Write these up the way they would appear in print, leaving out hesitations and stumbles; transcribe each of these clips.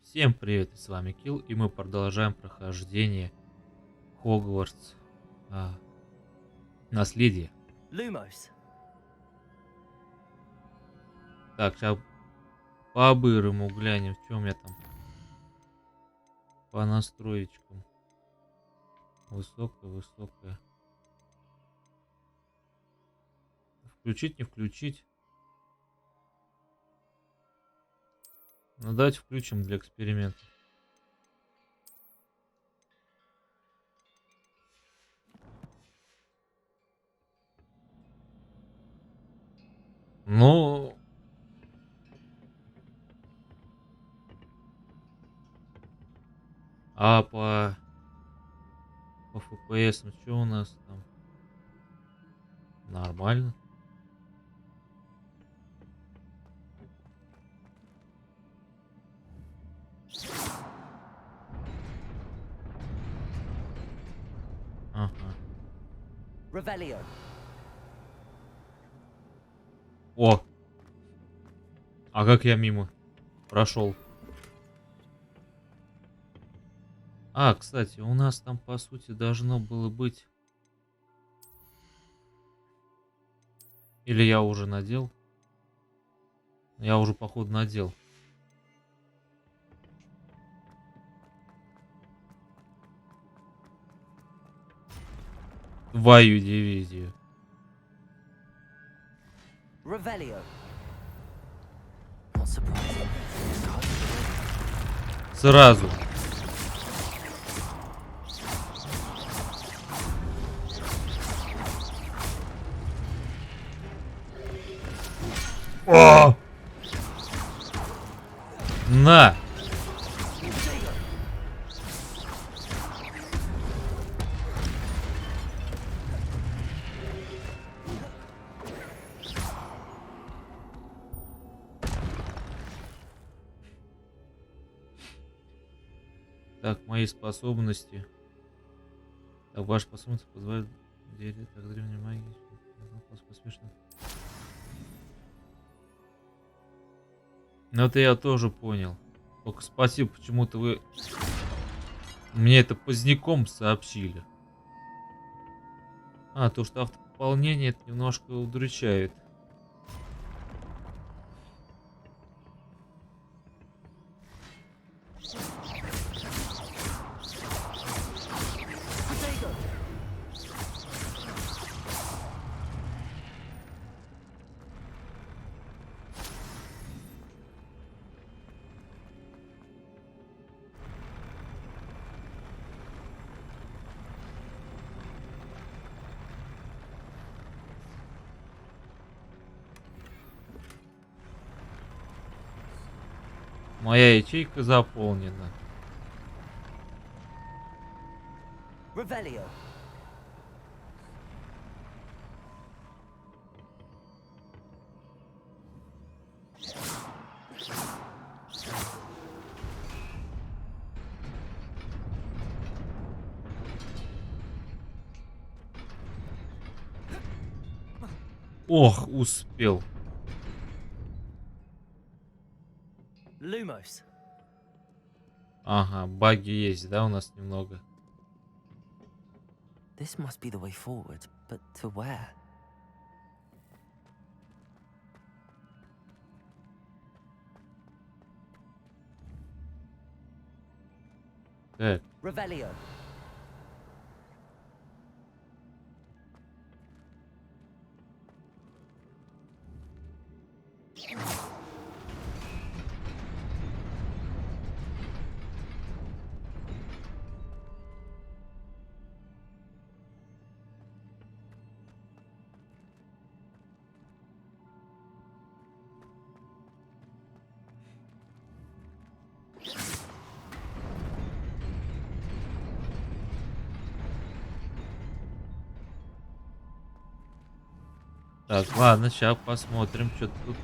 Всем привет, с вами Килл, и мы продолжаем прохождение Хогвартс а, наследие. Lumos. Так, сейчас по-бырому глянем, в чем я там по настроечкам. Высокая, высокая. Включить, не включить. Ну давайте включим для эксперимента. Ну, а по FPS, что у нас там? Нормально. Ага. Revelio. О, а как я мимо прошел? А, кстати, у нас там по сути должно было быть... Или я уже надел? Я уже, походу, надел. Твою дивизию. Revelio. Not surprising. Сразу. О! На! Так, мои способности. Так, ваши способности позволяют делить так древней магии. Смешно. Ну это я тоже понял. Только спасибо, почему-то вы мне это поздняком сообщили. А, то, что автопополнение это немножко удручает. Моя ячейка заполнена. Revelio. Ох, успел. Lumos. Ага, баги есть, да, у нас немного. This must be the way forward, but to where? Так, Revelio. так, ладно, сейчас посмотрим, что тут.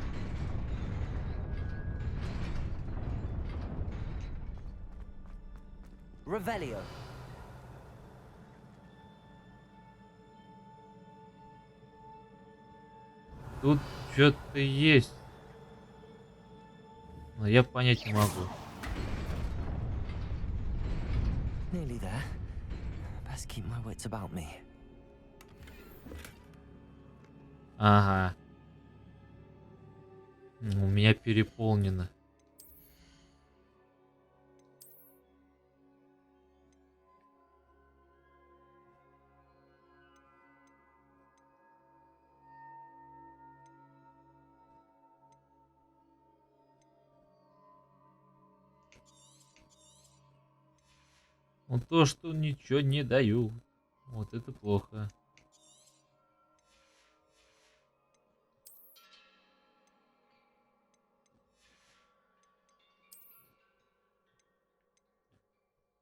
Revelio. Тут что-то есть. Но я понять не могу. Nearly there. Best keep my wits about me. Ага. У меня переполнено. Ну то, что ничего не даю. Вот это плохо.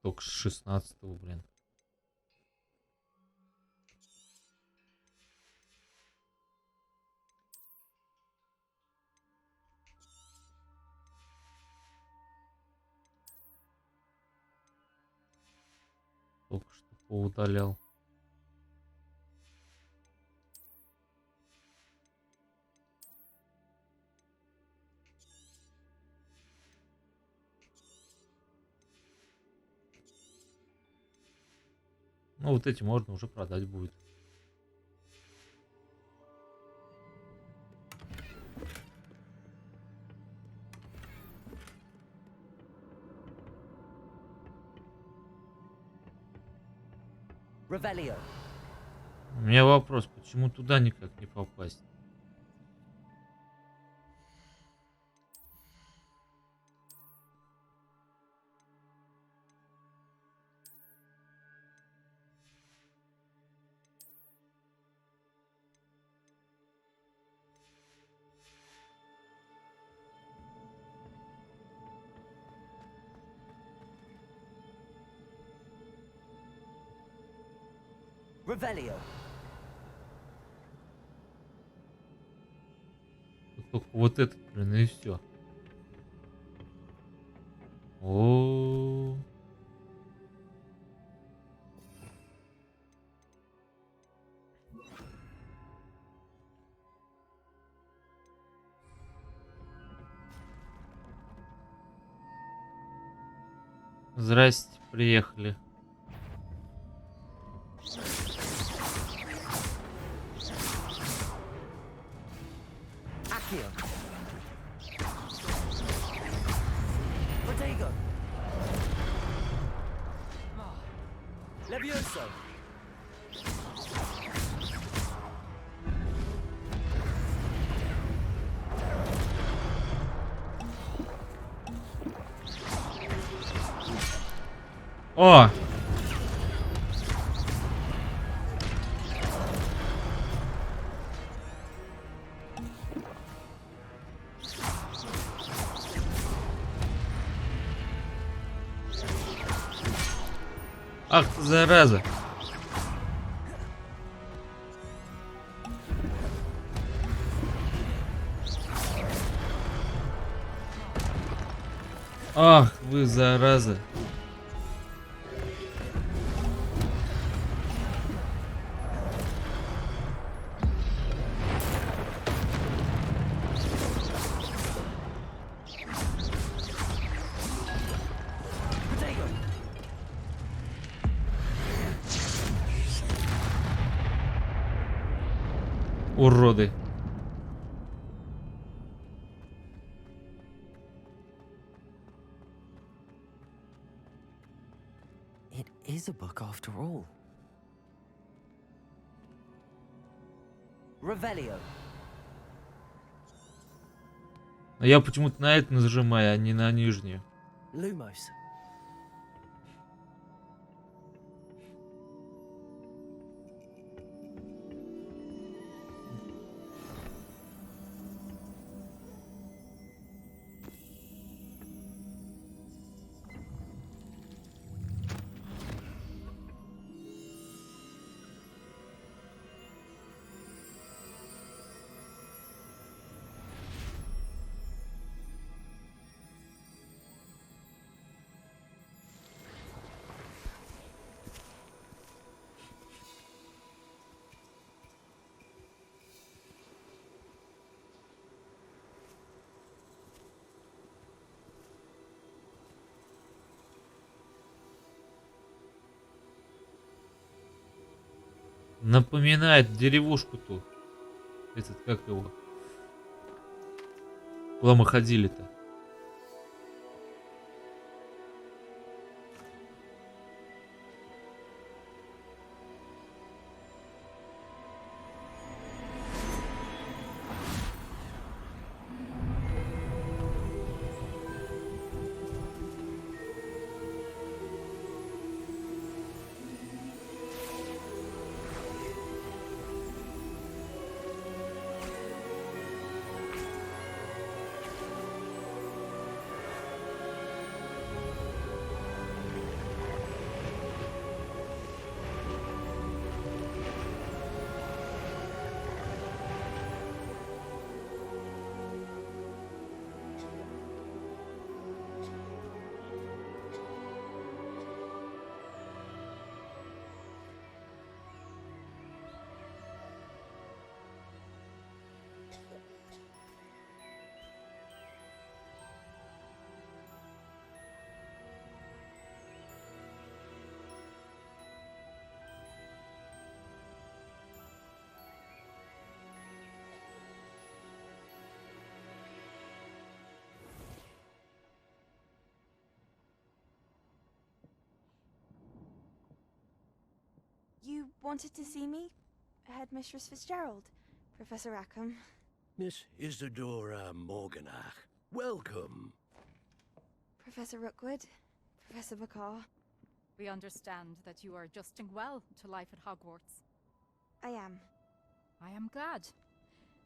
Только с 16-го, блин. Только что поудалял. Ну вот эти можно уже продать будет. Revelio. У меня вопрос, почему туда никак не попасть? Revelio. Тут только вот этот, блин, и все. О, здрасте, приехали. Accio. Protego. Levioso. О! Ах ты, зараза! Ах вы, зараза! Protego. Уроды! It is a book after all. Revelio. А я почему-то на это нажимаю, а не на нижнюю. Lumos. Напоминает деревушку ту. Этот, как его? Куда мы ходили-то? You wanted to see me? Headmistress Fitzgerald, Professor Rackham. Miss Isadora Morganach, welcome. Professor Rookwood, Professor Bakar. We understand that you are adjusting well to life at Hogwarts. I am. I am glad.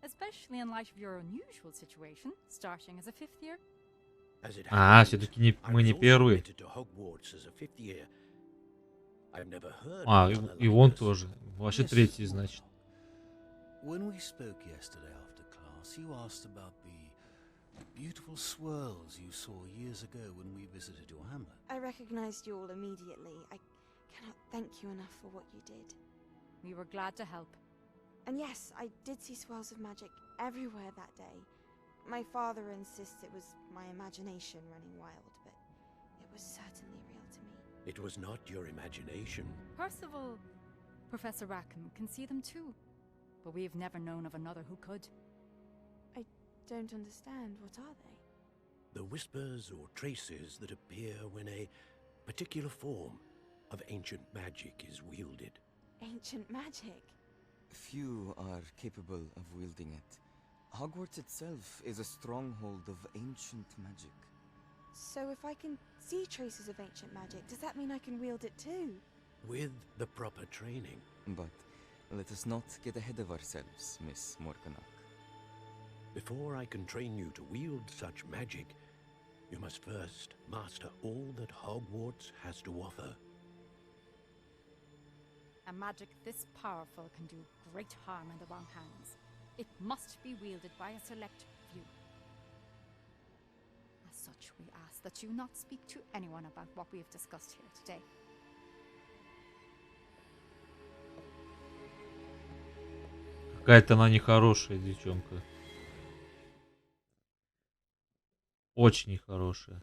Especially in light of your unusual situation, starting as a fifth year. As it А, happens, все-таки не, I мы was не also первые. admitted to Hogwarts as a fifth year. I've never heard А, of another и like он this. тоже. Вообще Yes, третий, Morgan. значит. When we spoke yesterday after class, you asked about the beautiful swirls you saw years ago when we visited your hamlet. I recognized you all immediately. I cannot thank you enough for what you did. We were glad to help. And yes, I did see swirls of magic everywhere that day. My father insists it was my imagination running wild, but it was certainly real to me. It was not your imagination. Percival, Professor Rackham can see them too. But we've never known of another who could. I don't understand. What are they? The whispers or traces that appear when a particular form of ancient magic is wielded. Ancient magic? Few are capable of wielding it. Hogwarts itself is a stronghold of ancient magic. So if I can see traces of ancient magic, does that mean I can wield it too? With the proper training. But let us not get ahead of ourselves, Miss Morganach. Before I can train you to wield such magic, you must first master all that Hogwarts has to offer. A magic this powerful can do great harm in the wrong hands. It must be wielded by a select few. As such, we ask that you not speak to anyone about what we have discussed here today. Какая-то она нехорошая девчонка. Очень нехорошая.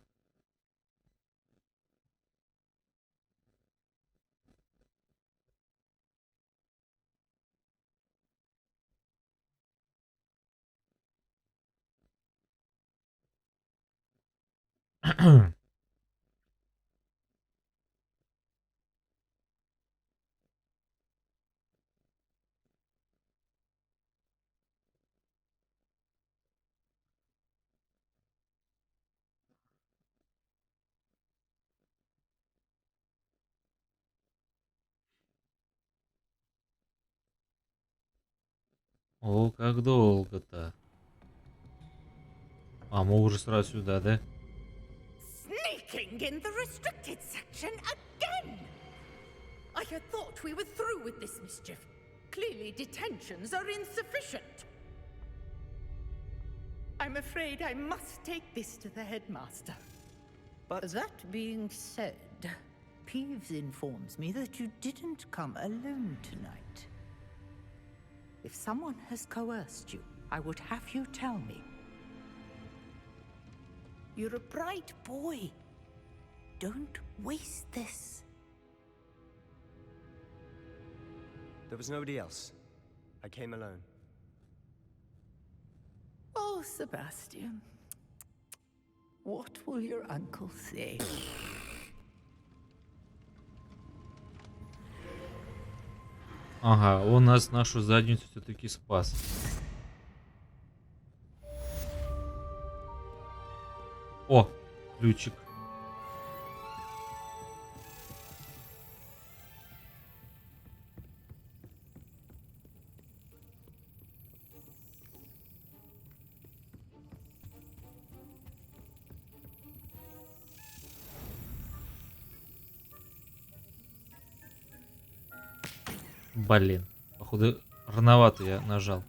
О, как долго-то. А, мы уже сразу сюда, да? Sneaking in the restricted section again! I had thought we were through with this mischief. Clearly detentions are insufficient. I'm afraid I must take this to the headmaster. But that being said, Peeves informs me that you didn't come alone tonight. If someone has coerced you, I would have you tell me. You're a bright boy. Don't waste this. There was nobody else. I came alone. Oh, Sebastian. What will your uncle say? Ага, он нас нашу задницу все-таки спас. О, ключик. Блин, походу рановато я нажал.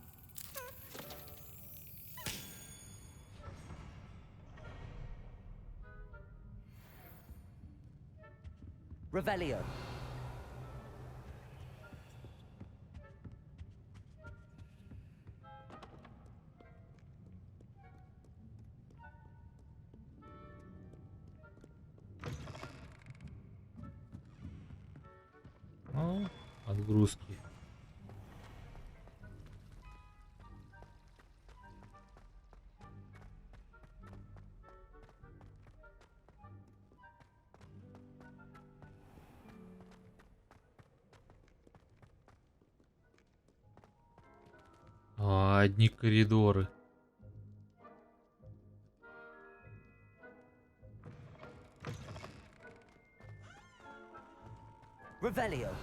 Revelio. Ну, отгрузки. Одни коридоры. Revelio.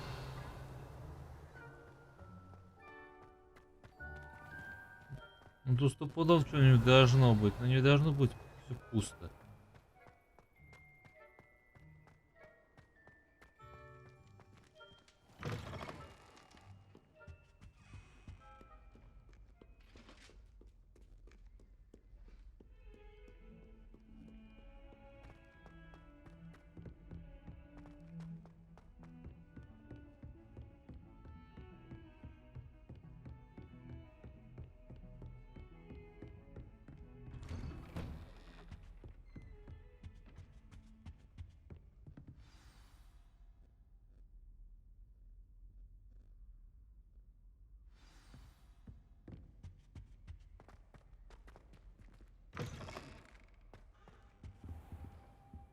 Ну тут 100 пудов что-нибудь должно быть, но не должно быть все пусто.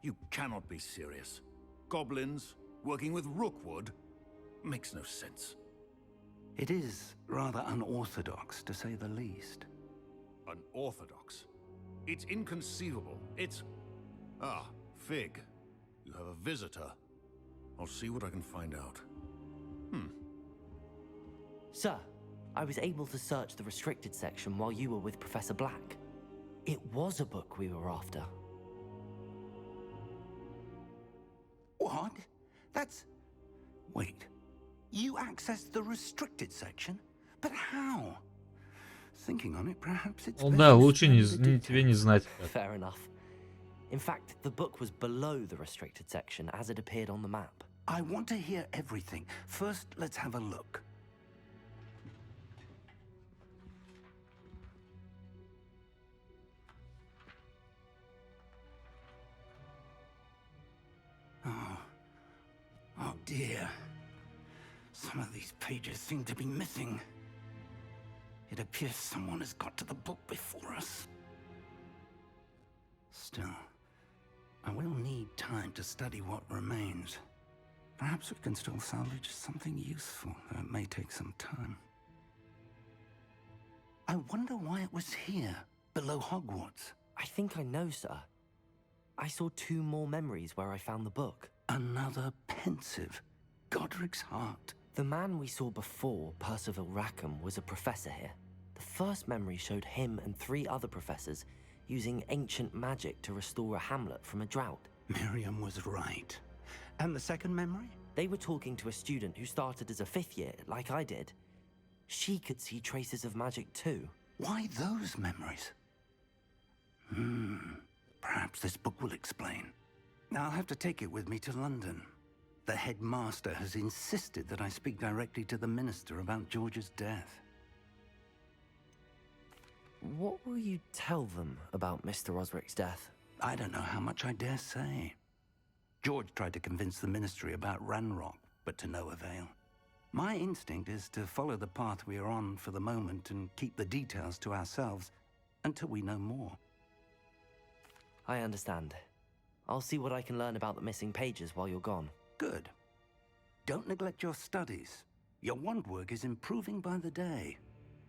You cannot be serious. Goblins working with Rookwood makes no sense. It is rather unorthodox, to say the least. Unorthodox? It's inconceivable. It's... Ah, Fig. You have a visitor. I'll see what I can find out. Sir, I was able to search the restricted section while you were with Professor Black. It was a book we were after. What? That's... Wait. You accessed the restricted section? But how? Thinking on it, perhaps it's... Ну да, лучше тебе не знать. Fair enough. In fact, the book was below the restricted section as it appeared on the map. I want to hear everything. First, let's have a look. Oh dear. Some of these pages seem to be missing. It appears someone has got to the book before us. Still, I will need time to study what remains. Perhaps we can still salvage something useful, though it may take some time. I wonder why it was here, below Hogwarts. I think I know, sir. I saw 2 more memories where I found the book. Another pensive. Godric's heart. The man we saw before, Percival Rackham, was a professor here. The first memory showed him and 3 other professors using ancient magic to restore a hamlet from a drought. Miriam was right. And the second memory? They were talking to a student who started as a 5th year, like I did. She could see traces of magic too. Why those memories? Perhaps this book will explain. I'll have to take it with me to London. The headmaster has insisted that I speak directly to the minister about George's death. What will you tell them about Mr. Osric's death? I don't know how much I dare say. George tried to convince the ministry about Ranrock, but to no avail. My instinct is to follow the path we are on for the moment and keep the details to ourselves until we know more. I understand. I'll see what I can learn about the missing pages while you're gone. Good. Don't neglect your studies. Your wand work is improving by the day.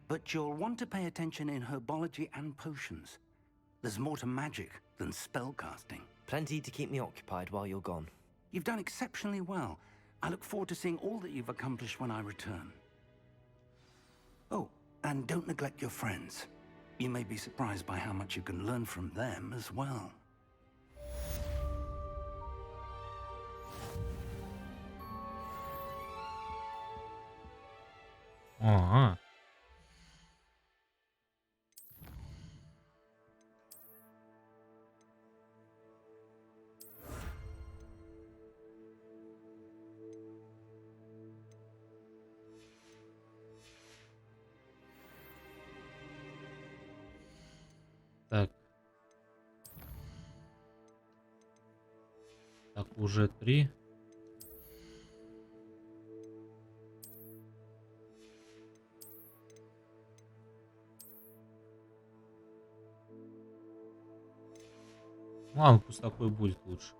But you'll want to pay attention in herbology and potions. There's more to magic than spellcasting. Plenty to keep me occupied while you're gone. You've done exceptionally well. I look forward to seeing all that you've accomplished when I return. Oh, and don't neglect your friends. You may be surprised by how much you can learn from them as well. Ага. Так. Так, уже 3. Ладно, пусть такой будет лучше.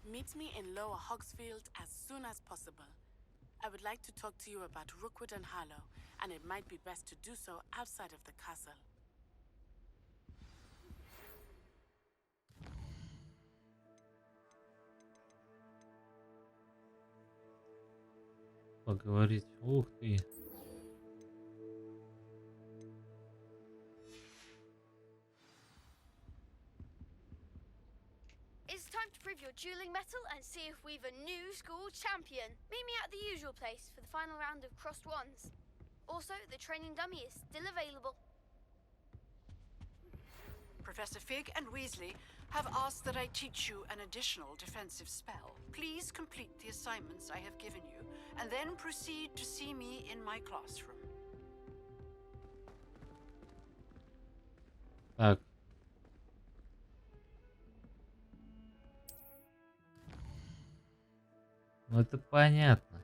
Meet me in Lower Hogsfield as soon as possible. I would like to talk to you about Rookwood and Harlow, and it might be best to do so outside of the castle. Поговорить. Ух ты. It's time to prove your dueling mettle and see if we've a new school champion. Meet me at the usual place for the final round of crossed wands. Also, the training dummy is still available. Professor Fig and Weasley have asked that I teach you an additional defensive spell. Please complete the assignments I have given you, and then proceed to see me in my classroom. Так. Ну это понятно.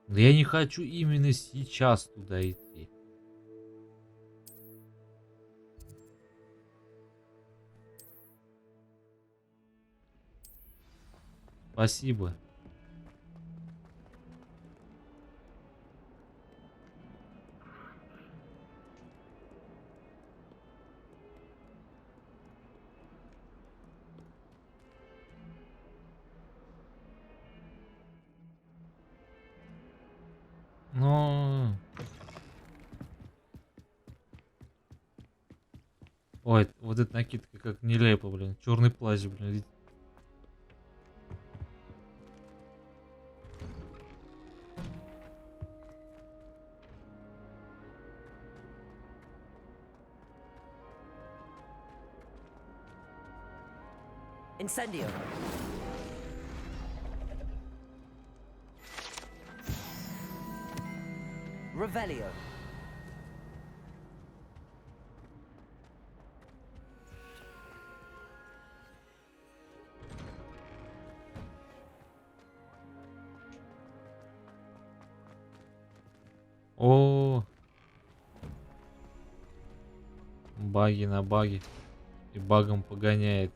Но я не хочу именно сейчас туда идти. Спасибо. Но... Ой, вот эта накидка как нелепо, блин. Черный плащ, блин. Incendio. Revelio. О, баги на баги. И багом погоняет.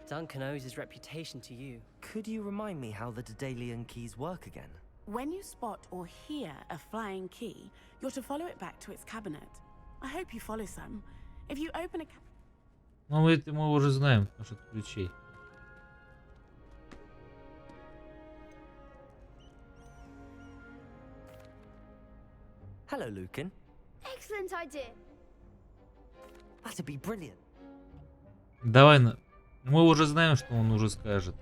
Duncan owes his reputation to you. Could you remind me how the Daedalian keys work again? When you spot or hear a flying key, you're to follow it back to its cabinet. I hope you follow some. If you open a Ну, это мы уже знаем, потому что это ключей. Hello, Lucan. Excellent idea. That'd be brilliant. Давай, мы уже знаем, что он уже скажет.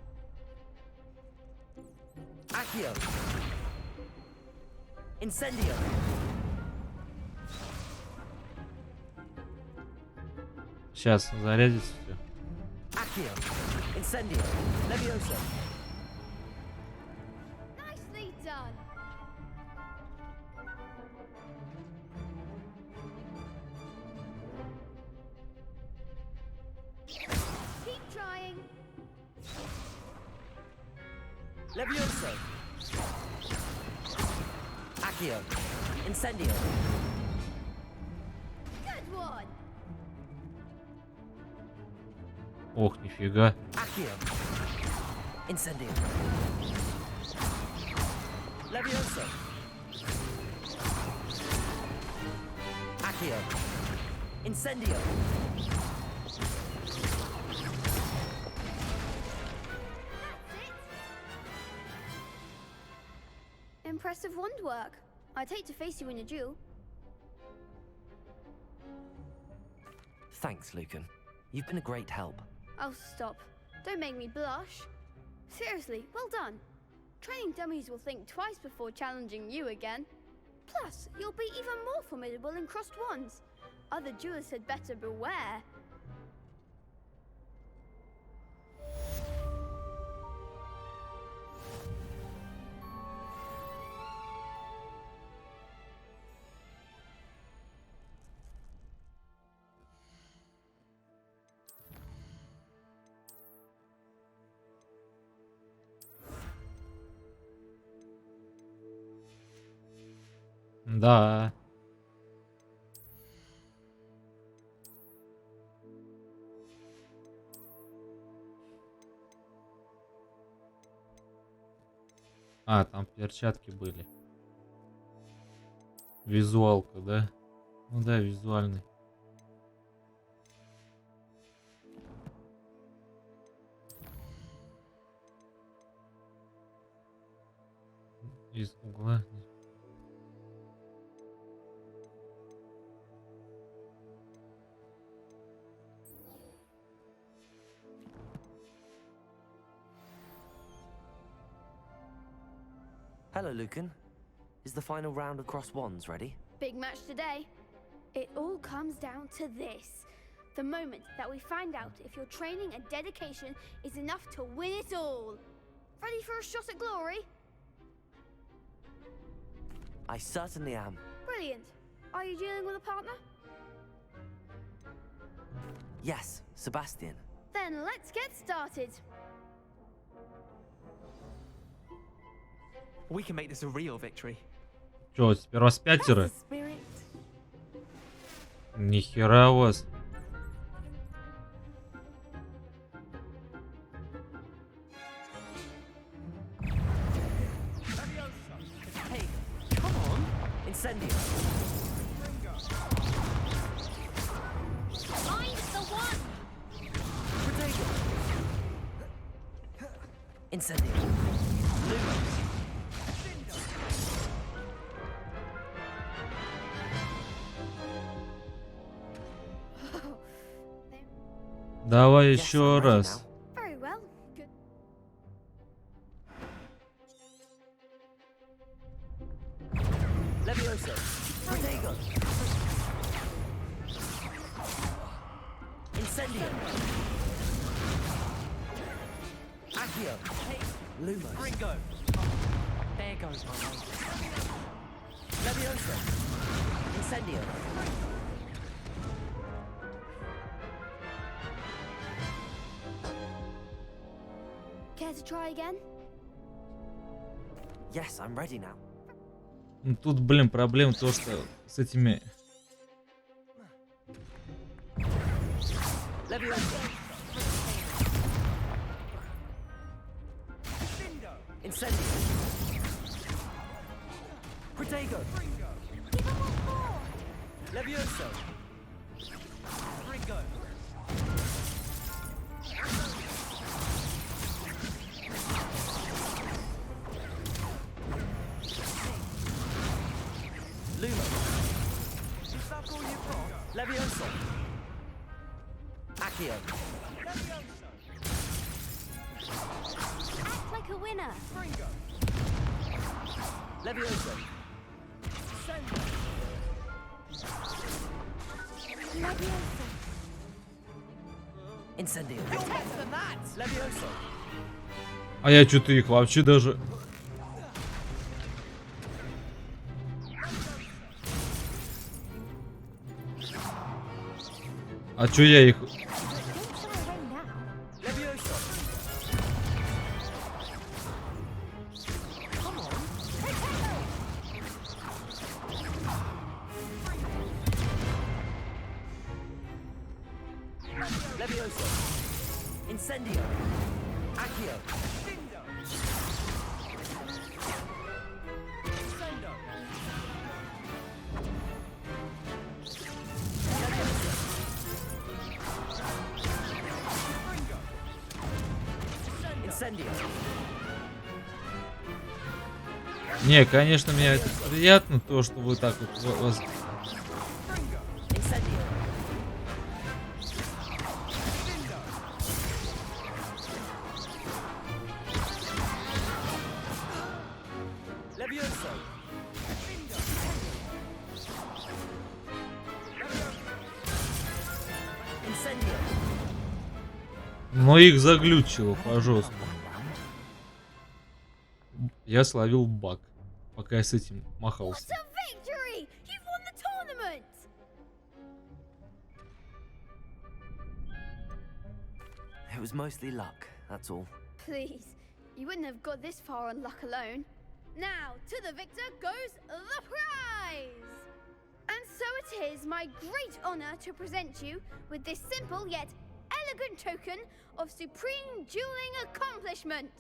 Accio. Incendio. Сейчас зарядится все. Accio. Incendio. Levioso. Nicely done. Levioso. Accio. Incendio. Good one. Ох, нифига. Accio. Incendio. Levioso. Accio. Incendio. Impressive wand work. I'd hate to face you in a duel. Thanks, Lucan. You've been a great help. Oh, stop. Don't make me blush. Seriously, well done. Training dummies will think twice before challenging you again. Plus, you'll be even more formidable in crossed wands. Other duelists had better beware. Да. А, там перчатки были. Визуалка, да? Ну да, визуальный. Из угла. Hello, Lucan. Is the final round of cross wands ready? Big match today. It all comes down to this. The moment that we find out if your training and dedication is enough to win it all. Ready for a shot at glory? I certainly am. Brilliant. Are you dealing with a partner? Yes, Sebastian. Then let's get started. We can make this a real victory. Чё, теперь вас пятеро? Нихера у вас. Hey, come on. Incendio. I'm the one. Potato. Incendio. Lumos. Давай Yes, еще I'm ready раз. now. Very well. Good. Levioso. Potato. Incendio. Accio. Lumos. Ringo. There goes my mate. Levioso. Incendio. Care to try again? Yes, I'm ready now. Ну, тут, блин, проблема то, что с этими... Levioso. Incendio. Protego. Levioso. Ringo. Lumo. Is that all you've got? Levioso. Accio. Act like a winner. Ringo. Levioso. Leviosa. Incendio. You're better than that. Levioso. А я что-то их вообще даже... А чё я их... Don't try away now. Levioso. Incendio. Lumos. Protego. Levioso. Accio. Incendio. Lumos. Leviosa. Levioso. Incendio. Protego. Levioso. Accio. Incendio. Lumos. Protego. Levioso. Levioso. Incendio. Accio. Incendio. Не, конечно, мне это приятно, то, что вы так вот Incendio. Levioso. Incendio. Но их заглючило по-жестку. Я словил баг, пока я с этим махался. What a victory! You've won the tournament! It was mostly luck, that's all. Please, you wouldn't have got this far on luck alone. Now, to the victor goes the prize! And so it is my great honor to present you with this simple yet elegant token of supreme dueling accomplishment.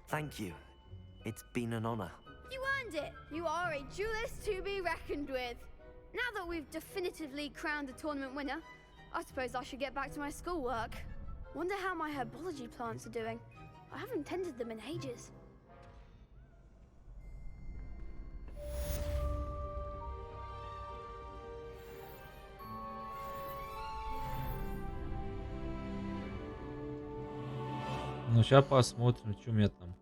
Thank you. It's been an honor. You earned it. You are a duelist to be reckoned with. Now that we've definitively crowned the tournament winner, I suppose I should get back to my schoolwork. Wonder how my herbology plants are doing. I haven't tended them in ages. Ну, сейчас посмотрим, что у меня там.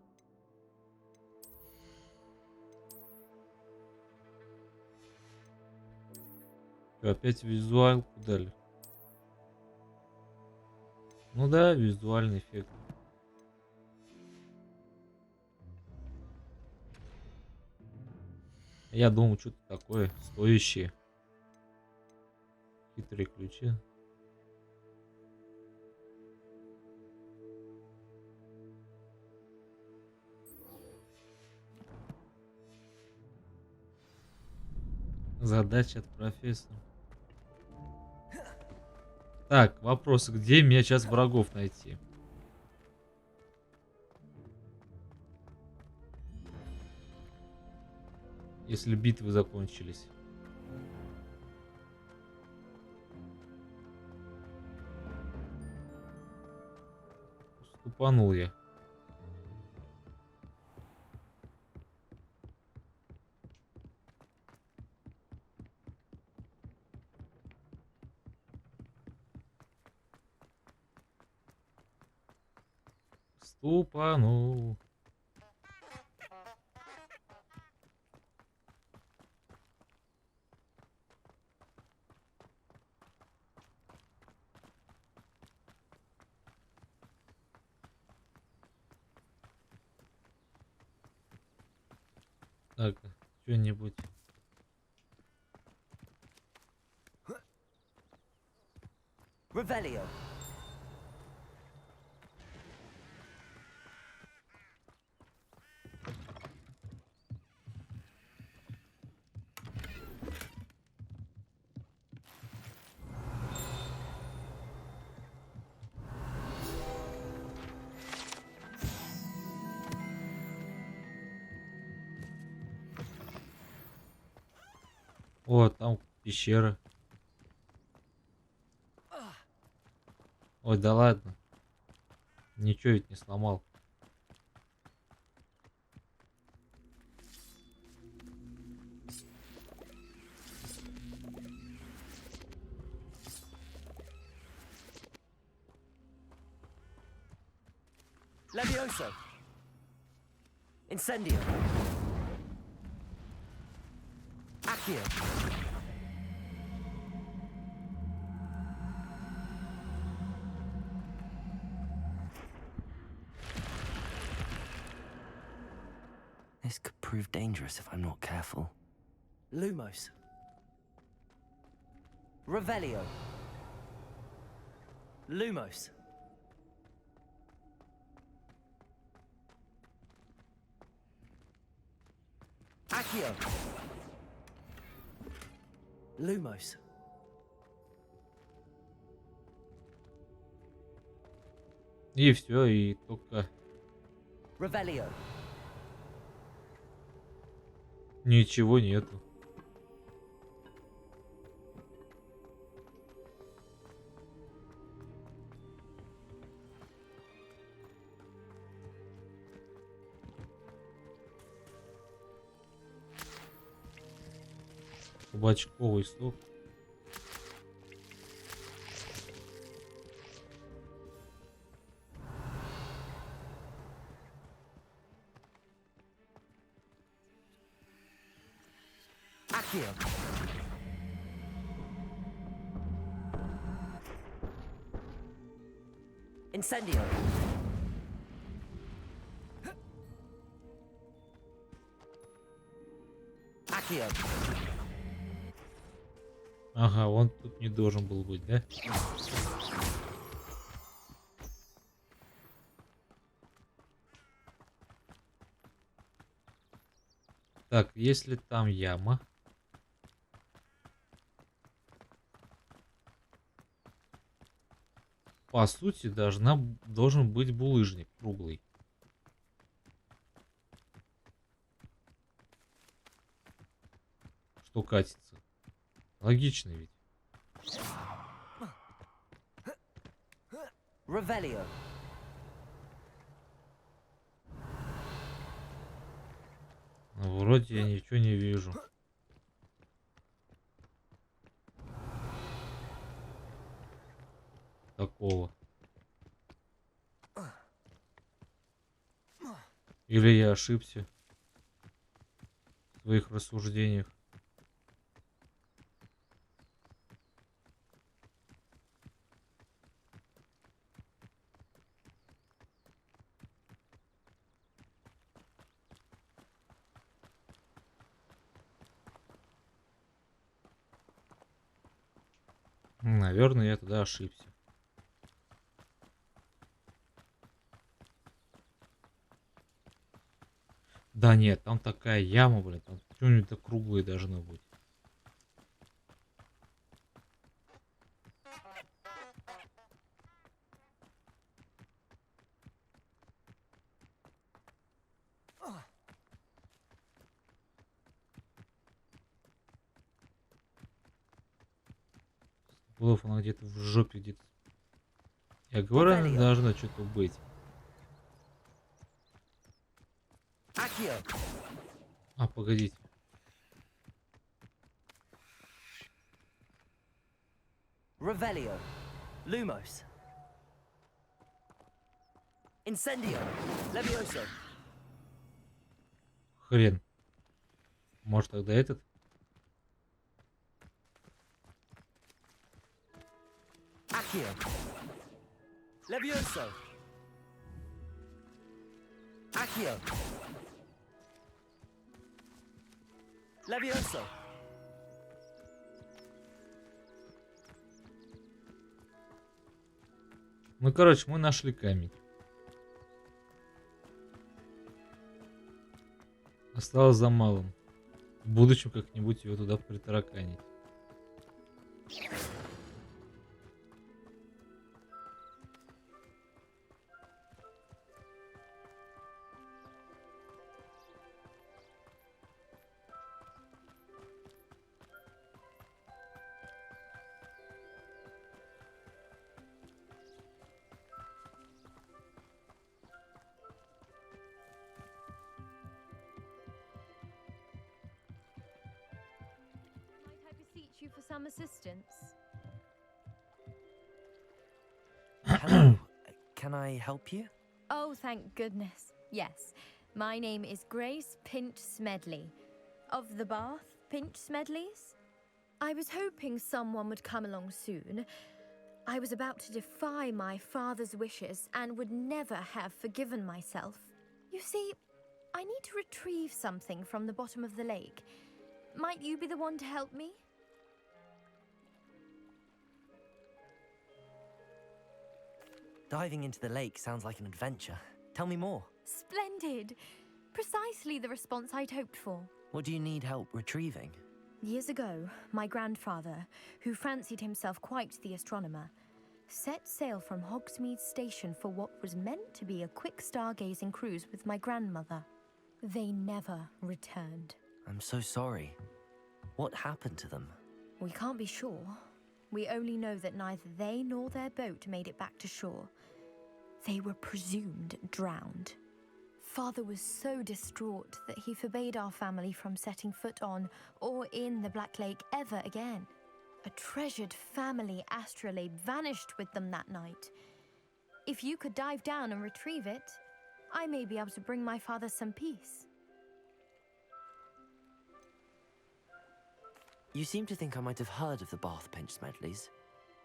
Что, опять визуалку дали? Ну да, визуальный эффект. Я думал, что-то такое стоящее. Хитрые ключи. Задача от профессора. Так, вопрос, где мне сейчас врагов найти? Если битвы закончились. Ступанул я. Ступанул. Так, что-нибудь. Revelio. О, там пещера. Ой, да ладно. Ничего ведь не сломал. Levioso. Incendio. Accio. This could prove dangerous if I'm not careful. Lumos. Revelio. Lumos. Accio. Lumos. И все, и только Revelio. ничего нету. Кабачковый сок. Accio. Incendio. Accio. Ага, он тут не должен был быть, да? Так, если там яма. По сути, должен быть булыжник круглый. Что катится. Логично ведь. Revelio. Но вроде я ничего не вижу. Такого. Или я ошибся в своих рассуждениях. Наверное, я тогда ошибся. Да нет, там такая яма, блин. Там что-нибудь круглое должно быть. Голов она где-то в жопе где-то. Я говорю, она должна что-то быть. А, погодите. Revelio. Lumos. Incendio. Levioso. Хрен. Может тогда этот? Accio. Levioso. Accio. Levioso. Ну, короче, мы нашли камень. Осталось за малым. В будущем как-нибудь его туда притараканить. You for some assistance. Hello. Can I help you? Oh, thank goodness. Yes. My name is Grace Pinch Smedley. Of the Bath Pinch Smedleys? I was hoping someone would come along soon. I was about to defy my father's wishes and would never have forgiven myself. You see, I need to retrieve something from the bottom of the lake. Might you be the one to help me? Diving into the lake sounds like an adventure. Tell me more. Splendid! Precisely the response I'd hoped for. What do you need help retrieving? Years ago, my grandfather, who fancied himself quite the astronomer, set sail from Hogsmeade Station for what was meant to be a quick stargazing cruise with my grandmother. They never returned. I'm so sorry. What happened to them? We can't be sure. We only know that neither they nor their boat made it back to shore. They were presumed drowned. Father was so distraught that he forbade our family from setting foot on or in the Black Lake ever again. A treasured family astrolabe vanished with them that night. If you could dive down and retrieve it, I may be able to bring my father some peace. You seem to think I might have heard of the Bath Pinch Smedleys.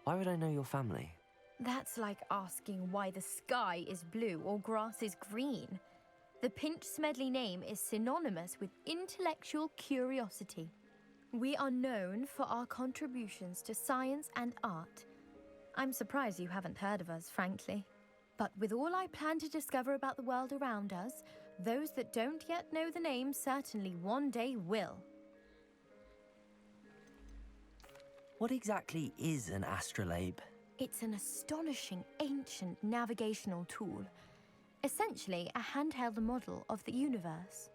Why would I know your family? That's like asking why the sky is blue or grass is green. The Pinch Smedley name is synonymous with intellectual curiosity. We are known for our contributions to science and art. I'm surprised you haven't heard of us, frankly. But with all I plan to discover about the world around us, those that don't yet know the name certainly one day will. What exactly is an astrolabe? It's an astonishing ancient navigational tool. Essentially, a handheld model of the universe.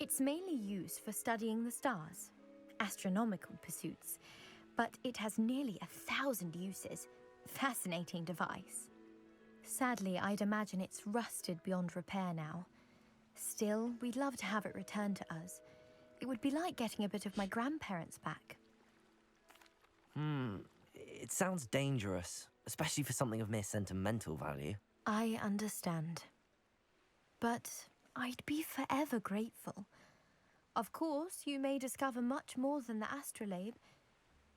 It's mainly used for studying the stars, astronomical pursuits, but it has nearly 1,000 uses. Fascinating device. Sadly, I'd imagine it's rusted beyond repair now. Still, we'd love to have it returned to us. It would be like getting a bit of my grandparents back. It sounds dangerous, especially for something of mere sentimental value. I understand. But I'd be forever grateful. Of course, you may discover much more than the astrolabe.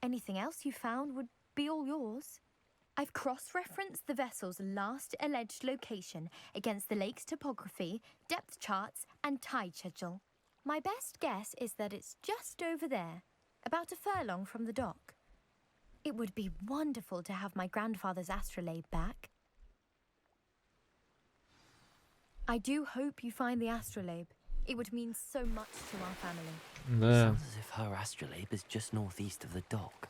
Anything else you found would be all yours. I've cross-referenced the vessel's last alleged location against the lake's topography, depth charts, and tide schedule. My best guess is that it's just over there, about a furlong from the dock. It would be wonderful to have my grandfather's astrolabe back. I do hope you find the astrolabe. It would mean so much to our family. Sounds as if her astrolabe is just northeast of the dock.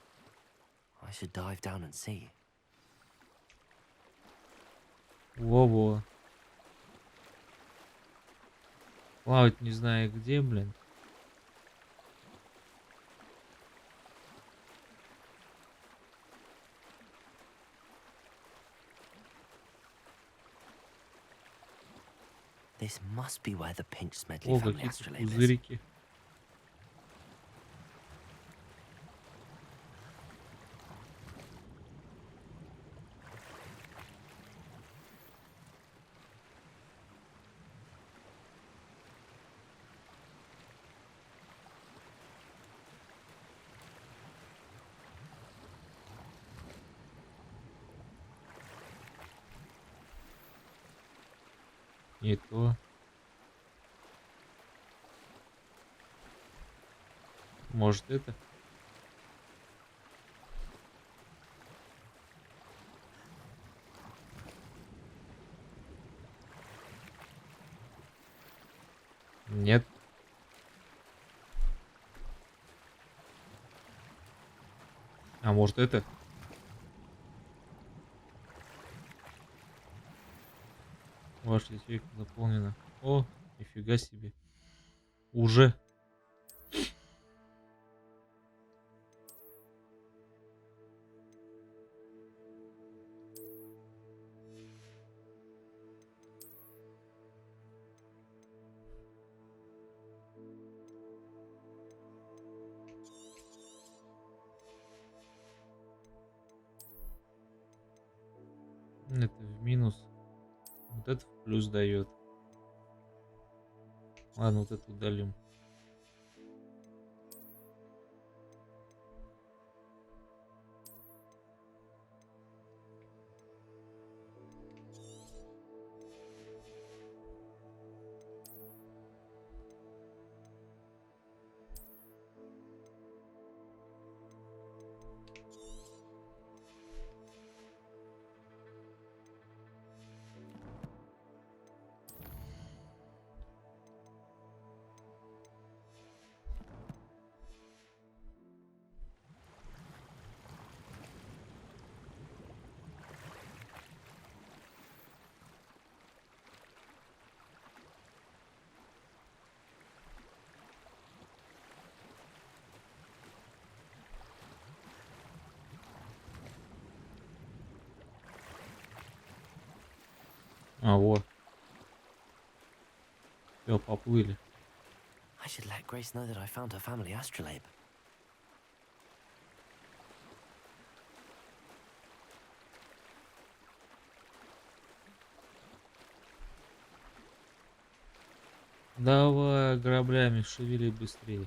I should dive down and see. Во-во. Плавать не знаю где, блин. This must be where the Pinch Smedley О, family какие-то astrolabe is. пузырики. Не то. Может это? Нет. А может это? Ваша ячейка заполнена. О, нифига себе. Уже. Это в минус. Вот это в плюс дает. Ладно, вот это удалим. А, вот. Все, поплыли. I should let Grace know that I found her family astrolabe. Давай, граблями, шевели быстрее.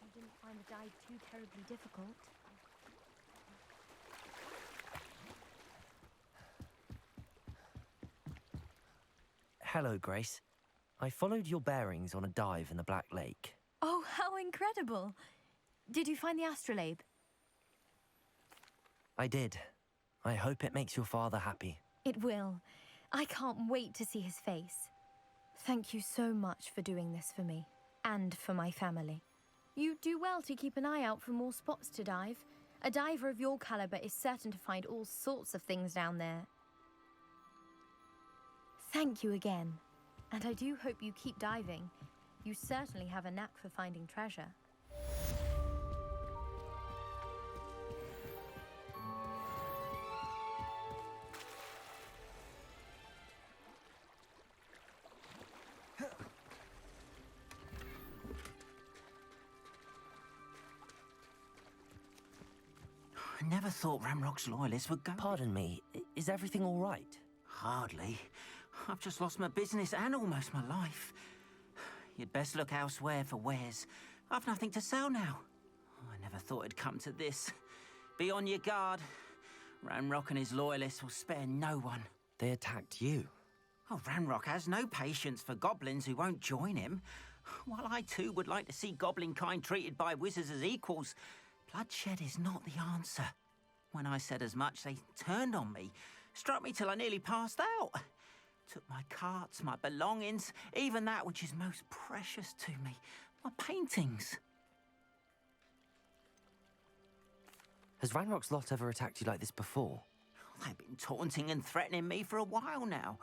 You didn't find the dive too terribly difficult. Hello, Grace. I followed your bearings on a dive in the Black Lake. Oh, how incredible! Did you find the astrolabe? I did. I hope it makes your father happy. It will. I can't wait to see his face. Thank you so much for doing this for me, and for my family. You do well to keep an eye out for more spots to dive. A diver of your caliber is certain to find all sorts of things down there. Thank you again. And I do hope you keep diving. You certainly have a knack for finding treasure. I never thought Ramrock's loyalists would go. Pardon me, is everything all right? Hardly. I've just lost my business and almost my life. You'd best look elsewhere for wares. I've nothing to sell now. I never thought it'd come to this. Be on your guard. Ramrock and his loyalists will spare no one. They attacked you. Oh, Ramrock has no patience for goblins who won't join him. While I too would like to see goblin kind treated by wizards as equals, bloodshed is not the answer. When I said as much, they turned on me, struck me till I nearly passed out. Took my carts, my belongings, even that which is most precious to me, my paintings. Has Ranrock's lot ever attacked you like this before? They've been taunting and threatening me for a while now,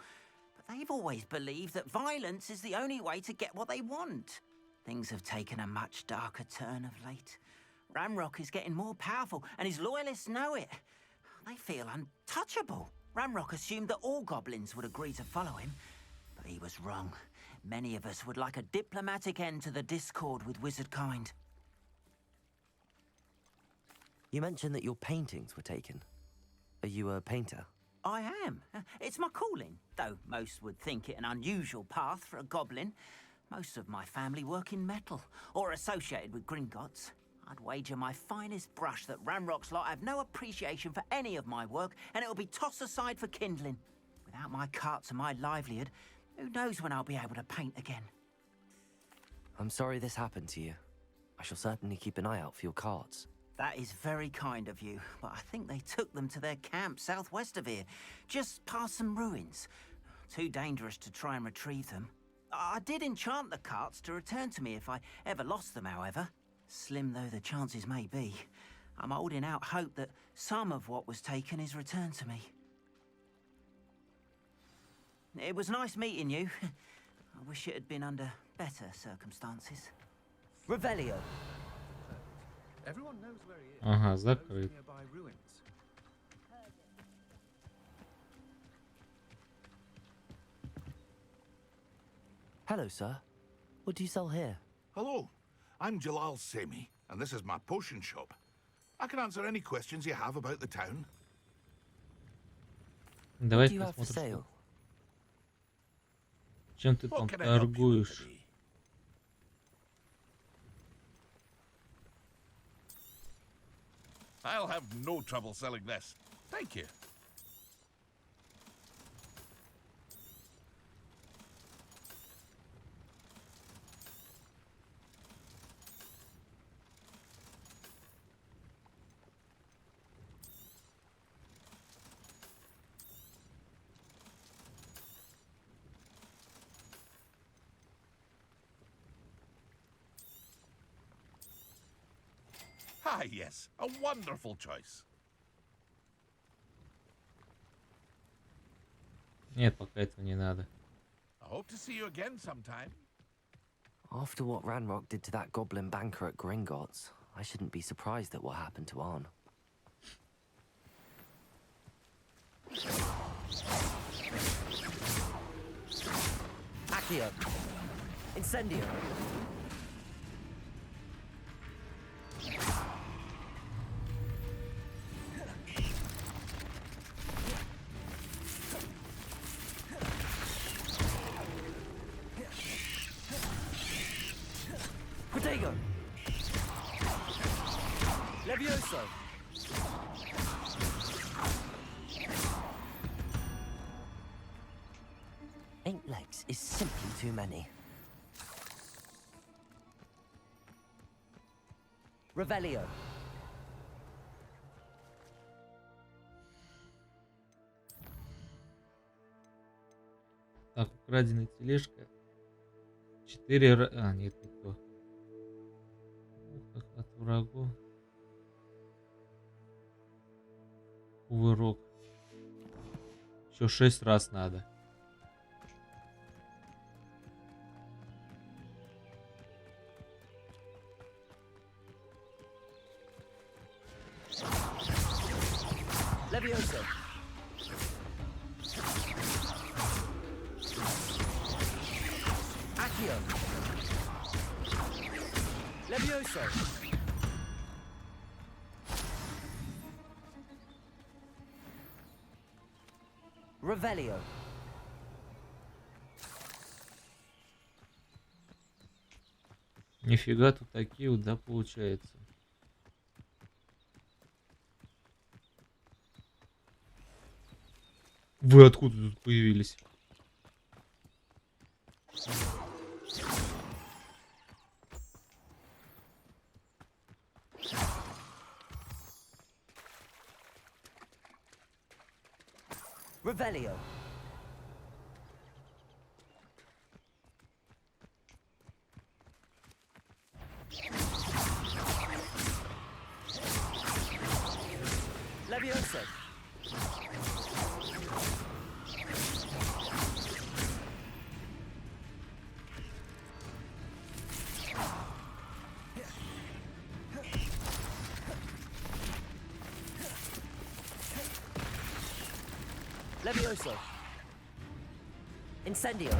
but they've always believed that violence is the only way to get what they want. Things have taken a much darker turn of late. Ramrock is getting more powerful, and his loyalists know it. They feel untouchable. Ramrock assumed that all goblins would agree to follow him, but he was wrong. Many of us would like a diplomatic end to the discord with wizard kind. You mentioned that your paintings were taken. Are you a painter? I am. It's my calling, though most would think it an unusual path for a goblin. Most of my family work in metal, or associated with Gringotts. I'd wager my finest brush that Ramrock's lot have no appreciation for any of my work, and it'll be tossed aside for kindling. Without my carts and my livelihood, who knows when I'll be able to paint again? I'm sorry this happened to you. I shall certainly keep an eye out for your carts. That is very kind of you, but I think they took them to their camp southwest of here, just past some ruins. Too dangerous to try and retrieve them. I did enchant the carts to return to me if I ever lost them, however. Slim though the chances may be, I'm holding out hope that some of what was taken is returned to me. It was nice meeting you. I wish it had been under better circumstances. Revelio. Everyone knows where he is. Ага, закрыт. Nearby ruins. Hello, sir. What do you sell here? Hello, I'm Jalal Semi, and this is my potion shop. I can answer any questions you have about the town. Давай What do you have for посмотрим, sale? чем ты там торгуешь. I'll have no trouble selling this. Thank you. Ah, yes, a wonderful choice. Нет, пока этого не надо. I hope to see you again sometime. After what Ranrock did to that goblin banker at Gringotts, I shouldn't be surprised at what happened to Arn. Accio! Incendio! Protego! Levioso! Eight legs is simply too many. Revelio. Так, украденная тележка. 4 А, нет, не то. От врагов. Кувырок. Еще 6 раз надо. Levioso. Accio. Levioso. Revelio. Нифига тут такие вот, да, получается. Вы откуда тут появились? Revelio. Levioso. Levioso. Incendio.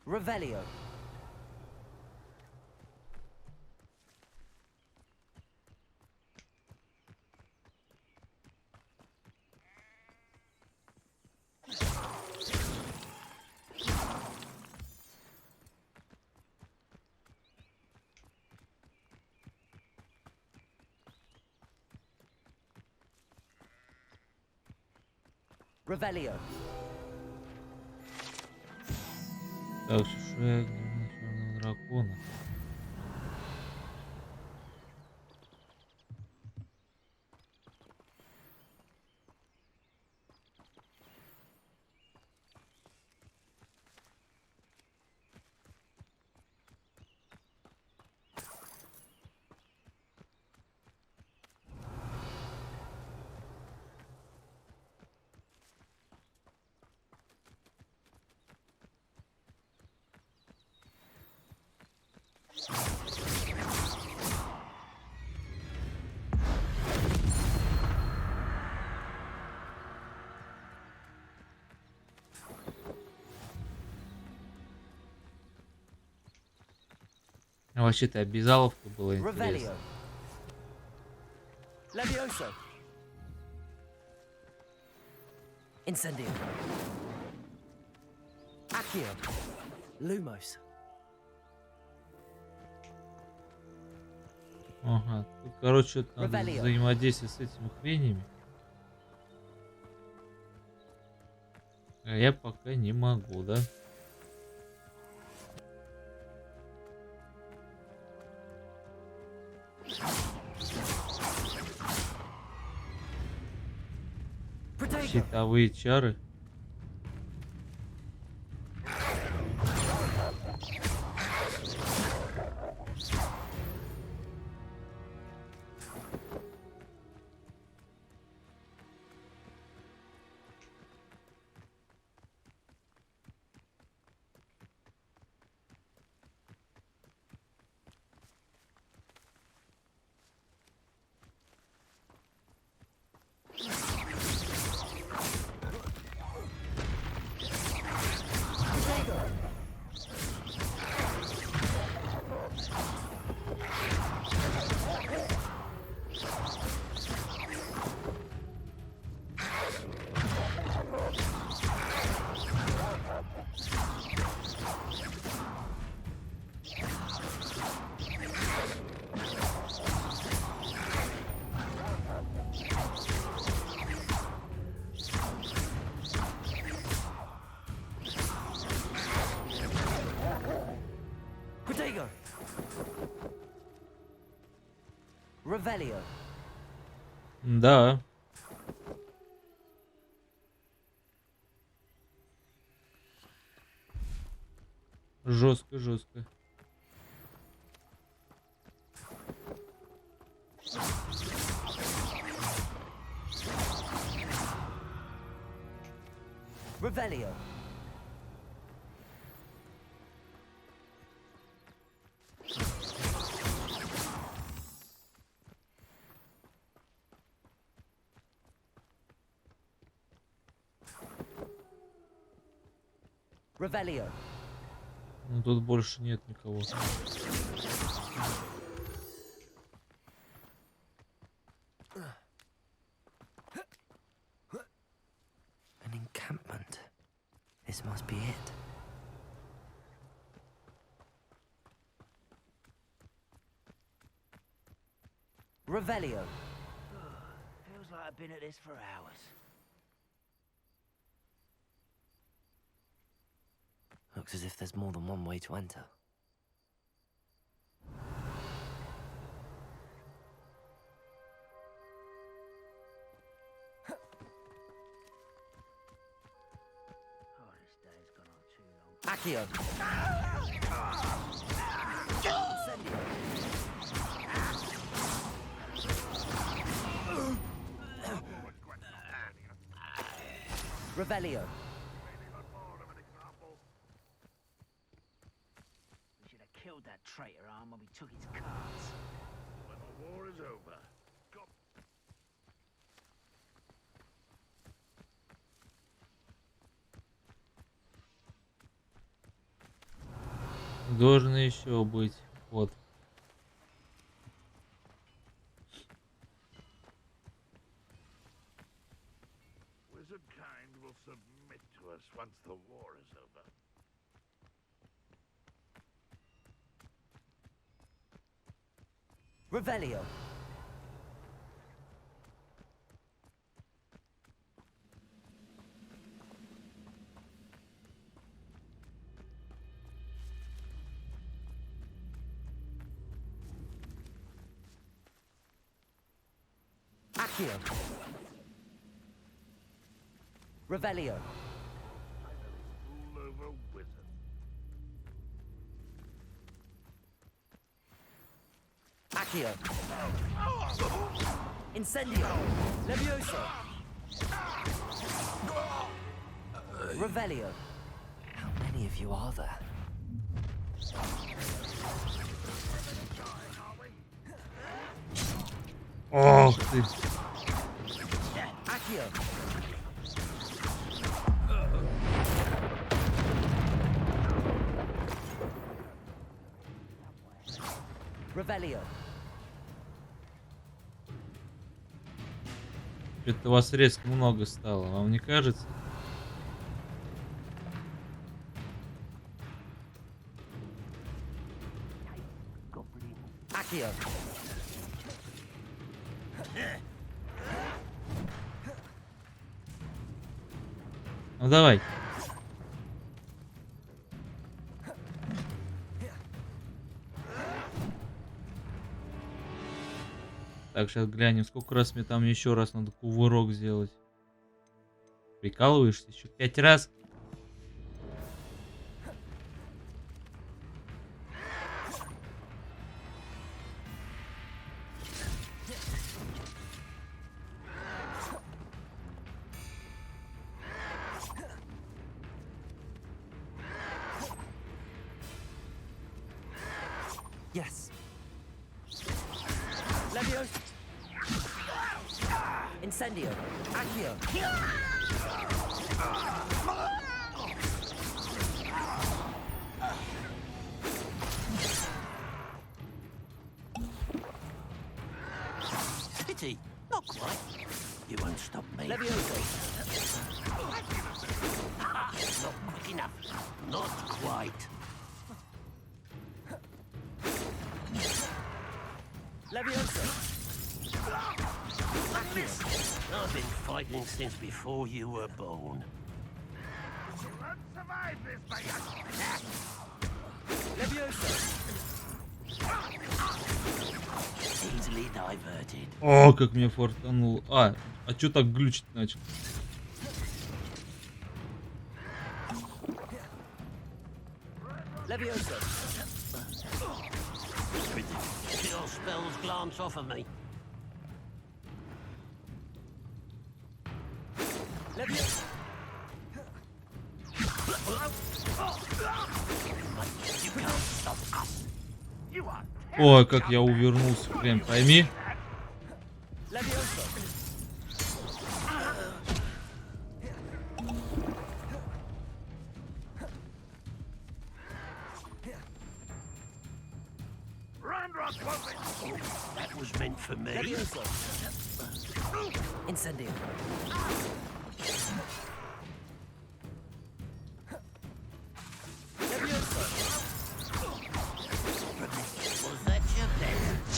Revelio. Revelio. Так, шея черного дракона. А вообще-то обязаловка была интересная. Levioso. Incendio. Accio. Lumos. Ага, тут, короче, надо Revelio. взаимодействовать с этими хренями. А я пока не могу, да? Щитовые чары. Revelio. Да. Жестко, жестко. Revelio. Revelio. Ну тут больше нет никого. An encampment. This must be it. Revelio. Feels like I've been at this for hours. Looks as if there's more than one way to enter. Oh, this day's gone on too long. Accio. Revelio. We should have killed that traitor arm when we took his cards. When the war is over. Go. Должен еще быть. Вот. Wizard kind will submit to us once the war is over. Revelio. Accio. Revelio. Rule over wizard. Accio. Incendio. Levioso. Revelio. How many of you are there? Ох ты. Accio. Revelio. Это вас резко много стало, вам не кажется? Accio. Ну давай. Так, сейчас глянем, сколько раз мне там еще раз надо кувырок сделать. Прикалываешься? Еще 5 раз? Yes. Levioso. Incendio. Accio. Pity. Not quite. You won't stop me. Levioso. Not quick enough. Not quite. Levioso. I've been fighting since before you were born. You won't survive this, my young. Levioso. Easily diverted. О, как мне фортануло. А чё так глючить начал? Levioso. Your spells glance off of me. Levioso. You can't stop us. You are Ой, как я увернулся, прям пойми. Levioso. That was meant for me. Levioso. Incendio. Levioso. Was that your best?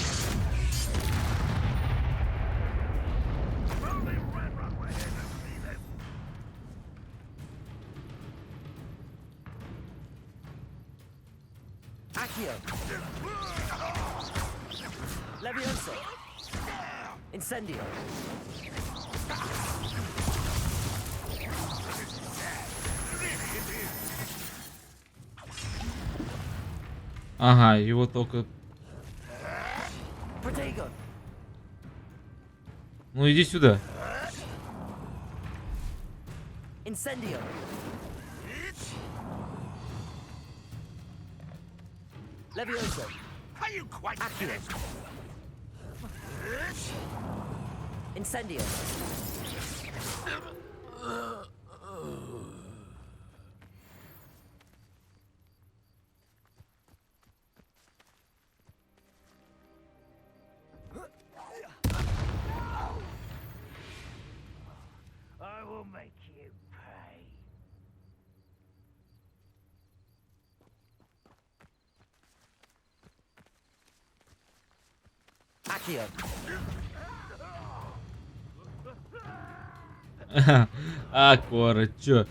Accio. Levioso. Incendio. Ага, его только... Protego. Ну иди сюда. Incendio. Levioso. Are you quite Accio. Incendio. I will make you pay. Accio. Кора, чё?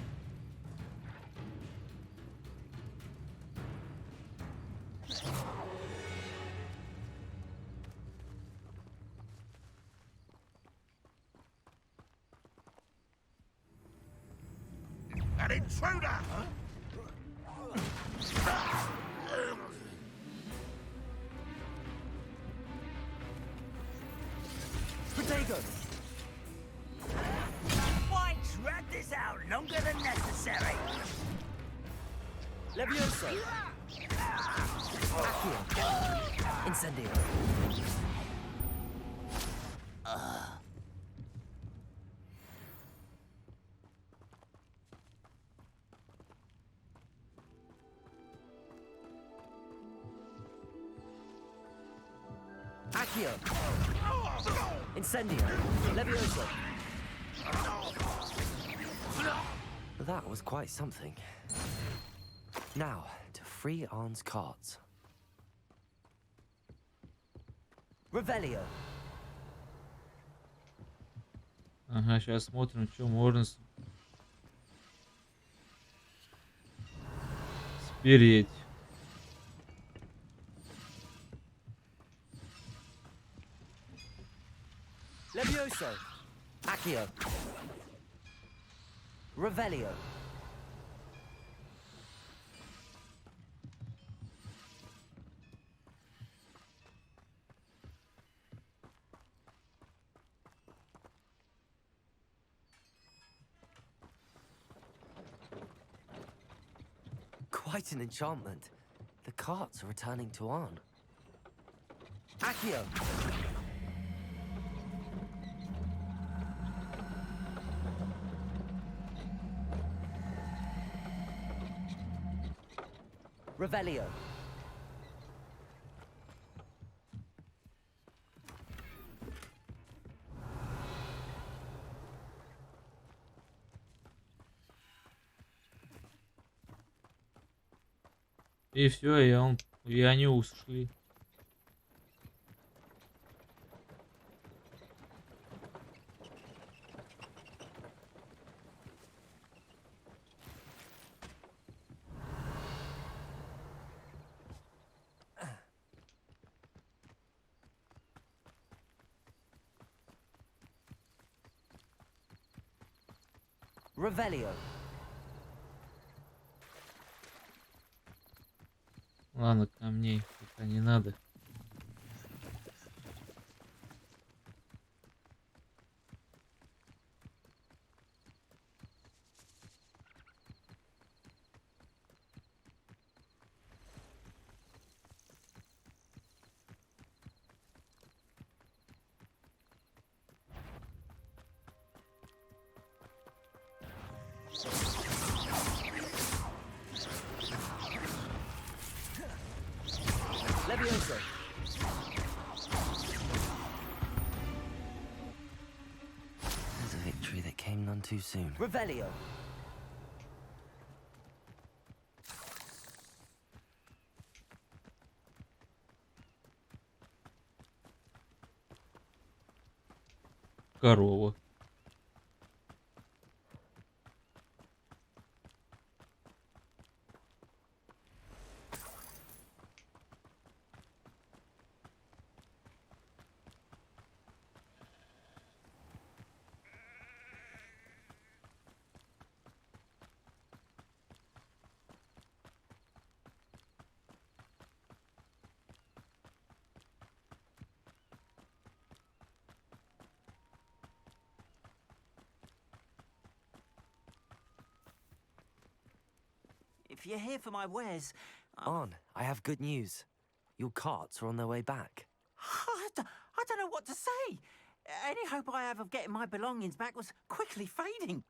An intruder! Protego. Why drag this out longer than necessary? Levioso. Accio. Incendio. Accio. Incendio. Levioso. That was quite something. Now, to free Arn's carts. Revelio. Ага, сейчас смотрим, что можно спереть. Levioso. Accio. Revelio. Quite an enchantment. The carts are returning to Arn. Accio. Revelio. И все, и они ушли. Revelio. Ладно, камней пока не надо. Levioso. There's a victory that came none too soon. Revelio. Корова. If you're here for my wares... Arn, I have good news. Your carts are on their way back. I don't know what to say. Any hope I have of getting my belongings back was quickly fading.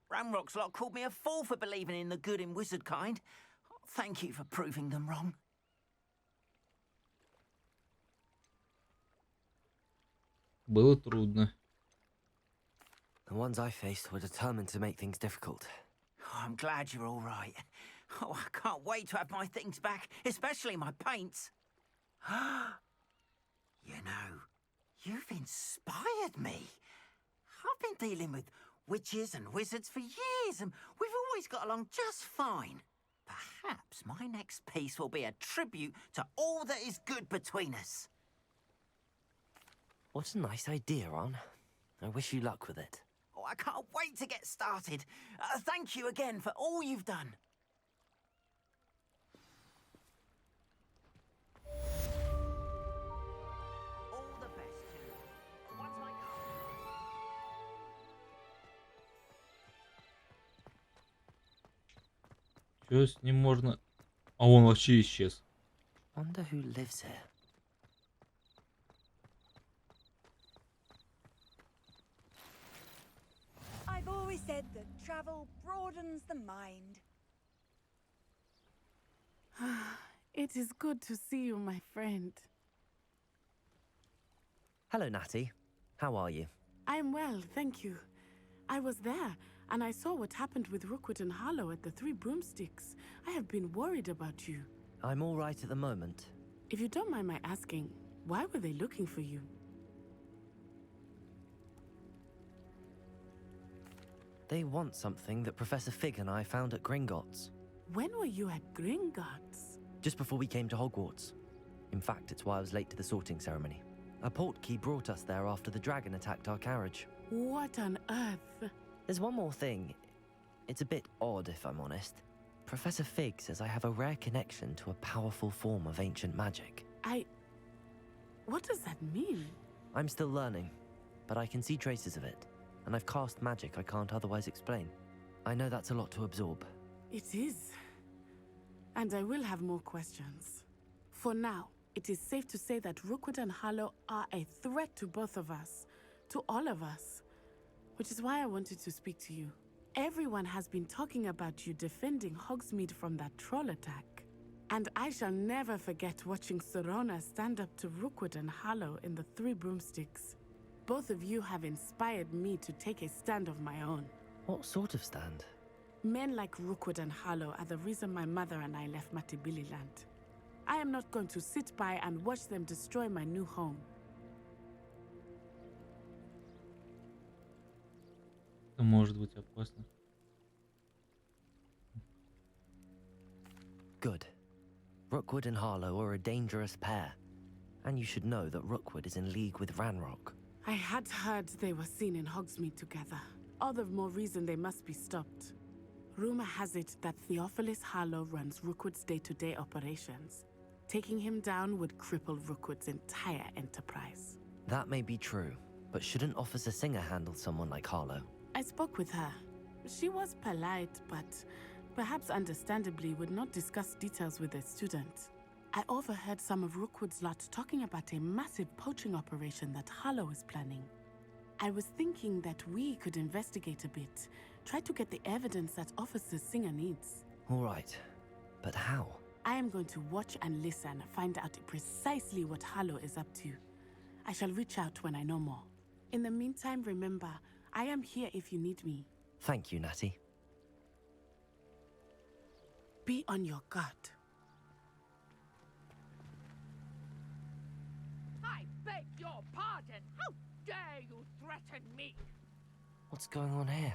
Ramrock's lot called me a fool for believing in the good in wizard kind. Thank you for proving them wrong. Было трудно. The ones I faced were determined to make things difficult. Oh, I'm glad you're all right. Oh, I can't wait to have my things back, especially my paints. You know, you've inspired me. I've been dealing with witches and wizards for years, and we've always got along just fine. Perhaps my next piece will be a tribute to all that is good between us. What a nice idea, Arn. I wish you luck with it. Oh, I can't wait to get started. Thank you again for all you've done. All the best to you. Once my Чё с ним можно... А он вообще исчез. Wonder who lives here. I've always said that travel broadens the mind. It is good to see you, my friend. Hello, Natty. How are you? I'm well, thank you. I was there, and I saw what happened with Rookwood and Harlow at the Three Broomsticks. I have been worried about you. I'm all right at the moment. If you don't mind my asking, why were they looking for you? They want something that Professor Fig and I found at Gringotts. When were you at Gringotts? Just before we came to Hogwarts. In fact, it's why I was late to the sorting ceremony. A portkey brought us there after the dragon attacked our carriage. What on earth? There's one more thing. It's a bit odd, if I'm honest. Professor Fig says I have a rare connection to a powerful form of ancient magic. What does that mean? I'm still learning, but I can see traces of it, and I've cast magic I can't otherwise explain. I know that's a lot to absorb. It is. And I will have more questions. For now, it is safe to say that Rookwood and Harlow are a threat to both of us, to all of us, which is why I wanted to speak to you. Everyone has been talking about you defending Hogsmeade from that troll attack. And I shall never forget watching Serona stand up to Rookwood and Harlow in the Three Broomsticks. Both of you have inspired me to take a stand of my own. What sort of stand? Men like Rookwood and Harlow are the reason my mother and I left Matibililand. I am not going to sit by and watch them destroy my new home. Это может быть опасно. Good. Rookwood and Harlow are a dangerous pair. And you should know that Rookwood is in league with Ranrock. I had heard they were seen in Hogsmeade together. all the more reason they must be stopped. Rumor has it that Theophilus Harlow runs Rookwood's day-to-day operations. Taking him down would cripple Rookwood's entire enterprise. That may be true, but shouldn't Officer Singer handle someone like Harlow? I spoke with her. She was polite, but perhaps understandably would not discuss details with a student. I overheard some of Rookwood's lot talking about a massive poaching operation that Harlow is planning. I was thinking that we could investigate a bit, try to get the evidence that Officer Singer needs. All right, but how? I am going to watch and listen, find out precisely what Harlow is up to. I shall reach out when I know more. In the meantime, remember, I am here if you need me. Thank you, Natty. Be on your guard. I beg your pardon. How dare you threaten me? What's going on here?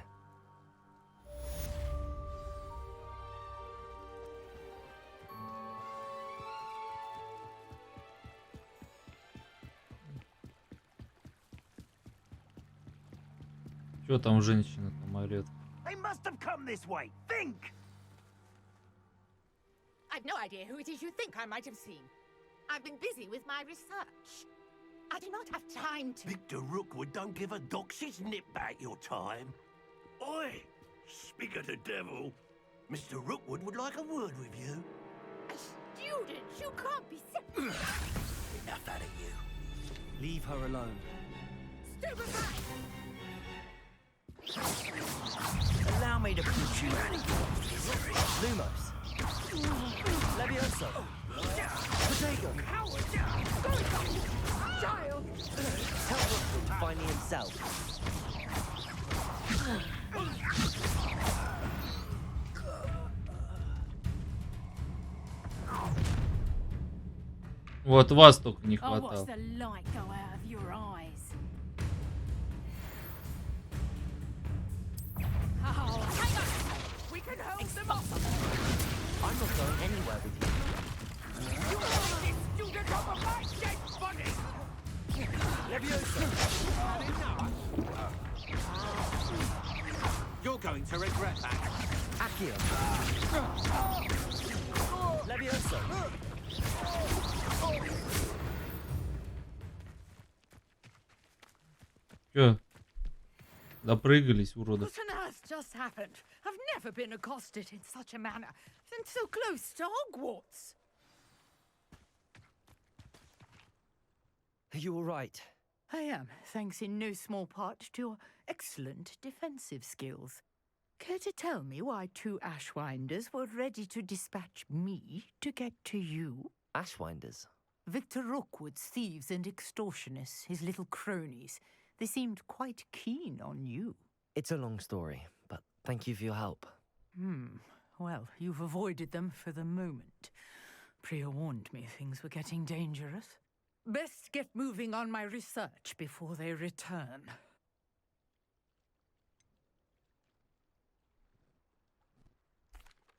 Что там женщина-то орёт? They must have come this way. Think! I've no idea who it is you think I might have seen. I've been busy with my research. I do not have time to... Victor Rookwood don't give a doxy's nip back your time. Oi! Speak of the devil. Mr. Rookwood would like a word with you. Students, you can't be... Enough out of you. Leave her alone. Stupefy! Allow me to put you out. Lumos. Levioso. Potato. Child! Tell Rookwood to find me himself. Вот вас только не I'll watch хватало. the light go out of your eyes. Oh, hang on! We can hold them off! I'm not going anywhere with you. You want this student off of my dead body! Levioso. You're going to regret that. Accio. Levioso. Чё? Допрыгались, уроды. What on earth just happened? I've never been accosted in such a manner, and so close to Hogwarts. Are you all right? I am, thanks in no small part to your excellent defensive skills. Care to tell me why two Ashwinders were ready to dispatch me to get to you? Ashwinders? Victor Rookwood's thieves and extortionists, his little cronies. They seemed quite keen on you. It's a long story, but thank you for your help. Well, you've avoided them for the moment. Priya warned me things were getting dangerous. Best get moving on my research before they return.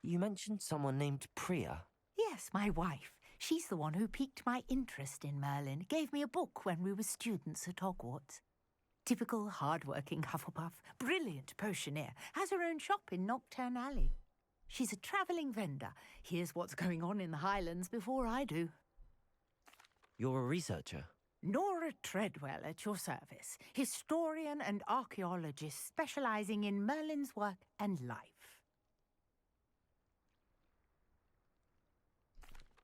You mentioned someone named Priya. Yes, my wife. She's the one who piqued my interest in Merlin, gave me a book when we were students at Hogwarts. Typical hard-working Hufflepuff, brilliant potioneer, has her own shop in Knockturn Alley. She's a travelling vendor, hears what's going on in the Highlands before I do. You're a researcher? Nora Treadwell at your service, historian and archaeologist specialising in Merlin's work and life.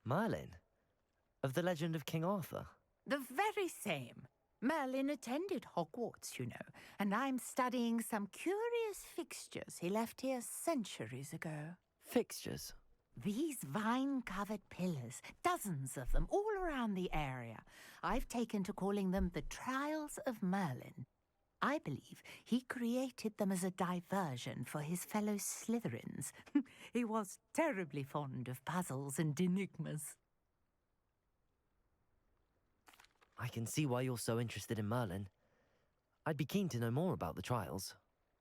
Merlin? Of the legend of King Arthur? The very same. Merlin attended Hogwarts, you know, and I'm studying some curious fixtures he left here centuries ago. Fixtures? These vine-covered pillars, dozens of them, all around the area. I've taken to calling them the Trials of Merlin. I believe he created them as a diversion for his fellow Slytherins. He was terribly fond of puzzles and enigmas. I can see why you're so interested in Merlin. I'd be keen to know more about the trials.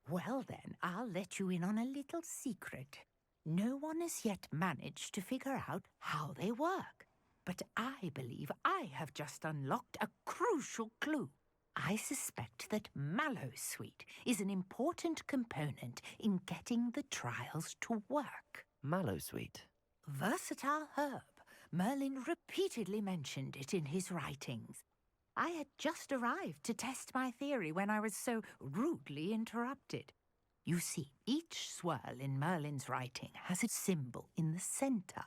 Well then, I'll let you in on a little secret. No one has yet managed to figure out how they work. But I believe I have just unlocked a crucial clue. I suspect that mallowsweet is an important component in getting the trials to work. Mallowsweet. Versatile herb. Merlin repeatedly mentioned it in his writings. I had just arrived to test my theory when I was so rudely interrupted. You see, each swirl in Merlin's writing has a symbol in the center.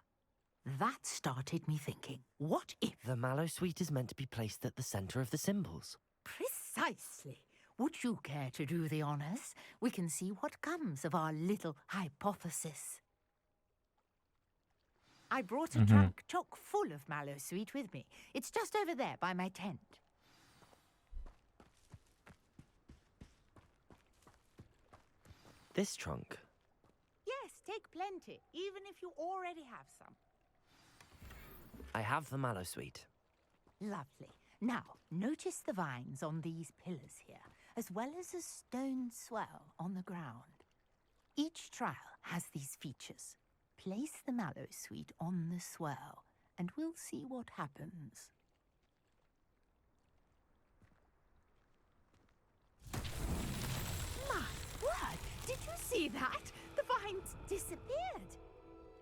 That started me thinking, what if... The mallowsweet is meant to be placed at the center of the symbols. Precisely. Would you care to do the honors? We can see what comes of our little hypothesis. I brought a trunk chock full of mallowsweet with me. It's just over there by my tent. This trunk? Yes, take plenty, even if you already have some. I have the mallowsweet. Lovely. Now, notice the vines on these pillars here, as well as a stone swell on the ground. Each trial has these features. Place the mallowsweet on the swell, and we'll see what happens. My word! Did you see that? The vines disappeared.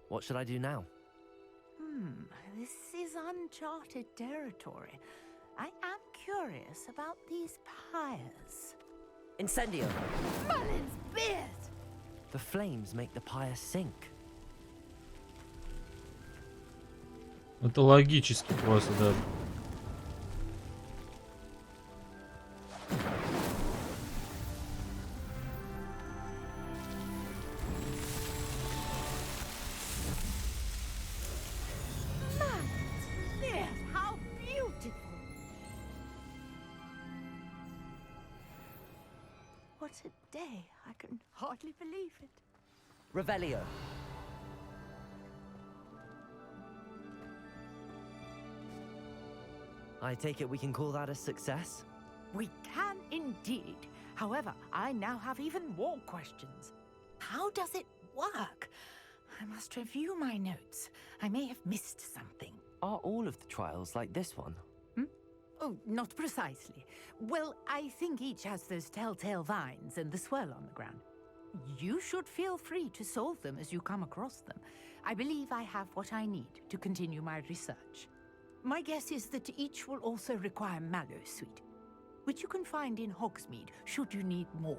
What should I do now? This is uncharted territory. I am curious about these pyres. Incendio! Merlin's beard! The flames make the pyre sink. Это логически просто, да. How beautiful! What a day! I can hardly believe it. Revelio. I take it we can call that a success? We can indeed. However, I now have even more questions. How does it work? I must review my notes. I may have missed something. Are all of the trials like this one? Oh, not precisely. Well, I think each has those telltale vines and the swirl on the ground. You should feel free to solve them as you come across them. I believe I have what I need to continue my research. My guess is that each will also require mallowsweet, which you can find in Hogsmeade should you need more.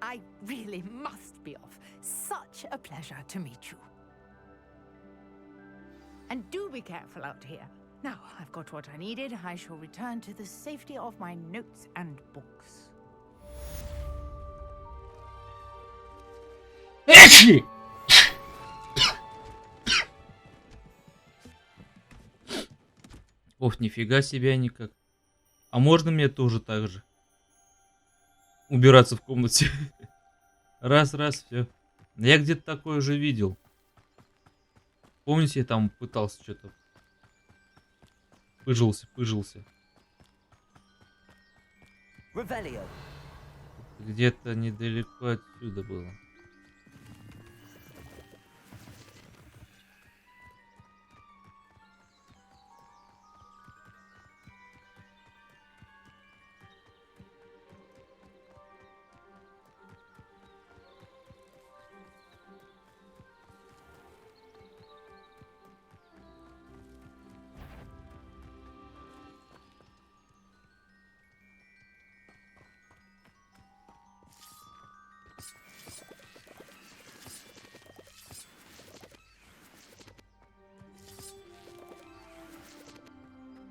I really must be off. Such a pleasure to meet you. And do be careful out here. Now I've got what I needed. I shall return to the safety of my notes and books. Ох, нифига себе никак. А можно мне тоже так же? Убираться в комнате. Раз, все. Я где-то такое уже видел. Помните, я там пытался что-то... Пыжился. Где-то недалеко отсюда было.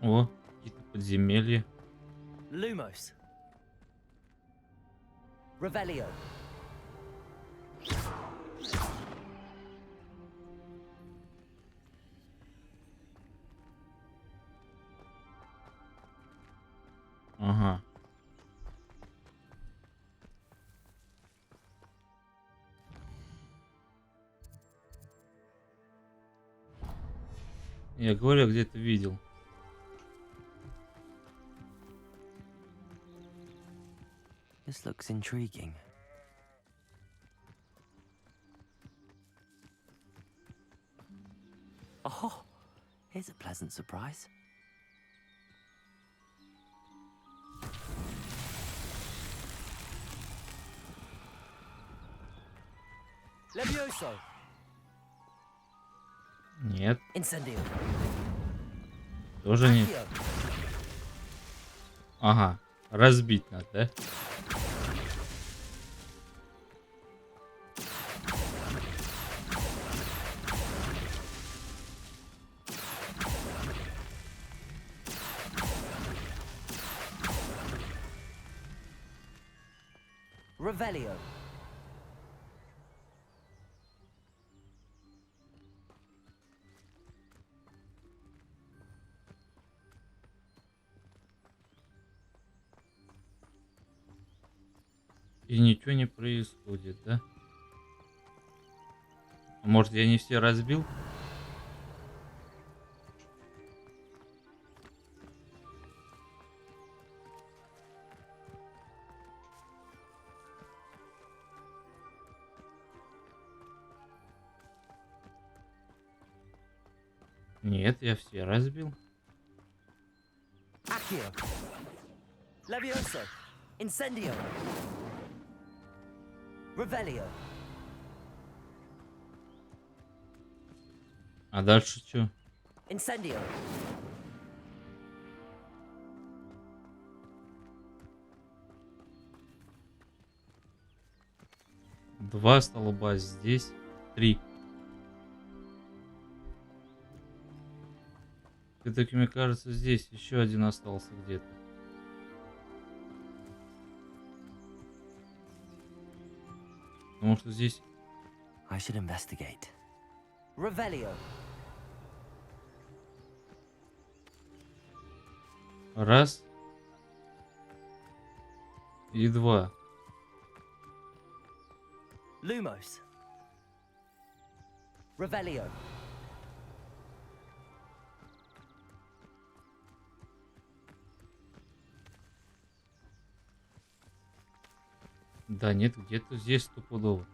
О, какие-то подземелья. Lumos. Revelio. Ага. Я говорю, где-то видел. This looks intriguing. Oh, here's a pleasant surprise. Levioso. Нет. Incendio. Тоже нет. Accio. Ага. Разбить надо, да? Revelio. И ничего не происходит, да? А может, я не все разбил? Нет, я все разбил. Accio. Levioso. Incendio. Revelio. А дальше что? Incendio. Два столба здесь, 3. Все-таки, мне кажется, здесь еще один остался где-то. Потому что здесь... I should investigate. Revelio. Раз. И 2. Lumos. Revelio. Да нет, где-то здесь стопудово.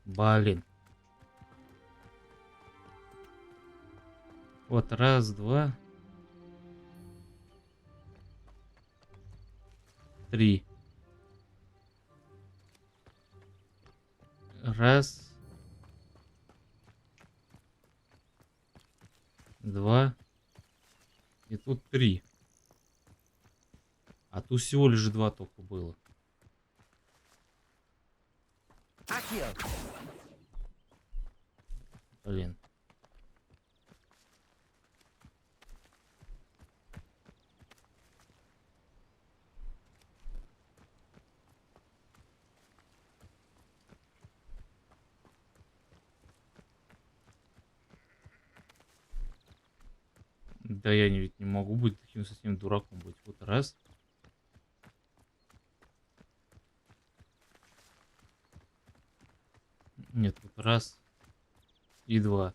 Блин. Вот раз, два, 3. Раз. 2. И тут 3. А тут всего лишь 2 только было. Accio. Блин. Да я ведь не могу быть таким совсем дураком быть. Вот раз. Нет, вот раз. И 2.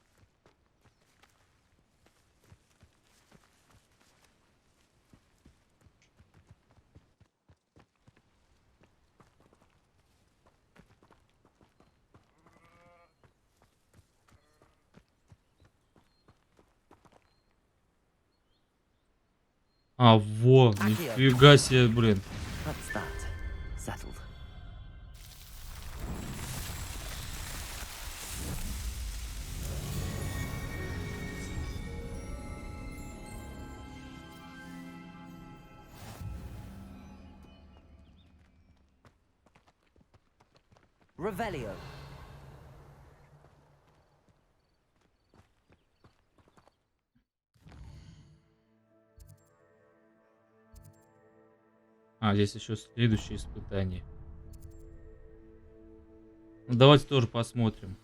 А, во, нифига себе, блин. That's that. Settled. Revelio. А, здесь еще следующее испытание. Ну, давайте тоже посмотрим.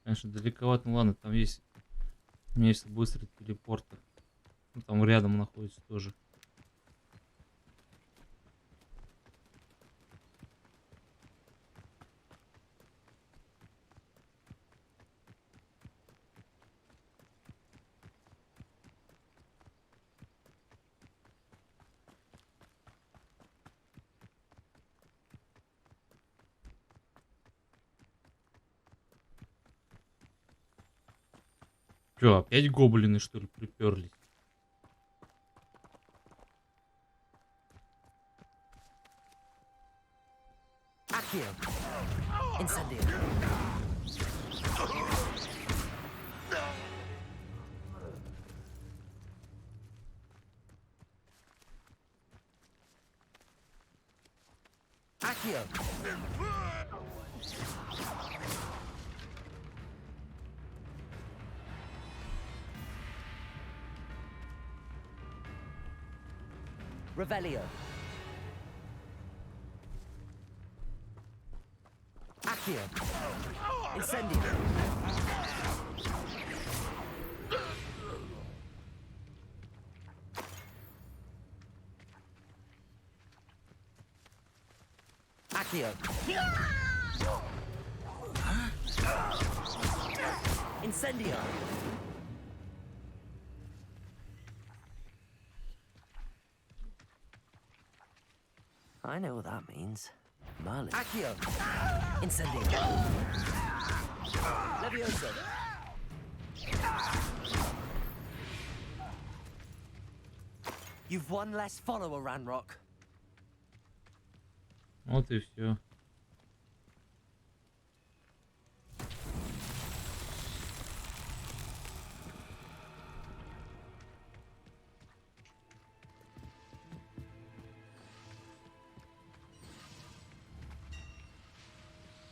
Конечно, далековато, ну ладно, там есть место быстрый телепорта. Ну, там рядом находится тоже. Чё, опять гоблины, что ли, приперлись? Accio. Incendio. Accio. Revelio. Accio. Incendio. Accio. Incendio. I know what that means. Merlin. Accio. Incendio. Levioso. You've one less follower, Ranrock. Вот и все.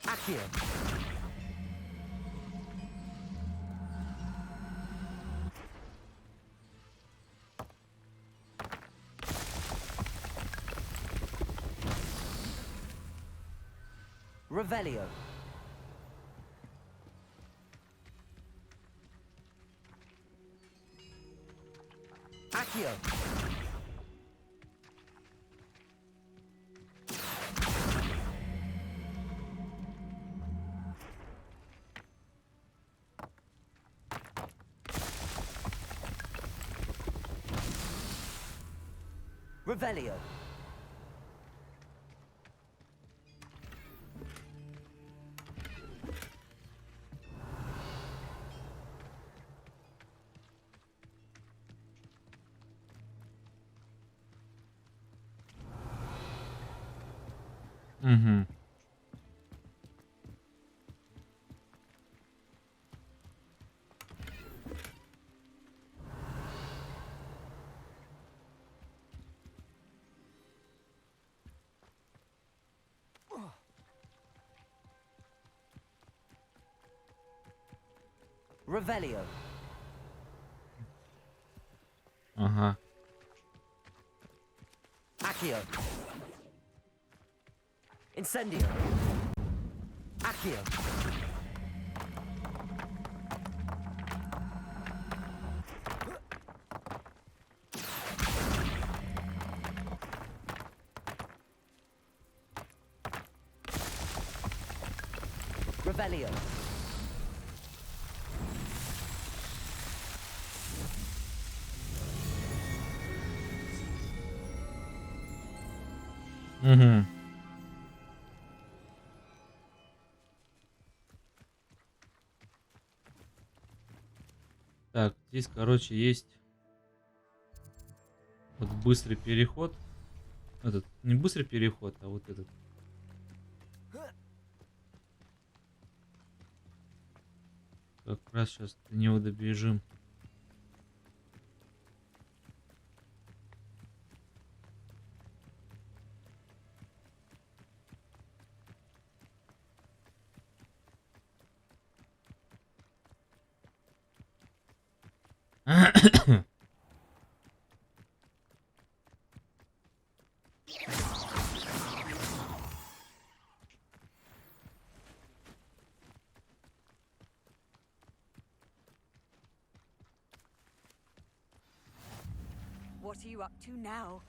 Accio. Revelio. Accio. Revelio. Угу. Revelio. Ага. Accio. Incendio. Accio. Revelio. Угу. Так, здесь, короче, есть вот быстрый переход. Этот, не быстрый переход, а вот этот. Как раз сейчас до него добежим. What are you up to now?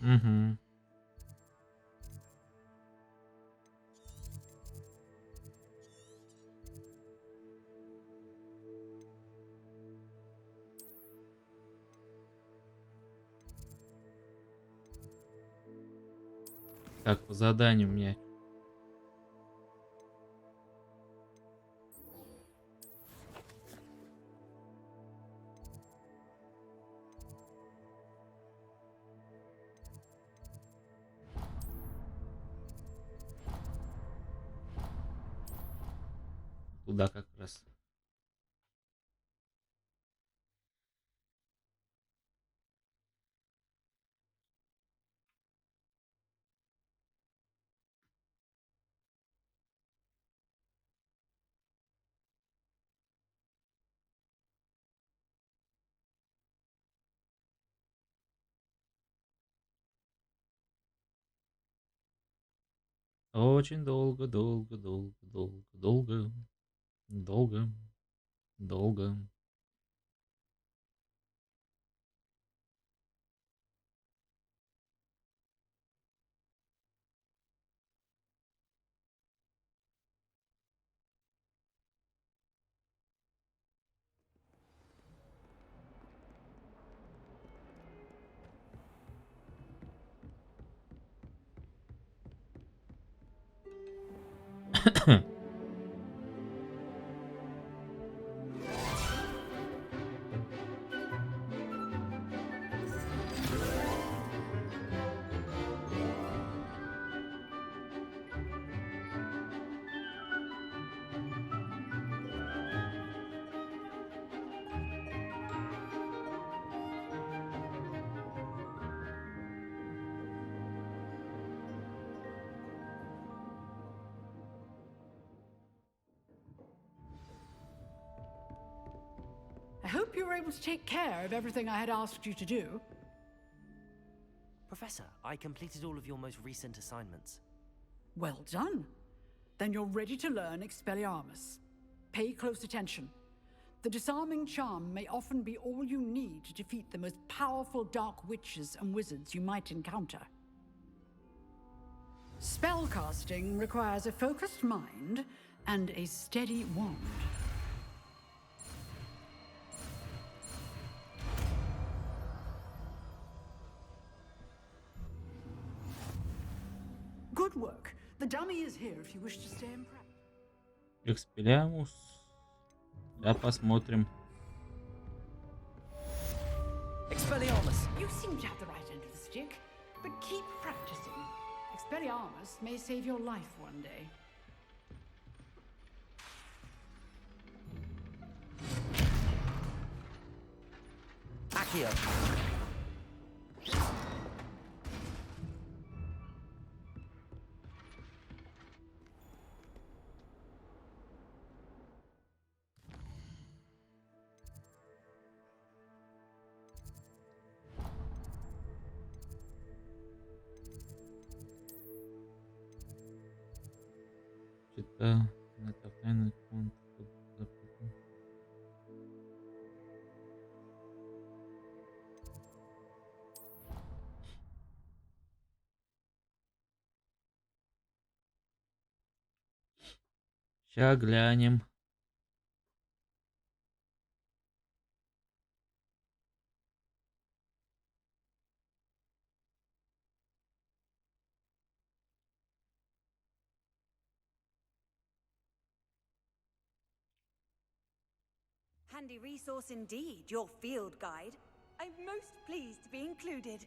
Угу. Так, по заданию у меня. туда как раз. Очень долго, долго, долго, долго, долго, долго, долго. I hope you were able to take care of everything I had asked you to do. Professor, I completed all of your most recent assignments. Well done. Then you're ready to learn Expelliarmus. Pay close attention. The disarming charm may often be all you need to defeat the most powerful dark witches and wizards you might encounter. Spellcasting requires a focused mind and a steady wand. Good work. The dummy is here if you wish to stay and practice. Expelliarmus. Да, посмотрим. Expelliarmus! You seem to have the right end of the stick, but keep practicing. Expelliarmus may save your life one day. Accio! Это тайный конт. Ща глянем. Handy resource indeed, your field guide. I'm most pleased to be included.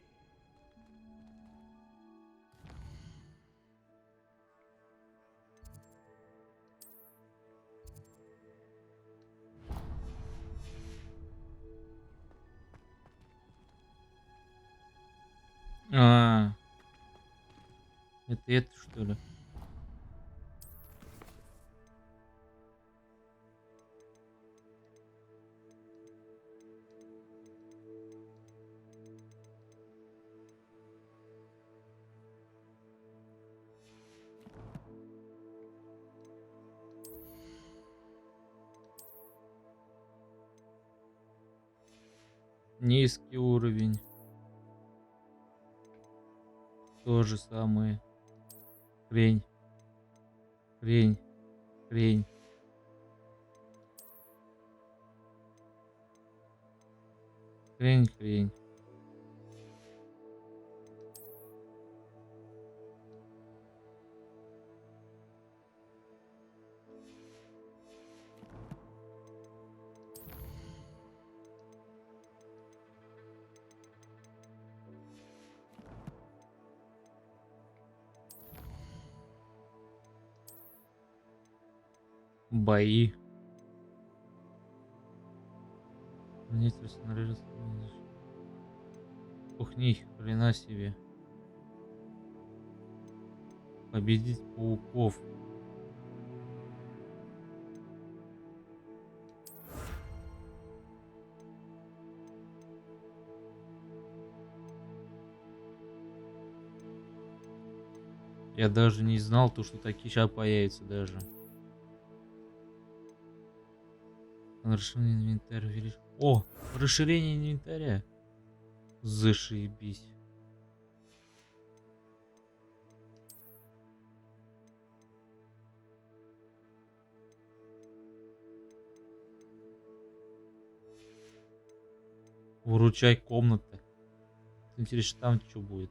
Это что ли? Низкий уровень. То же самое. Хрень. Хрень. Хрень. Хрень, хрень. Бои. Мистер снаряжается. Ух, ни хрена себе. Победить пауков. Я даже не знал, то, что такие сейчас появятся даже. Расширение инвентаря увеличить. О, расширение инвентаря. Зашибись. Выручай комнаты. Интересно, там что будет?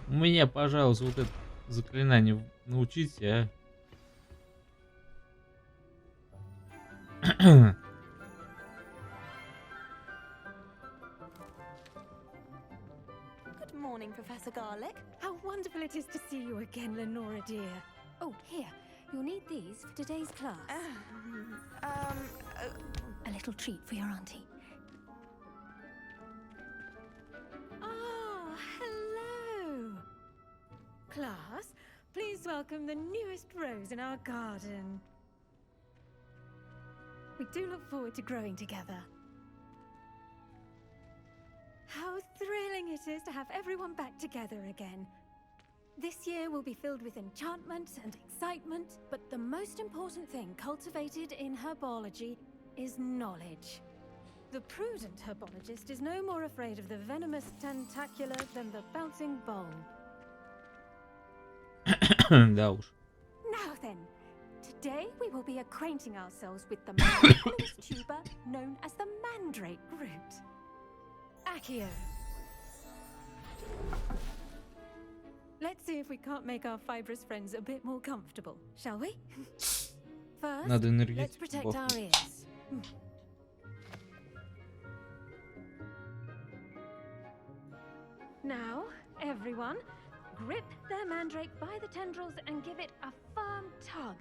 Мне, пожалуйста, вот это заклинание научите, а? Good morning, Professor Garlick. How wonderful it is to see you again, Lenora dear. Oh, here. You'll need these for today's class. A little treat for your auntie. Ah, hello. Class, please welcome the newest rose in our garden. We do look forward to growing together. How thrilling it is to have everyone back together again. This year will be filled with enchantment and excitement, but the most important thing cultivated in herbology is knowledge. The prudent herbologist is no more afraid of the venomous tentacular than the bouncing bulb. Да уж. Now then, today we will be acquainting ourselves with the marvelous tuber known as the mandrake root. Accio. Let's see if we can't make our fibrous friends a bit more comfortable, shall we? First, Надо let's энергетику protect our бахнуть. ears. Now, everyone, grip their mandrake by the tendrils and give it a firm tug.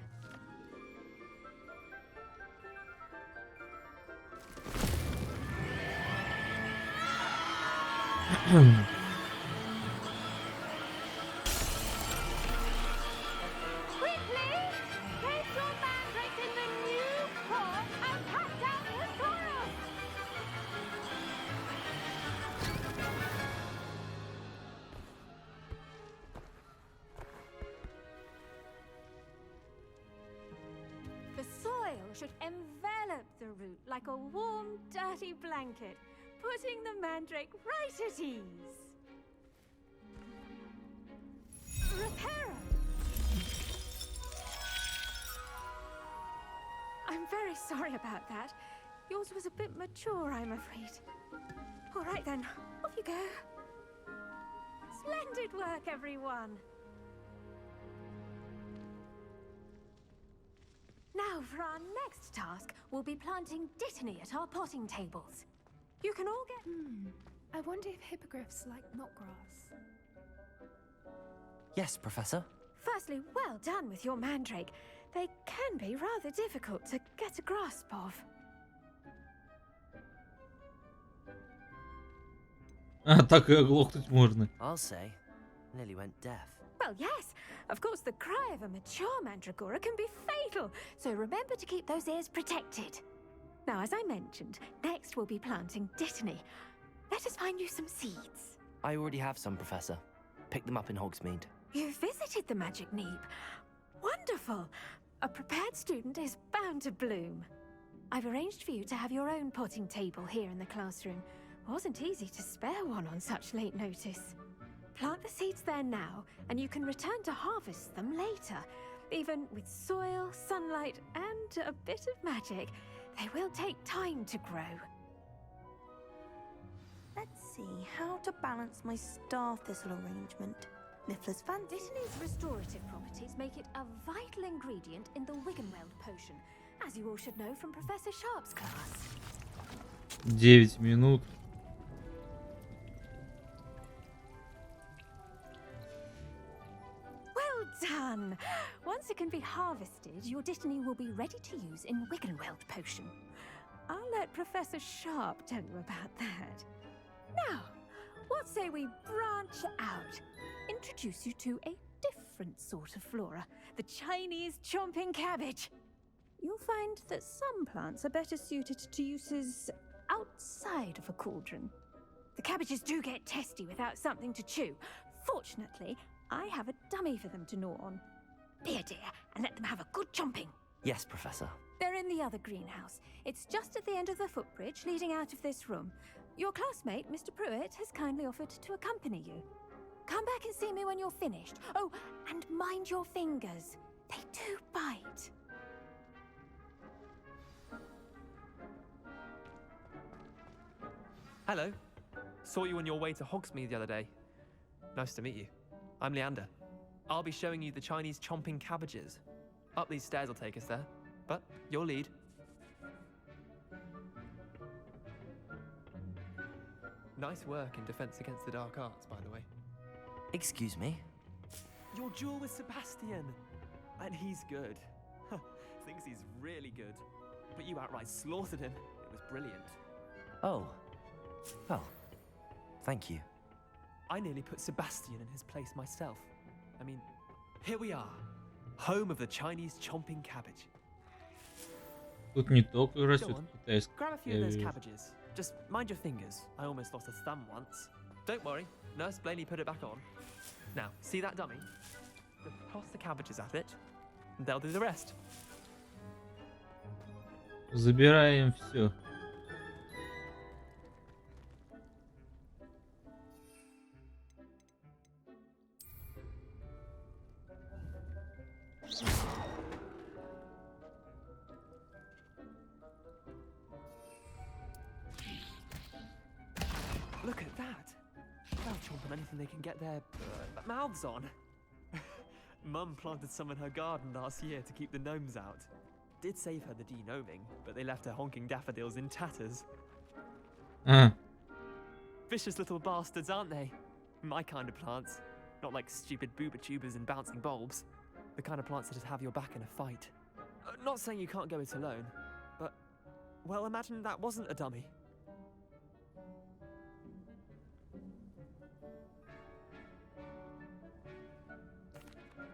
Quickly, place your mandrake in the new pot and cut down the soil. The soil should envelop the root like a warm, dirty blanket, putting the mandrake right at ease. Reparo! I'm very sorry about that. Yours was a bit mature, I'm afraid. All right then, off you go. Splendid work, everyone. Now, for our next task, we'll be planting dittany at our potting tables. You can all get... I wonder if hippogriffs like knotgrass. Yes, Professor. Firstly, well done with your mandrake. They can be rather difficult to get a grasp of. А, так и оглохнуть можно. I'll say. Nearly went deaf. Well, yes. Of course, the cry of a mature mandragora can be fatal, so remember to keep those ears protected. Now, as I mentioned, next we'll be planting dittany. Let us find you some seeds. I already have some, Professor. Picked them up in Hogsmeade. You visited the Magic Neep. Wonderful. A prepared student is bound to bloom. I've arranged for you to have your own potting table here in the classroom. Wasn't easy to spare one on such late notice. Plant the seeds there now, and you can return to harvest them later. Even with soil, sunlight, and a bit of magic, they will take time to grow. Let's see how to balance my star thistle arrangement. Niffler's fancy. Dittany's restorative properties make it a vital ingredient in the Wiggenweld potion, as you all should know from Professor Sharp's class. 9 минут. fun. Once it can be harvested, your Dittany will be ready to use in Wiggenweld potion. I'll let Professor Sharp tell you about that. Now, what say we branch out? Introduce you to a different sort of flora, the Chinese chomping cabbage. You'll find that some plants are better suited to uses outside of a cauldron. The cabbages do get testy without something to chew. Fortunately, I have a dummy for them to gnaw on. Be a dear and let them have a good chomping. Yes, Professor. They're in the other greenhouse. It's just at the end of the footbridge leading out of this room. Your classmate, Mr. Pruitt, has kindly offered to accompany you. Come back and see me when you're finished. Oh, and mind your fingers. They do bite. Hello. Saw you on your way to Hogsmeade the other day. Nice to meet you. I'm Leander. I'll be showing you the Chinese chomping cabbages. Up these stairs will take us there, but your lead. Nice work in Defense Against the Dark Arts, by the way. Excuse me? Your duel with Sebastian! And he's good. Thinks he's really good. But you outright slaughtered him. It was brilliant. Oh. Well, thank you. I nearly put Sebastian in his place myself. I mean, here we are. Home of the Chinese chomping cabbage. Тут не только Go растет on, китайский grab a few of those каббидж. cabbages. Just mind your fingers. I almost lost a thumb once. Don't worry, Nurse Blaney put it back on. Now, see that dummy? Just toss the cabbages at it, and they'll do the rest. Забираем все. Look at that! They'll chomp on anything they can get their mouths on. Mum planted some in her garden last year to keep the gnomes out. Did save her the de-gnoming, but they left her honking daffodils in tatters. Vicious little bastards, aren't they? My kind of plants. Not like stupid booba tubers and bouncing bulbs. The kind of plants that just have your back in a fight. Not saying you can't go it alone, but, well, imagine that wasn't a dummy.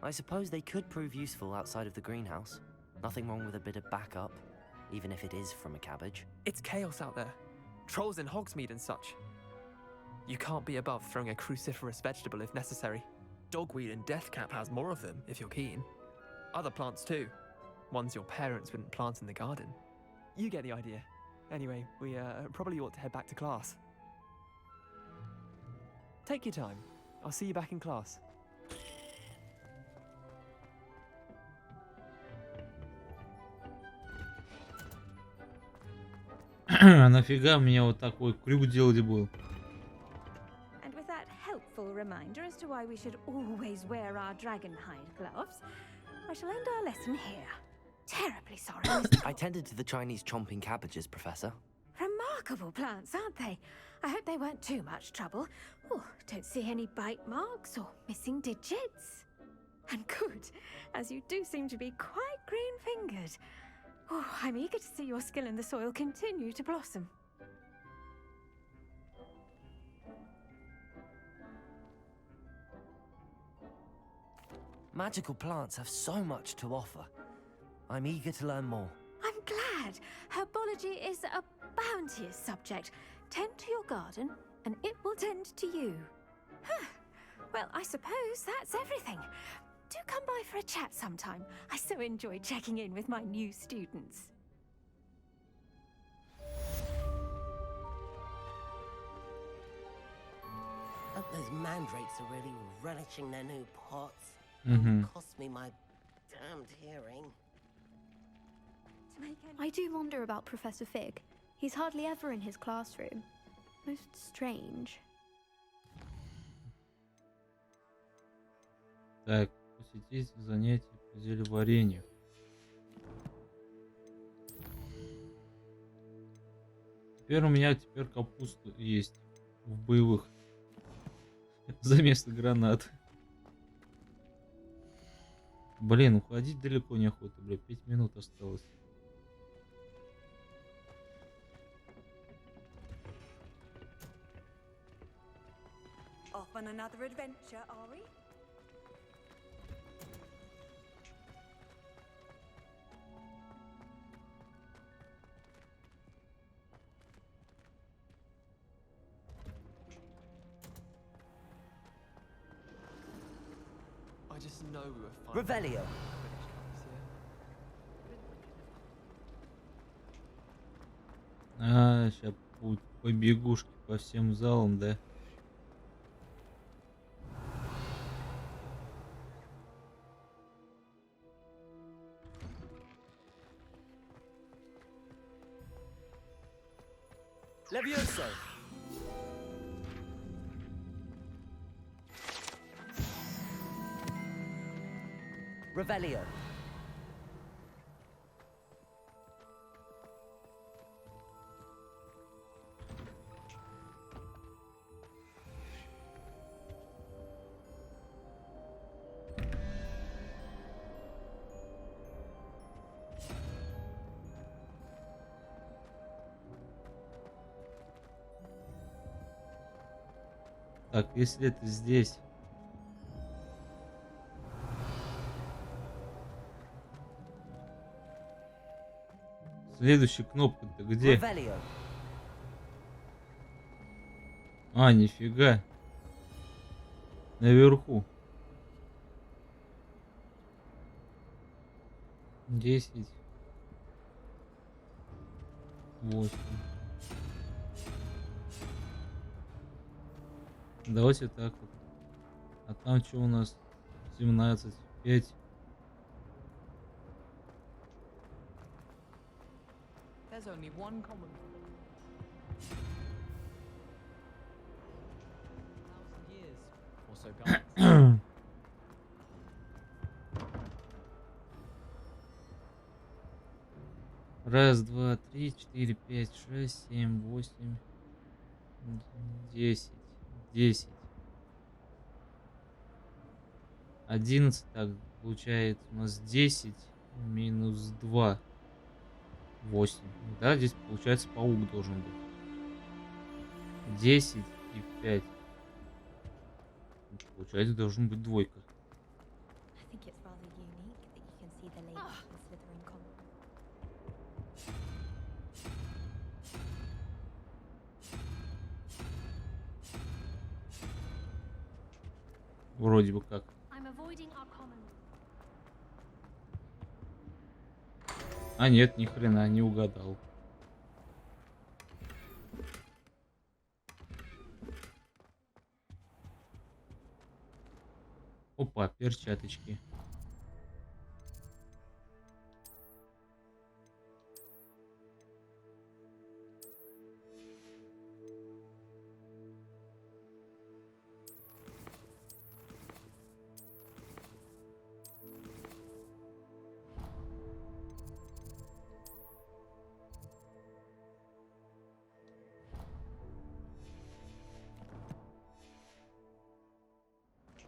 I suppose they could prove useful outside of the greenhouse. Nothing wrong with a bit of backup, even if it is from a cabbage. It's chaos out there. Trolls in Hogsmeade and such. You can't be above throwing a cruciferous vegetable if necessary. Dogweed and deathcap has more of them, if you're keen. Other plants too. Ones your parents wouldn't plant in the garden. You get the idea. Anyway, we probably ought to head back to class. Take your time. I'll see you back in class. А нафига мне вот такой крюк делать был? And with that helpful reminder as to why we should always wear our dragonhide gloves, I shall end our lesson here. Terribly sorry, Mr. I tended to the Chinese chomping cabbages, Professor. Remarkable plants, aren't they? I hope they weren't too much trouble. Oh, don't see any bite marks or missing digits. And good, as you do seem to be quite green-fingered. Oh, I'm eager to see your skill in the soil continue to blossom. Magical plants have so much to offer. I'm eager to learn more. I'm glad. Herbology is a bounteous subject. Tend to your garden, and it will tend to you. Huh. Well, I suppose that's everything. Do come by for a chat sometime. I so enjoy checking in with my new students. Hope those mandrakes are really relishing their new pots. Cost me my damned hearing. I do wonder about Professor Fig. He's hardly ever in his classroom. Most strange. Так, посетить занятия по зелеварению. Теперь у меня капуста есть в боевых. За место гранат. Блин, уходить далеко неохота, бля, 5 минут осталось. Off on another adventure, are we? I just know we were fine. Revelio. Сейчас будут побегушки по всем залам, да? Levioso. Revelio. Так, если это здесь... Следующая кнопка-то где? Revelio. А, нифига. Наверху. 10. 8. Давайте так вот. А там что у нас? 17. 5. There's only one common. Years or so guards. Раз, два, три, четыре, пять, шесть, семь, восемь, 10. 10. 11. Так, получается у нас 10 минус 2. 8. Да, здесь получается паук должен быть. 10 и 5. Получается, должен быть двойка. I think it's rather unique that you can see the label from Slytherin Common. Вроде бы как. I'm avoiding our common. А нет, ни хрена не угадал. Опа, перчаточки.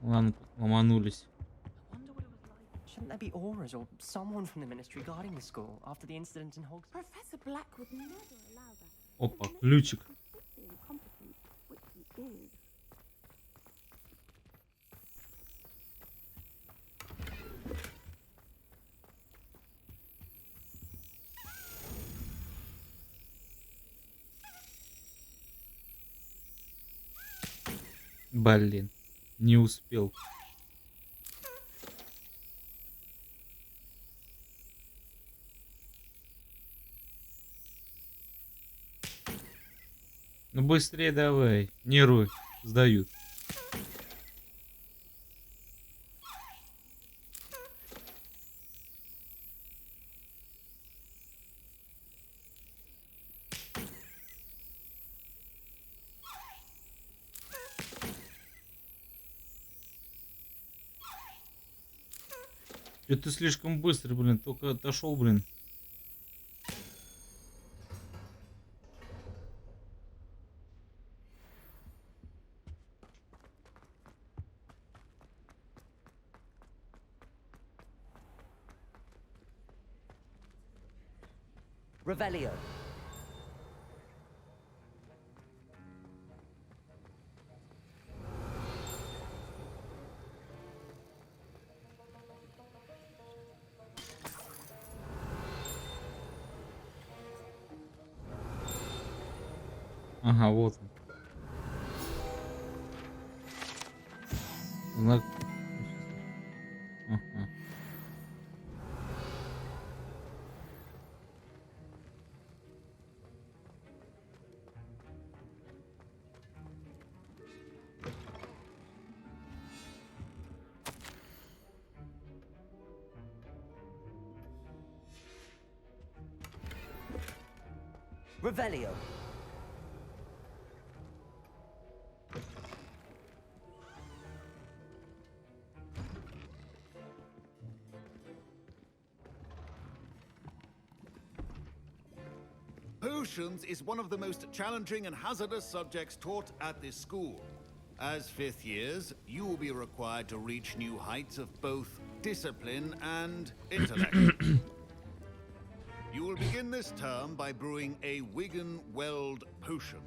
Ладно, ломанулись. Shouldn't there be auras or someone from the ministry guarding the school after the incident in Hogwarts? Professor Black would never allow that. Опа, ключик. Incompetent, which he is. Блин, не успел. Ну быстрее давай, нервы сдают. Что ты слишком быстро, блин, только отошел, блин. Revelio. Ага, вот он. Знак. Ага. Revelio. Potions is one of the most challenging and hazardous subjects taught at this school. As fifth years, you will be required to reach new heights of both discipline and intellect. You will begin this term by brewing a Wigan Weld potion.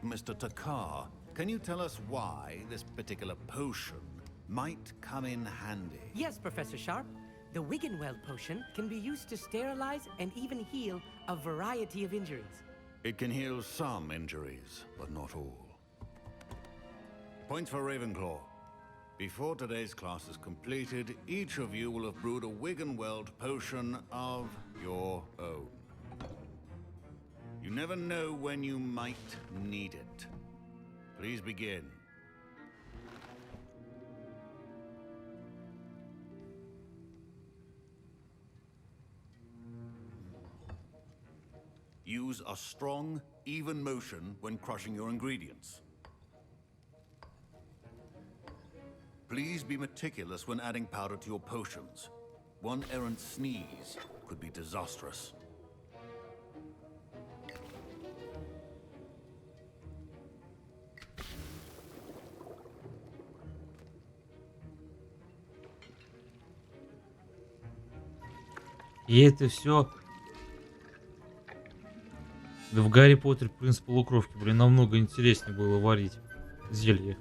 Mr. Takar, can you tell us why this particular potion might come in handy? Yes, Professor Sharp. The Wiggenweld potion can be used to sterilize and even heal a variety of injuries. It can heal some injuries, but not all. Points for Ravenclaw. Before today's class is completed, each of you will have brewed a Wiggenweld potion of your own. You never know when you might need it. Please begin. Use a strong, even motion when crushing your ingredients. Please be meticulous when adding powder to your potions. One errant sneeze could be disastrous. И это все. Да в Гарри Поттере принц полукровки, блин, намного интереснее было варить зелье.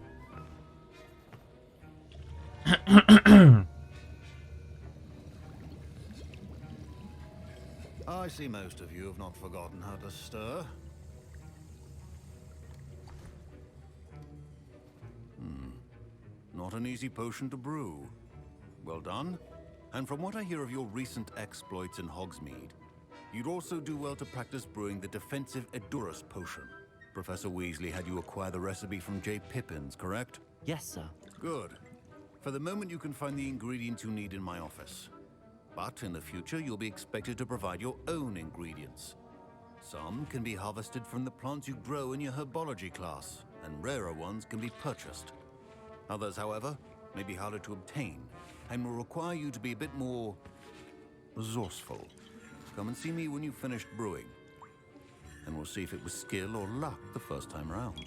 I see most of you have not forgotten how to stir. Not an easy potion to brew. Well done. And from what I hear of your recent exploits in Hogsmeade, you'd also do well to practice brewing the defensive Edurus potion. Professor Weasley had you acquire the recipe from J. Pippin's, correct? Yes, sir. Good. For the moment, you can find the ingredients you need in my office. But in the future, you'll be expected to provide your own ingredients. Some can be harvested from the plants you grow in your herbology class, and rarer ones can be purchased. Others, however, may be harder to obtain, and will require you to be a bit more resourceful. Come and see me when you've finished brewing, and we'll see if it was skill or luck the first time round.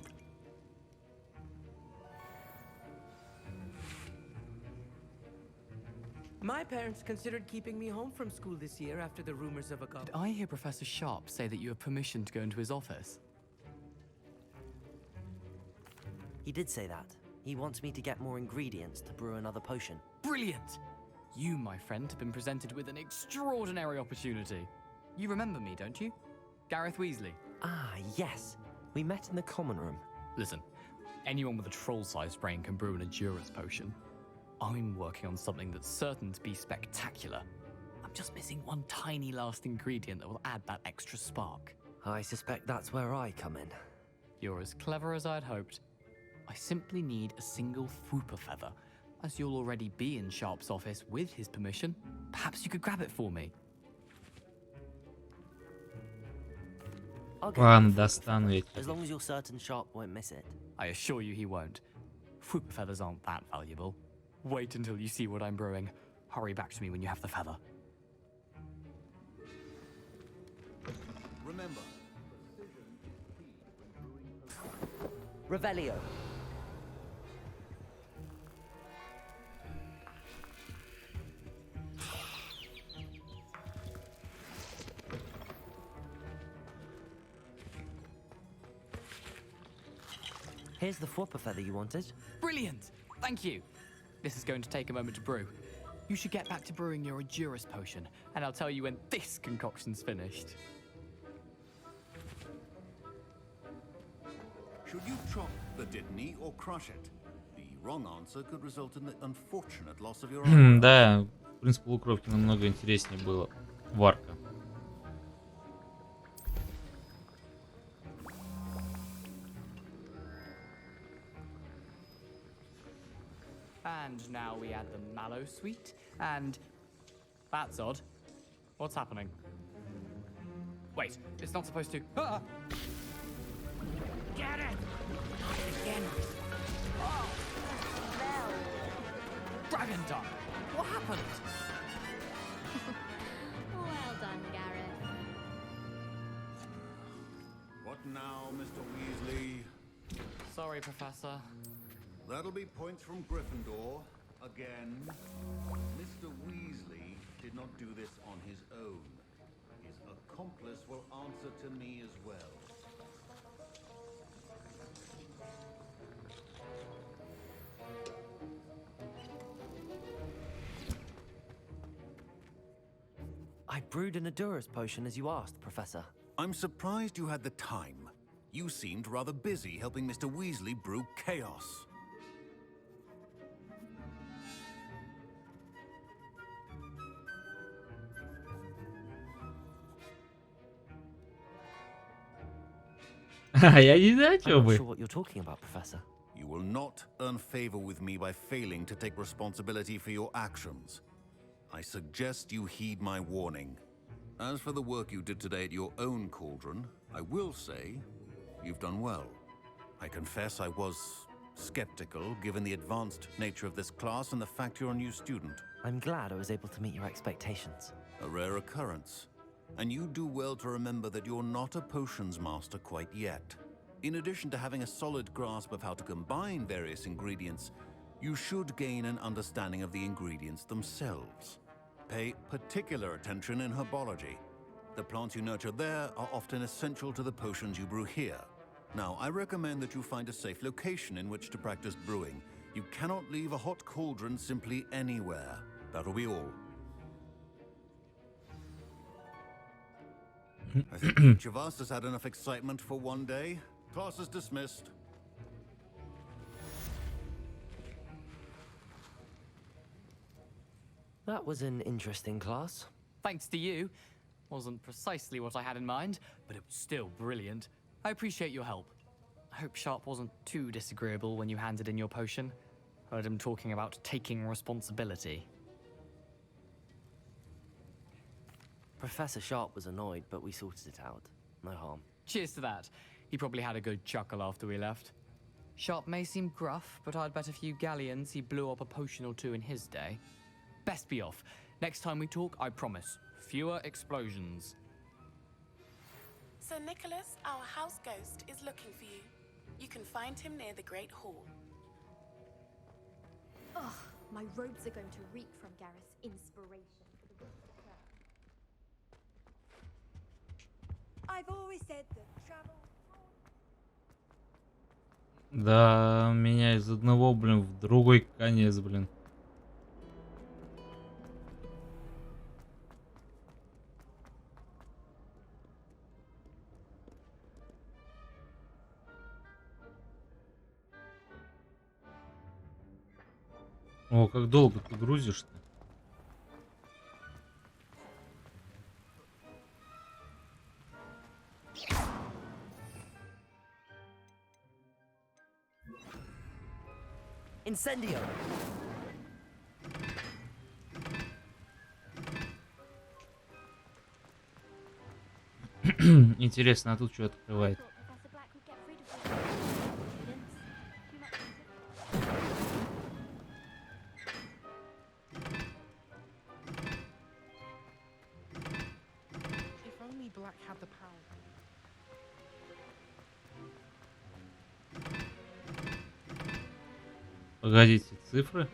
My parents considered keeping me home from school this year after the rumors of a Did I hear Professor Sharp say that you have permission to go into his office? He did say that. He wants me to get more ingredients to brew another potion. Brilliant! You, my friend, have been presented with an extraordinary opportunity. You remember me, don't you? Gareth Weasley. Ah, yes. We met in the common room. Listen, anyone with a troll-sized brain can brew an Edurus potion. I'm working on something that's certain to be spectacular. I'm just missing one tiny last ingredient that will add that extra spark. I suspect that's where I come in. You're as clever as I'd hoped. I simply need a single Fwooper feather. As you'll already be in Sharp's office with his permission, perhaps you could grab it for me. Ладно, достану я As long as you're certain Sharp won't miss it. I assure you he won't. Fwooper feathers aren't that valuable. Wait until you see what I'm brewing. Hurry back to me when you have the feather. Remember, Revelio. Here's the flopper feather you wanted. Brilliant! Thank you. This is going to take a moment to brew. You should get back to brewing your Endurus potion, and I'll tell you when this concoction's finished. Should you chop the Dittany or crush it? The wrong answer could result in the unfortunate loss of your eye. Да, принц полукровки намного интереснее было. Варка. And now we add the mallow sweet, and that's odd. What's happening? Wait, it's not supposed to. Ah! Get it! Again. Oh. Dragon Dung! What happened? Well done, Gareth. What now, Mr. Weasley? Sorry, Professor. That'll be points from Gryffindor. Again. Mr. Weasley did not do this on his own. His accomplice will answer to me as well. I brewed an Endurus potion as you asked, Professor. I'm surprised you had the time. You seemed rather busy helping Mr. Weasley brew chaos. Я не знаю, I'm чё not вы. sure what you're talking about, Professor. You will not earn favor with me by failing to take responsibility for your actions. I suggest you heed my warning. As for the work you did today at your own cauldron, I will say you've done well. I confess I was skeptical given the advanced nature of this class and the fact you're a new student. I'm glad I was able to meet your expectations. A rare occurrence. And you do well to remember that you're not a potions master quite yet. In addition to having a solid grasp of how to combine various ingredients, you should gain an understanding of the ingredients themselves. Pay particular attention in herbology. The plants you nurture there are often essential to the potions you brew here. Now, I recommend that you find a safe location in which to practice brewing. You cannot leave a hot cauldron simply anywhere. That'll be all. I think each of us has had enough excitement for one day. Class is dismissed. That was an interesting class. Thanks to you. Wasn't precisely what I had in mind, but it was still brilliant. I appreciate your help. I hope Sharp wasn't too disagreeable when you handed in your potion. Heard him talking about taking responsibility. Professor Sharp was annoyed, but we sorted it out. No harm. Cheers to that. He probably had a good chuckle after we left. Sharp may seem gruff, but I'd bet a few galleons he blew up a potion or two in his day. Best be off. Next time we talk, I promise. Fewer explosions. Sir Nicholas, our house ghost, is looking for you. You can find him near the Great Hall. Ugh, my robes are going to reek from Gareth's inspiration for the Wizard's Crown. I've always said that travel. Да, меня из одного, блин, в другой конец, блин. О, как долго ты грузишь-то? Incendio! Интересно, а тут что открывает? If only Black had the power. Погодите, цифры?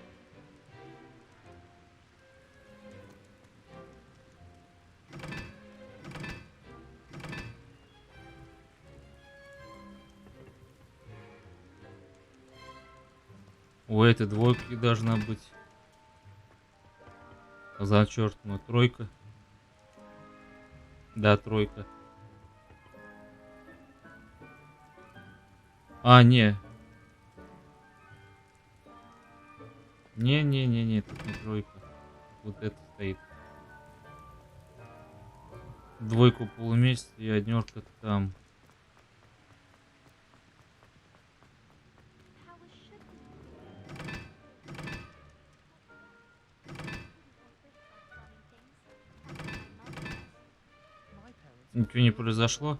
У этой двойки должна быть зачеркнута тройка. Да, тройка. А, не. Не-не-не-не, тут не тройка. Вот это стоит. Двойку полумесяца и однерка там. Ничего не произошло?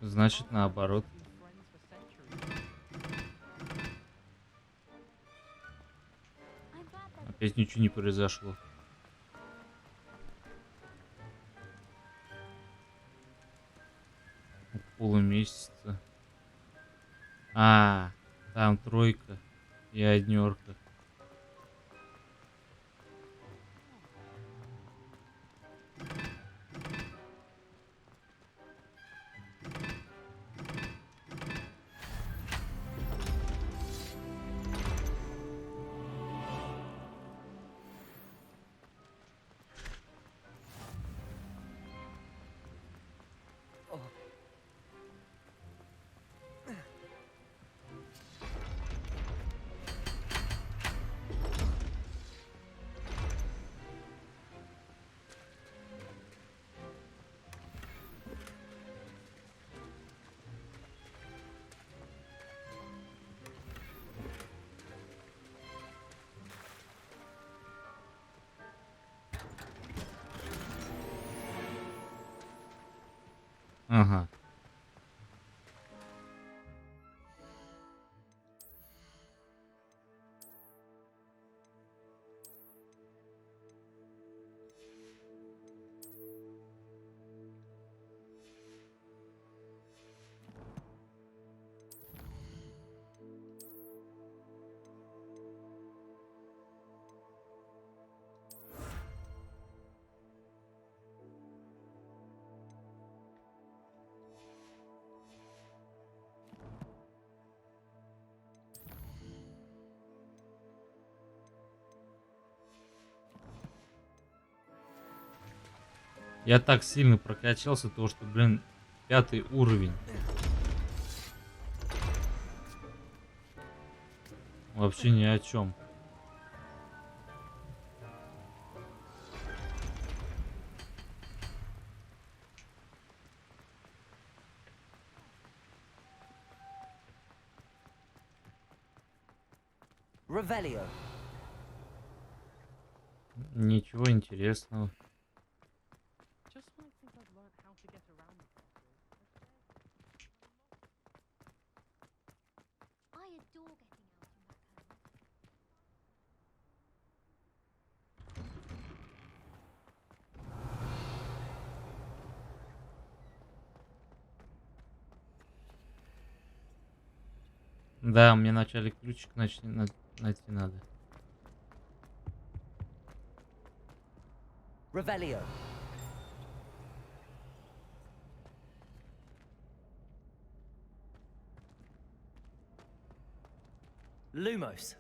Значит, наоборот. Опять ничего не произошло. Полумесяца. А, там тройка и однерка. Ага. Я так сильно прокачался, то что, блин, 5-й уровень. Вообще ни о чем. Revelio. Ничего интересного. Да, мне вначале ключик найти надо. Revelio. Lumos.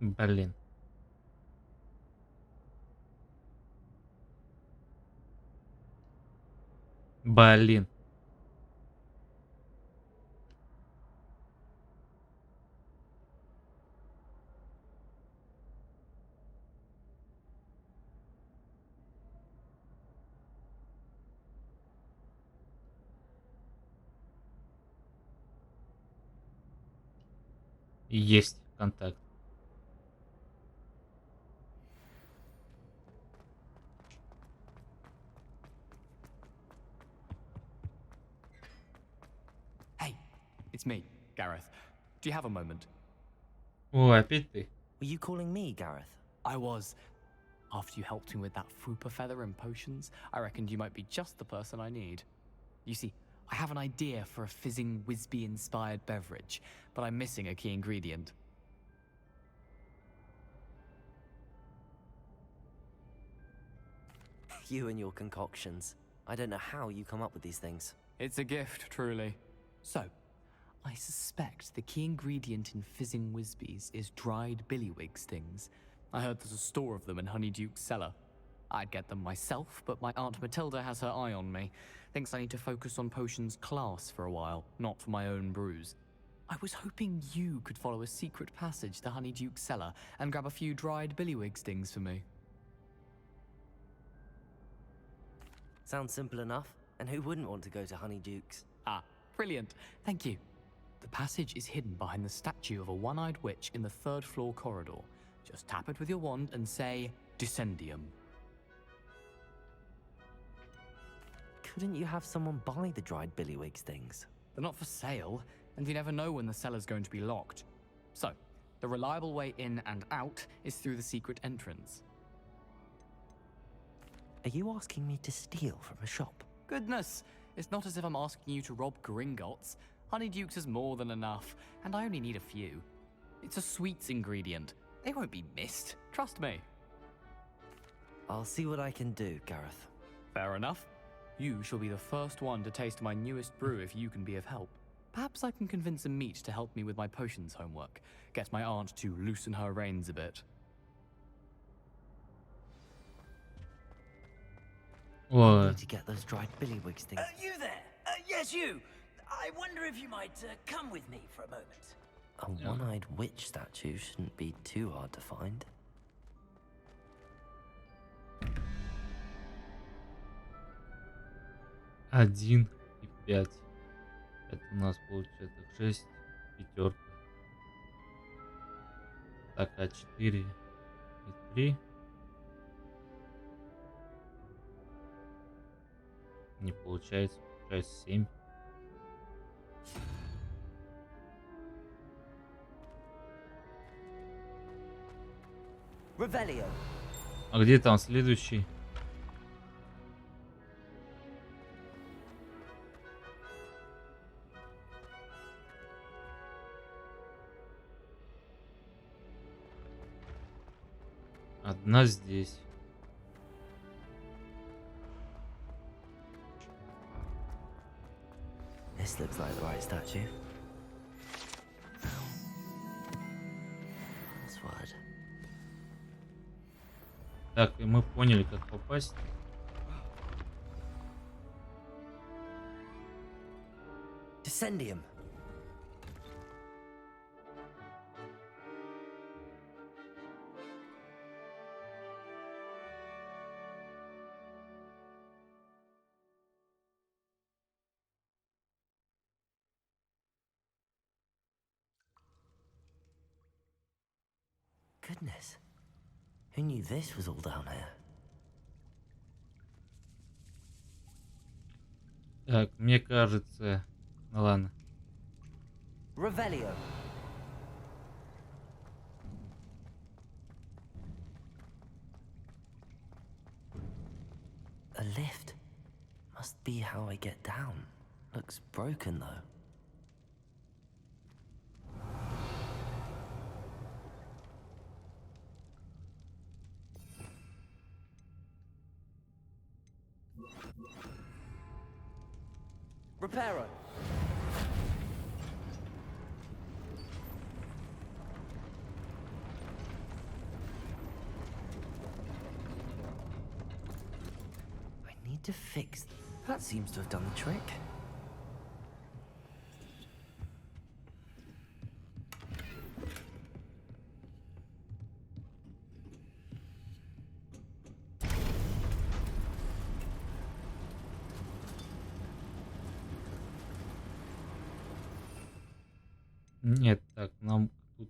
Блин. Блин. Есть контакт. Hey, it's me, Gareth. Do you have a moment? О, опять ты. Were you calling me, Gareth? I was. After you helped me with that Fupa feather and potions, I reckoned you might be just the person I need. You see, I have an idea for a fizzing Whizbee-inspired beverage, but I'm missing a key ingredient. You and your concoctions. I don't know how you come up with these things. It's a gift, truly. So, I suspect the key ingredient in fizzing Whizbees is dried billywig stings. I heard there's a store of them in Honeyduke's cellar. I'd get them myself, but my Aunt Matilda has her eye on me. Thinks I need to focus on potions class for a while, not for my own brews. I was hoping you could follow a secret passage to Honeyduke's cellar and grab a few dried billywig stings for me. Sounds simple enough, and who wouldn't want to go to Honeyduke's? Ah, brilliant. Thank you. The passage is hidden behind the statue of a one-eyed witch in the third floor corridor. Just tap it with your wand and say, Descendium. Couldn't you have someone buy the dried billywig stings? They're not for sale, and you never know when the cellar's going to be locked. So, the reliable way in and out is through the secret entrance. Are you asking me to steal from a shop? Goodness, it's not as if I'm asking you to rob Gringotts. Honeyduke's is more than enough, and I only need a few. It's a sweets ingredient. They won't be missed, trust me. I'll see what I can do, Gareth. Fair enough. You shall be the first one to taste my newest brew if you can be of help. Perhaps I can convince a meat to help me with my potions homework. Get my aunt to loosen her reins a bit. I need to get those dried billywig stings. You there? Yes, you. I wonder if you might come with me for a moment. A one-eyed witch statue shouldn't be too hard to find. Один и 5. Это у нас получается 6, пятерка. Так, а 4 и 3. Не получается. Получается 7. Revelio. А где там следующий? Одна здесь. This looks like the right statue. Password. Так, и мы поняли, как попасть. Descendium. Goodness. Who knew this was all down here? Так, мне кажется... Ну ладно. Revelio. A lift. Must be how I get down. Looks broken though. Reparo. I need to fix... That seems to have done the trick. Нет, так, нам тут...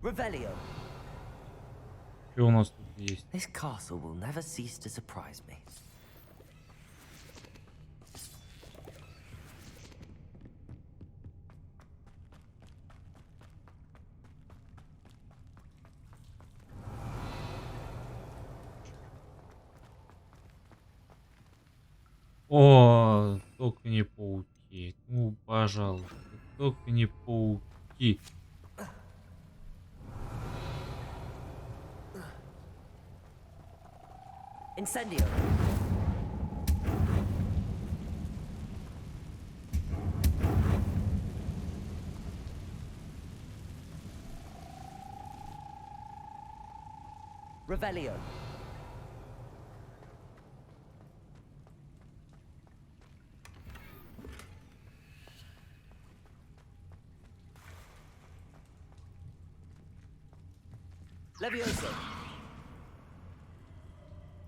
Revelio. Что у нас тут есть? This castle will never cease to surprise me. О, только не пауки. Ну, пожалуйста, только не пауки. Incendio. Revelio. Levioso.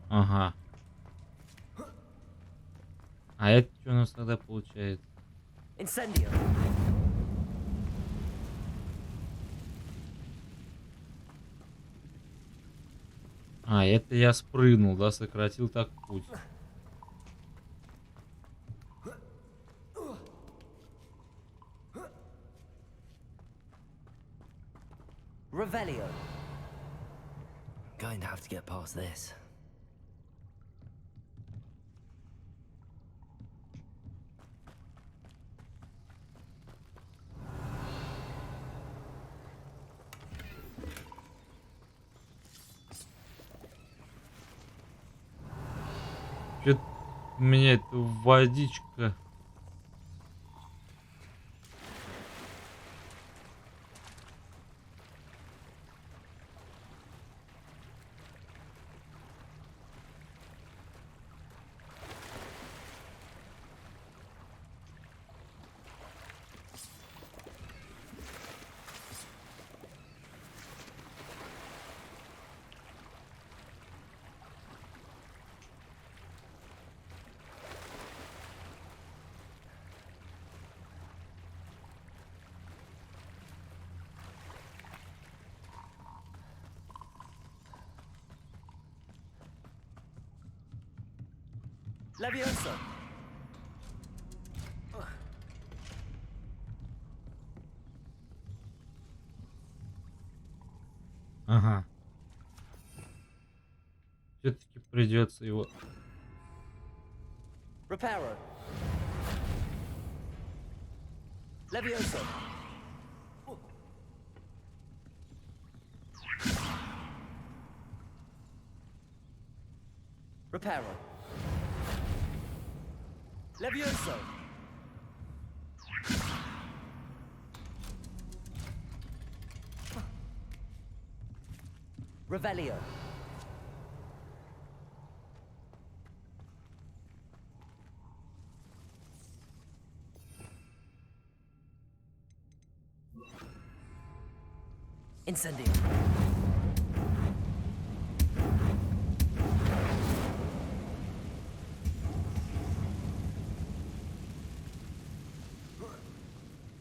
Ага. А это что у нас тогда получается? Incendio. А, это я спрыгнул, да, сократил так путь. Revelio. Going to have to get past this. Чё-то у меня эта водичка. Levioso. Ага. Все-таки придется его. Reparo. Levioso. Reparo. Levioso. Revelio. Incendio.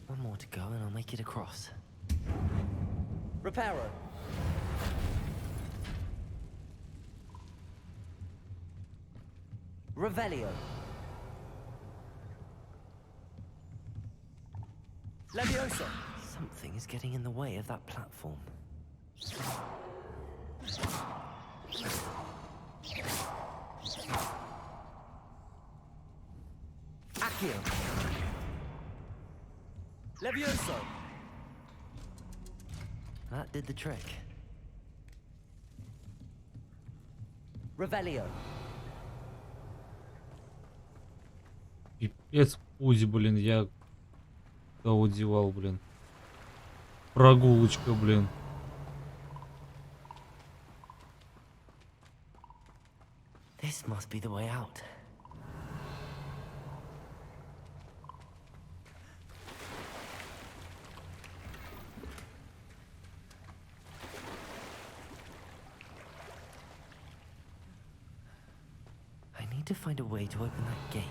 One more to go and I'll make it across. Reparo. Revelio. Levioso. Something is getting in the way of that platform. Accio. Levioso. That did the trick. Revelio. Пипец путь, блин, я кого девал, блин. Прогулочка, блин. This must be the way out. I need to find a way to open that gate.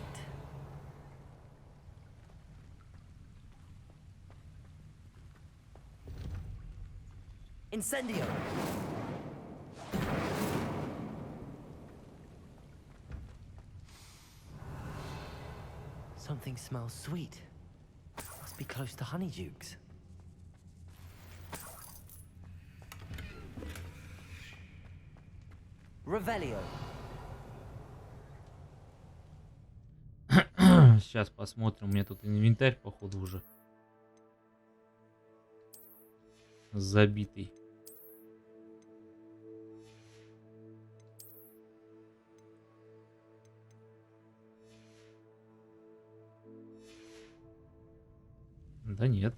Incendio! Something smells sweet. Must be close to Honeydukes. Revelio. сейчас посмотрим. У меня тут инвентарь, походу, уже забитый. Да нет.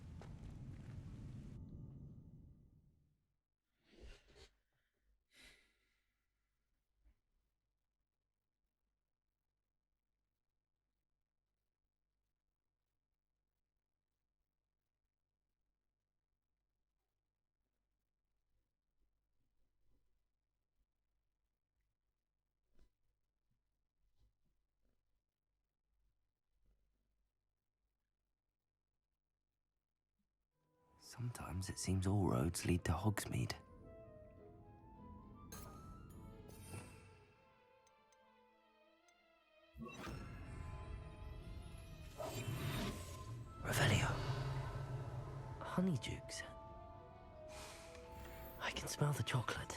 Sometimes it seems all roads lead to Hogsmeade. Revelio. Honeydukes. I can smell the chocolate.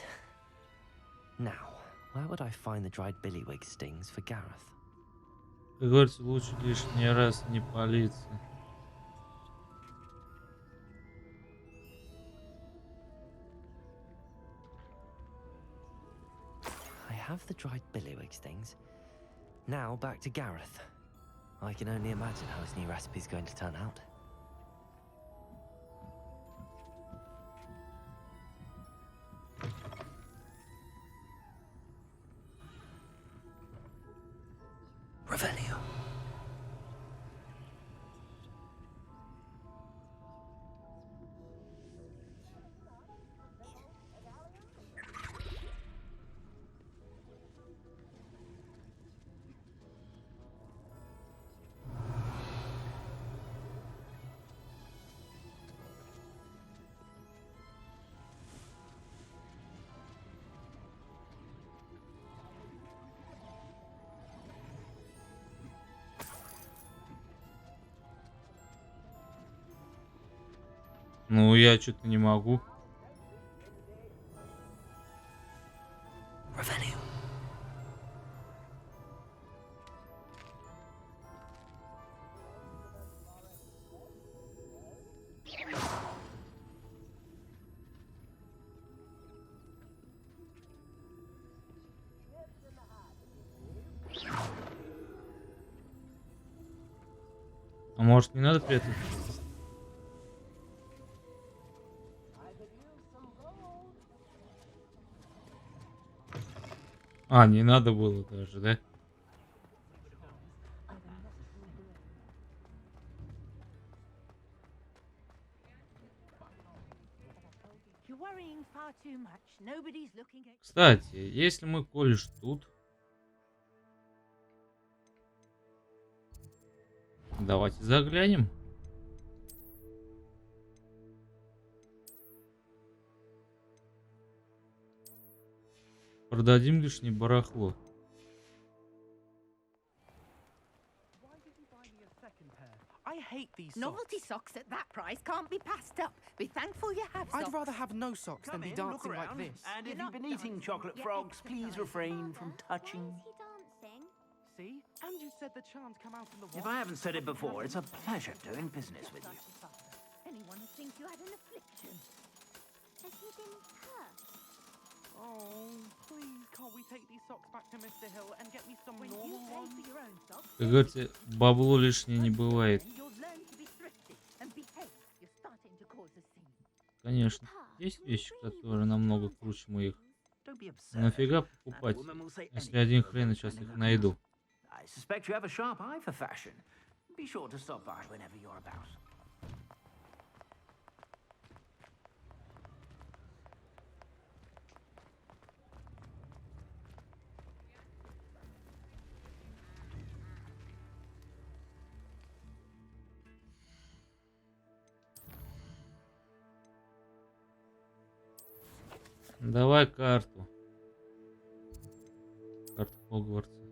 Now, where would I find the dried billywig stings for Gareth? Как говорится, лучше лишний раз не палиться. I have the dried billywig stings. Now back to Gareth. I can only imagine how his new recipe's going to turn out. Revelio. Ну, я что-то не могу. Revelio. А может, не надо прятать? А, не надо было даже, да? Кстати, если мы, колешь, тут... Давайте заглянем. Продадим лишнее барахло. I hate these Novelty socks at that price can't be passed up. Be thankful you have socks. I'd rather have no socks than be dancing like this. And if you've been eating chocolate frogs, please refrain from touching. See? And you said the charms come out in the If I haven't said it before, it's a pleasure doing business with you. Anyone who thinks you had an affliction. Has he been hurt? Oh, please, can't we take these socks back to Mr. Hill and get me some When you normal pay ones? for your own socks, Как говорится, бабло лишнее не бывает. you'll learn to be thrifty and behave. You're starting to cause a scene. Конечно, есть вещи, которые намного круче моих. Нафига покупать, если один хрен сейчас их найду? I suspect you have a sharp eye for fashion. Be sure to stop by whenever you're about. Давай карту. Карту Хогвартса.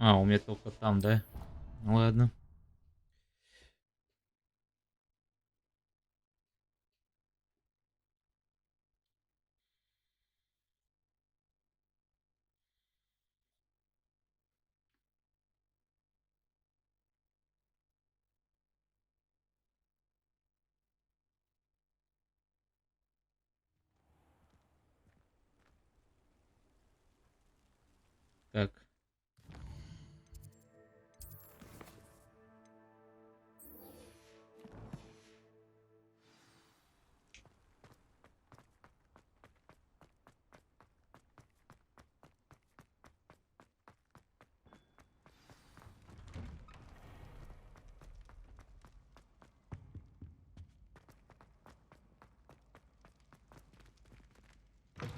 А, у меня только там, да? Ну ладно. Так.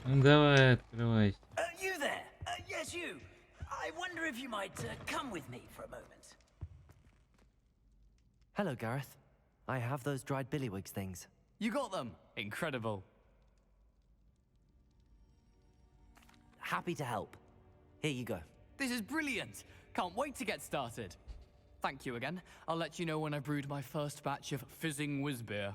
Ну давай, открывайся. You there? Yes, you. I wonder if you might come with me for a moment. Hello, Gareth. I have those dried billywigs things. You got them! Incredible. Happy to help. Here you go. This is brilliant! Can't wait to get started. Thank you again. I'll let you know when I brewed my first batch of fizzing whiz beer.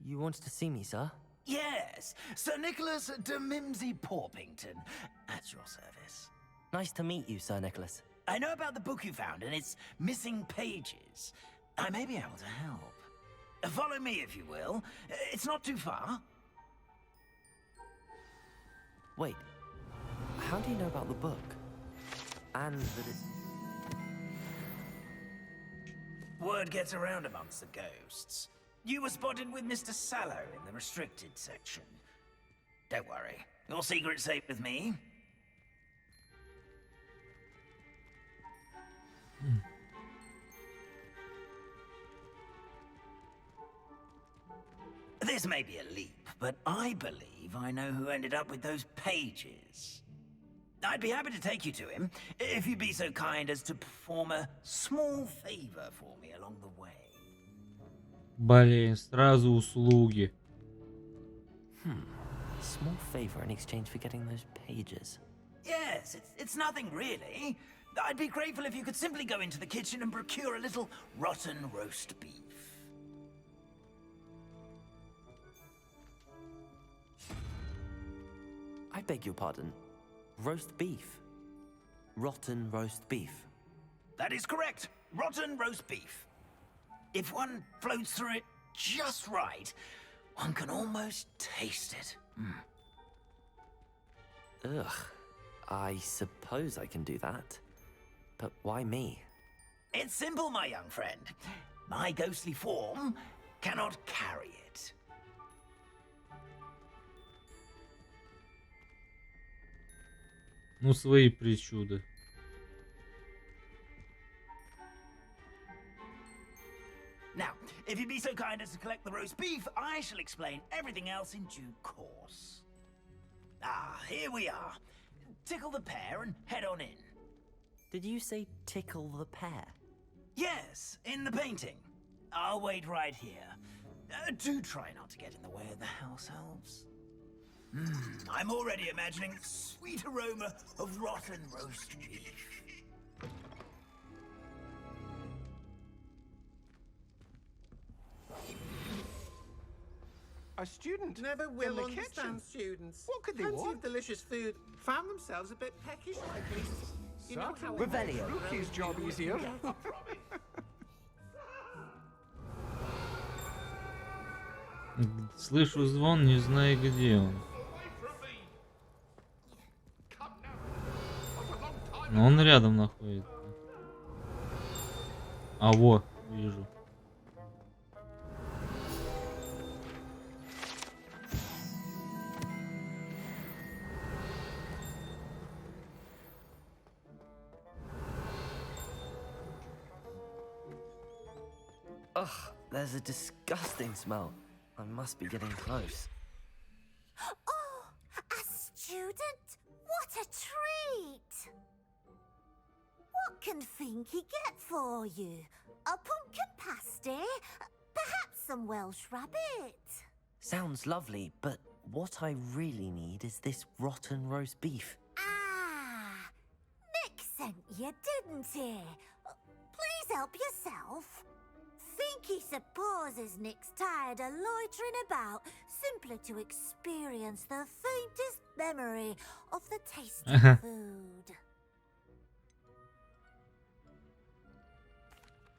You wanted to see me, sir? Yes, Sir Nicholas de Mimsy Porpington, at your service. Nice to meet you, Sir Nicholas. I know about the book you found and its missing pages. I may be able to help. Follow me, if you will. It's not too far. Wait, how do you know about the book? And that it's... Word gets around amongst the ghosts. You were spotted with Mr. Sallow in the restricted section. Don't worry, your secret's safe with me. This may be a leap, but I believe I know who ended up with those pages. I'd be happy to take you to him, if you'd be so kind as to perform a small favor for me along the way. Блин, сразу услуги. Small favor in exchange for getting those pages. Yes, it's nothing really. I'd be grateful if you could simply go into the kitchen and procure a little rotten roast beef. I beg your pardon. Roast beef. Rotten roast beef. That is correct. Rotten roast beef. If one floats through it just right, one can almost taste it. Ugh. I suppose I can do that. But why me? It's simple, my young friend. My ghostly form cannot carry it. Ну, свои причуды. Now, if you'd be so kind as to collect the roast beef, I shall explain everything else in due course. Ah, here we are. Tickle the pear and head on in. Did you say tickle the pear? Yes, in the painting. I'll wait right here. Do try not to get in the way of the house elves. I'm already imagining the sweet aroma of rotten roast beef. A student Never in will the understand kitchen. students. What could they Plenty want? of delicious food. Found themselves a bit peckish lately. You know how Revelio. Rookie's job easier. Слышу звон, не знаю где он. Но он рядом находится. А во, вижу. Ugh, there's a disgusting smell. I must be getting close. Oh, a student? What a treat! What can Finky get for you? A pumpkin pasty? Perhaps some Welsh rabbit? Sounds lovely, but what I really need is this rotten roast beef. Ah, Nick sent you, didn't he? Please help yourself. Finky supposes Nick's tired of loitering about simply to experience the faintest memory of the taste of food.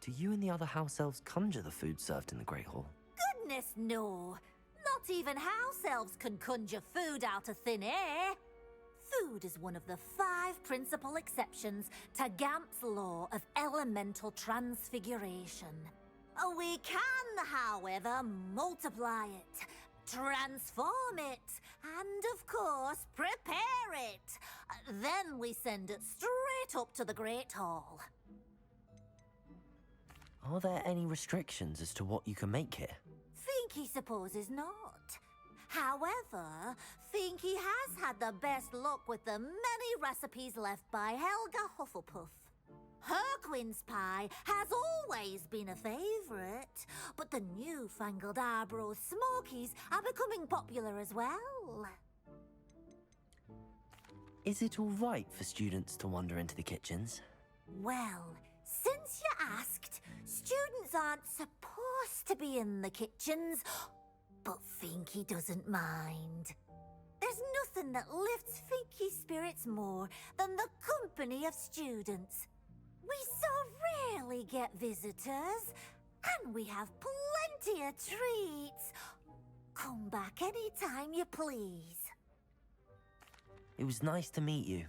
Do you and the other house elves conjure the food served in the Great Hall? Goodness, no. Not even house elves can conjure food out of thin air. Food is one of the 5 principal exceptions to Gamp's law of elemental transfiguration. We can, however, multiply it, transform it, and of course, prepare it. Then we send it straight up to the Great Hall. Are there any restrictions as to what you can make here? Finky supposes not. However, Finky has had the best luck with the many recipes left by Helga Hufflepuff. Her quince pie has always been a favourite, but the newfangled Arbroath Smokies are becoming popular as well. Is it all right for students to wander into the kitchens? Well, since you asked, students aren't supposed to be in the kitchens, but Finky doesn't mind. There's nothing that lifts Finky's spirits more than the company of students. We so rarely get visitors, and we have plenty of treats. Come back any time you please. It was nice to meet you.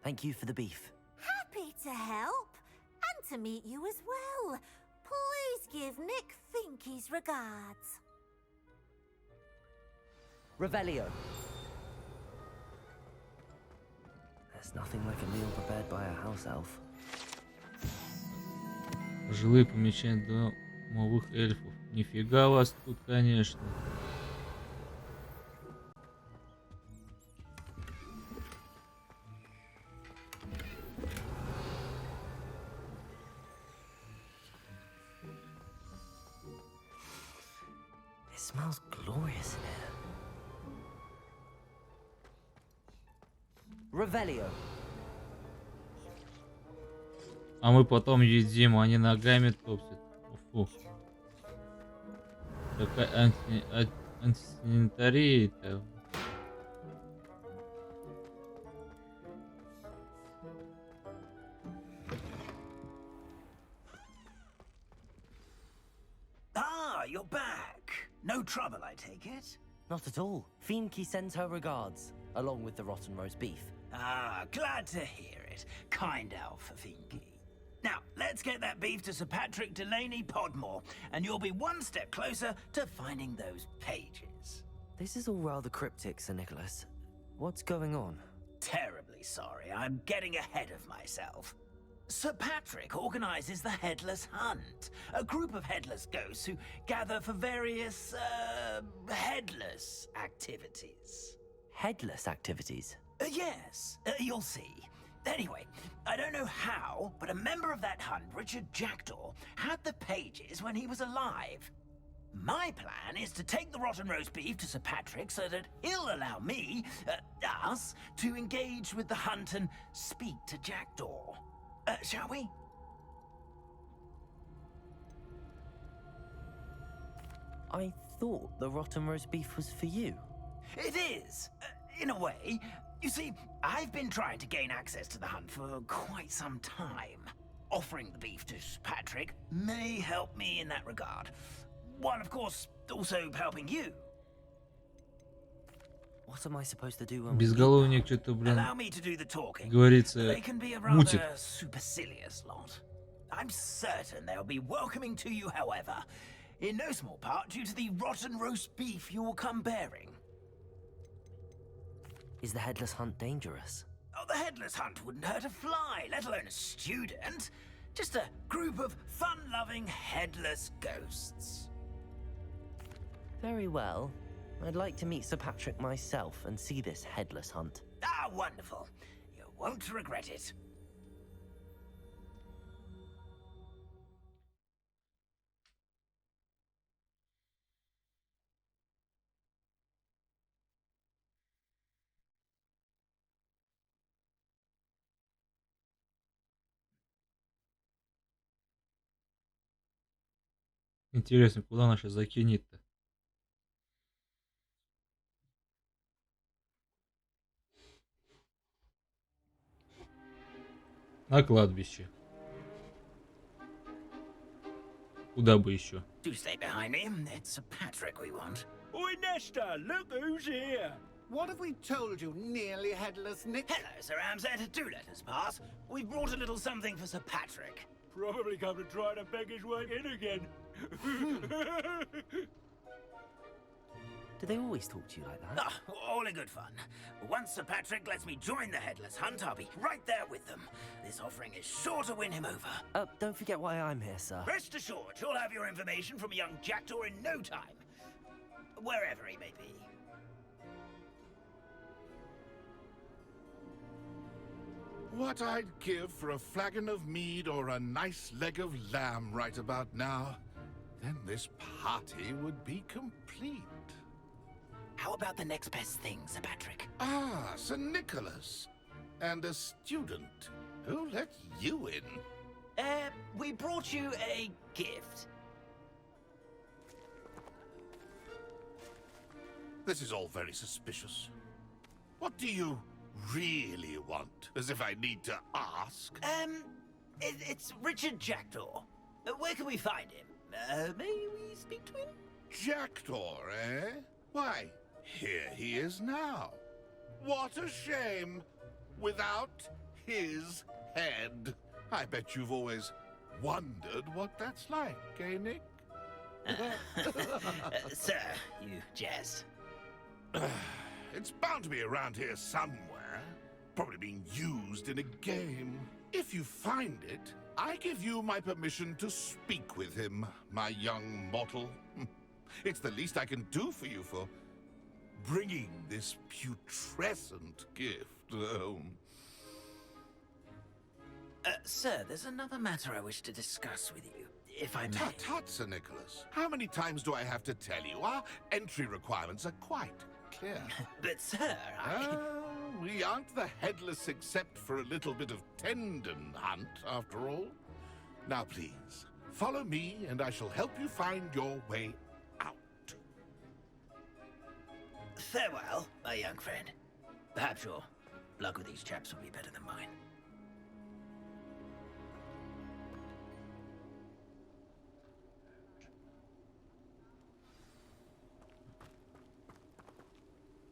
Thank you for the beef. Happy to help, and to meet you as well. Please give Nick Finky's regards. Revelio. There's nothing like a meal prepared by a house elf. Жилые помещения домовых эльфов. Нифига вас тут, конечно. It smells glorious in here. Revelio. А мы потом едим, а они ногами топчут. Фу. Какая антисанитария-то. Ah, you're back. No trouble, I take it? Not at all. Finky sends her regards, along with the rotten roast beef. Ah, glad to hear it. Kind elf for Finky. Now, let's get that beef to Sir Patrick Delaney Podmore, and you'll be one step closer to finding those pages. This is all rather cryptic, Sir Nicholas. What's going on? Terribly sorry, I'm getting ahead of myself. Sir Patrick organizes the Headless Hunt, a group of headless ghosts who gather for various, headless activities. Headless activities? Yes, you'll see. Anyway, I don't know how, but a member of that hunt, Richard Jackdaw, had the pages when he was alive. My plan is to take the rotten roast beef to Sir Patrick so that he'll allow me, us, to engage with the hunt and speak to Jackdaw. Shall we? I thought the rotten roast beef was for you. It is, in a way. You see, I've been trying to gain access to the hunt for quite some time. Offering the beef to Patrick may help me in that regard. While, of course, also helping you. What am I supposed to do when Безголовник что-то, блин, Allow me to do the talking. говорится, They can be a мутит. rather supercilious lot. I'm certain they'll be welcoming to you, however, in no small part due to the rotten roast beef you will come bearing. Is the Headless Hunt dangerous? Oh, the Headless Hunt wouldn't hurt a fly, let alone a student. Just a group of fun-loving headless ghosts. Very well. I'd like to meet Sir Patrick myself and see this Headless Hunt. Ah, wonderful. You won't regret it. Интересно, куда она сейчас закинет-то? На кладбище. Куда бы еще? Do stay behind me. It's Sir Patrick we want. Oi, Nesta, look who's here. What have we told you, nearly headless Nick? Hello, Sir Ramsay. Do let us pass. We've brought a little something for Sir Patrick. Probably come to try to beg his way in again. Do they always talk to you like that? Ah, all in good fun. Once Sir Patrick lets me join the Headless Hunt, I'll be right there with them. This offering is sure to win him over. Don't forget why I'm here, sir. Rest assured, you'll have your information from a young jackdaw in no time. Wherever he may be. What I'd give for a flagon of mead or a nice leg of lamb right about now. Then this party would be complete. How about the next best thing, Sir Patrick? Ah, Sir Nicholas. And a student. Who let you in? We brought you a gift. This is all very suspicious. What do you really want? As if I need to ask. It's Richard Jackdaw. Where can we find him? May we speak to him? Jackdaw, eh? Why, here he is now. What a shame. Without his head. I bet you've always wondered what that's like, eh, Nick? Sir, you jest. It's bound to be around here somewhere. Probably being used in a game. If you find it, I give you my permission to speak with him, my young mortal. It's the least I can do for you for bringing this putrescent gift home. Sir, there's another matter I wish to discuss with you, if I may. Tut, tut, Sir Nicholas. How many times do I have to tell you? Our entry requirements are quite clear. But, sir, we aren't the headless except for a little bit of tendon hunt, after all. Now, please, follow me, and I shall help you find your way out. Farewell, my young friend. Perhaps your luck with these chaps will be better than mine.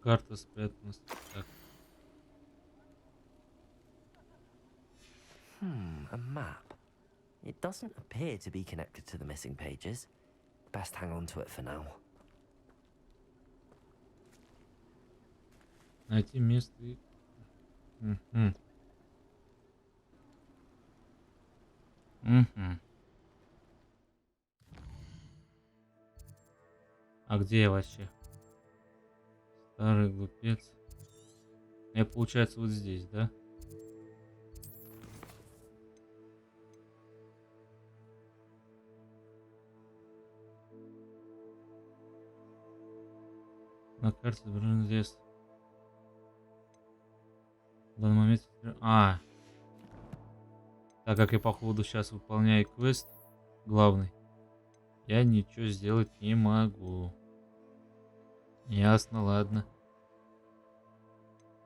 Карта спрятана. Так. A map. It doesn't appear to be connected to the missing pages. Best hang on to it for now. Найти место и... А где я вообще? Старый глупец. Я, получается, вот здесь, да? На карте изображен лес. В данный момент... Так как я, походу, сейчас выполняю квест главный, я ничего сделать не могу. Ясно, ладно.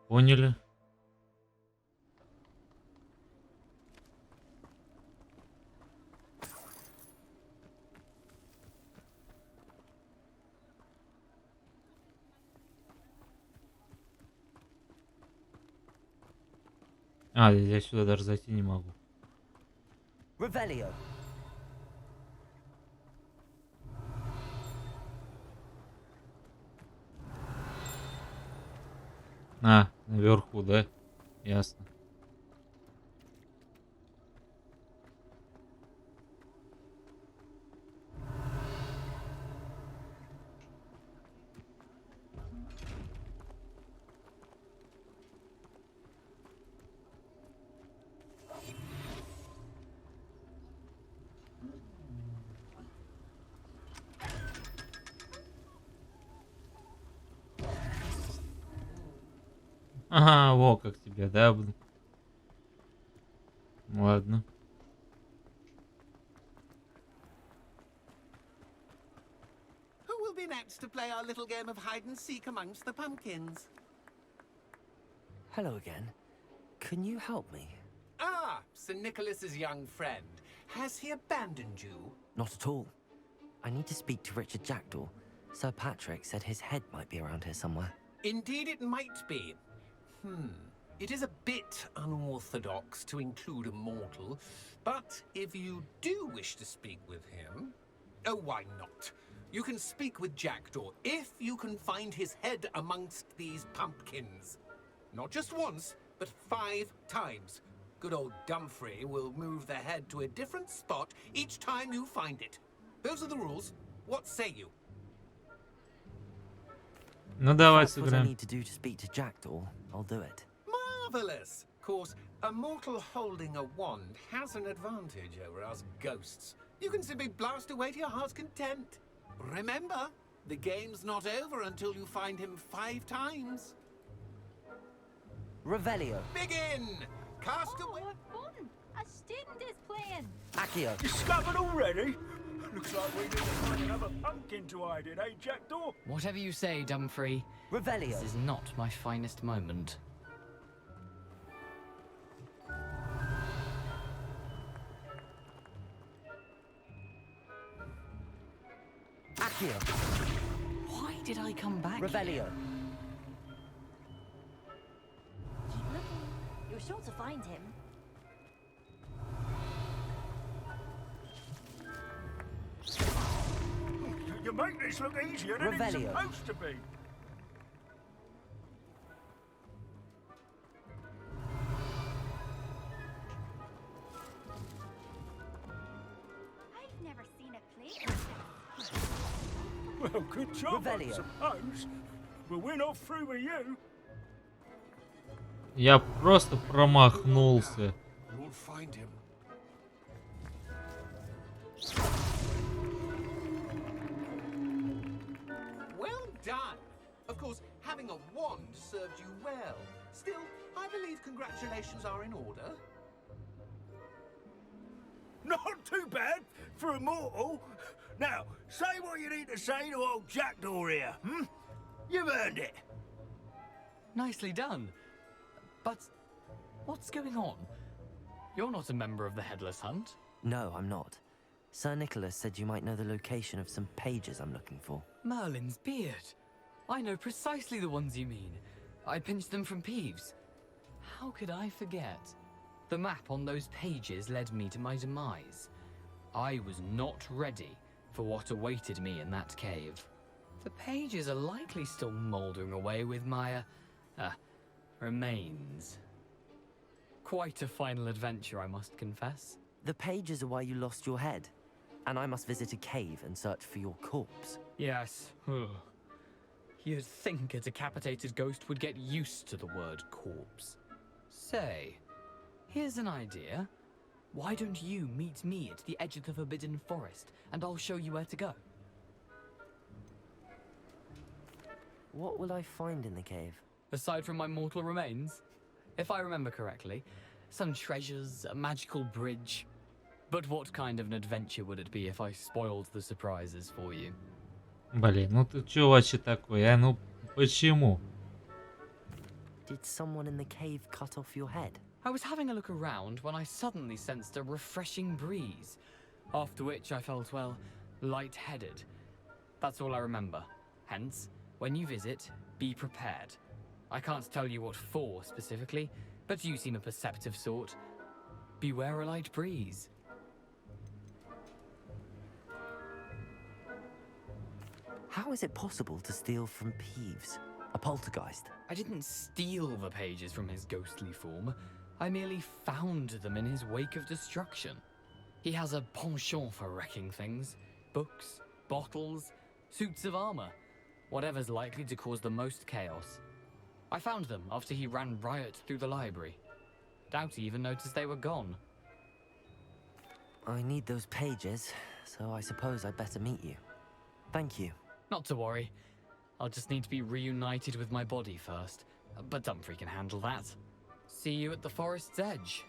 Поняли? Я сюда даже зайти не могу. Revelio. Наверху, да? Ясно. Ага, во как тебе, да? Ладно. chance to play our little game of hide and seek amongst the pumpkins. Hello again. Can you help me? Ah, Sir Nicholas's young friend. Has he abandoned you? Not at all. I need to speak to Richard Jackdaw. Sir Patrick said his head might be around here somewhere. Indeed it might be. It is a bit unorthodox to include a mortal, but if you do wish to speak with him... Oh, why not? You can speak with Jackdaw if you can find his head amongst these pumpkins. Not just once, but 5 times. Good old Dumfrey will move the head to a different spot each time you find it. Those are the rules. What say you? Ну давай If that's what I сыграем. need to do to speak to Jackdaw, I'll do it. Marvelous! Of course, a mortal holding a wand has an advantage over us ghosts. You can simply blast away to your heart's content. Remember, the game's not over until you find him 5 times. Revelio. Begin! Cast away. What fun! A student is playing. Accio. Discovered already? Looks like we need to find another pumpkin to hide in, eh, Jackdaw? Whatever you say, Dumfrey. Revelio. This is not my finest moment. Accio. Why did I come back? Revelio. Keep looking. You're sure to find him. You make this look easier than it's Revelio. supposed to be. I've never seen it played like this. Well, good job, I Revelio. suppose. But we're not through with you. Я просто промахнулся. We'll find him. Well done! Of course, having a wand served you well. Still, I believe congratulations are in order. Not too bad for a mortal. Now, say what you need to say to old Jackdaw here, hmm? You've earned it. Nicely done. But what's going on? You're not a member of the Headless Hunt. No, I'm not. Sir Nicholas said you might know the location of some pages I'm looking for. Merlin's beard. I know precisely the ones you mean. I pinched them from Peeves. How could I forget? The map on those pages led me to my demise. I was not ready for what awaited me in that cave. The pages are likely still mouldering away with my, remains. Quite a final adventure, I must confess. The pages are why you lost your head, and I must visit a cave and search for your corpse. Yes. You'd think a decapitated ghost would get used to the word corpse. Say, here's an idea. Why don't you meet me at the edge of the Forbidden Forest, and I'll show you where to go? What will I find in the cave? Aside from my mortal remains, if I remember correctly, some treasures, a magical bridge. But what kind of an adventure would it be if I spoiled the surprises for you? Блин, ну ты чё вообще такой, а? Ну почему? Did someone in the cave cut off your head? I was having a look around when I suddenly sensed a refreshing breeze, after which I felt, well, lightheaded. That's all I remember. Hence, when you visit, be prepared. I can't tell you what for specifically, but you seem a perceptive sort. Beware a light breeze. How is it possible to steal from Peeves? A poltergeist? I didn't steal the pages from his ghostly form. I merely found them in his wake of destruction. He has a penchant for wrecking things. Books, bottles, suits of armor. Whatever's likely to cause the most chaos. I found them after he ran riot through the library. Doubt he even noticed they were gone. I need those pages, so I suppose I'd better meet you. Thank you. Not to worry. I'll just need to be reunited with my body first. But Dumfrey can handle that. See you at the forest's edge.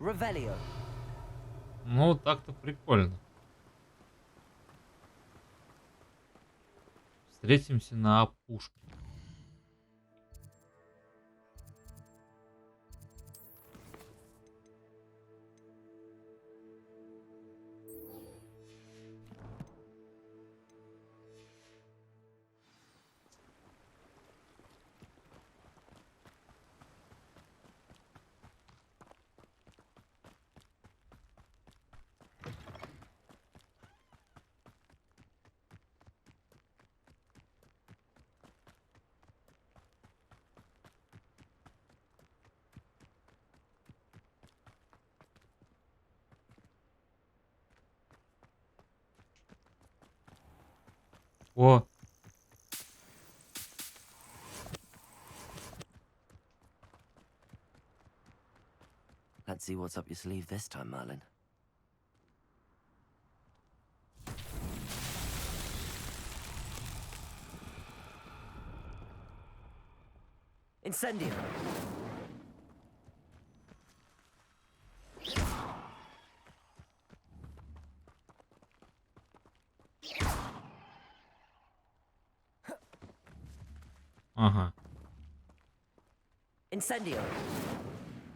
Revelio. Ну, так-то прикольно. Встретимся на опушке. О! Let's see what's up your sleeve this time, Merlin. Incendio. Ага. Incendio.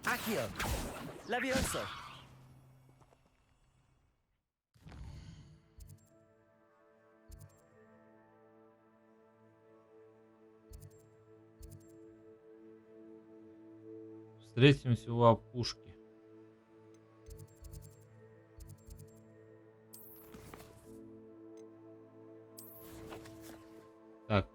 Accio. Levioso. Встретимся у опушки. Так.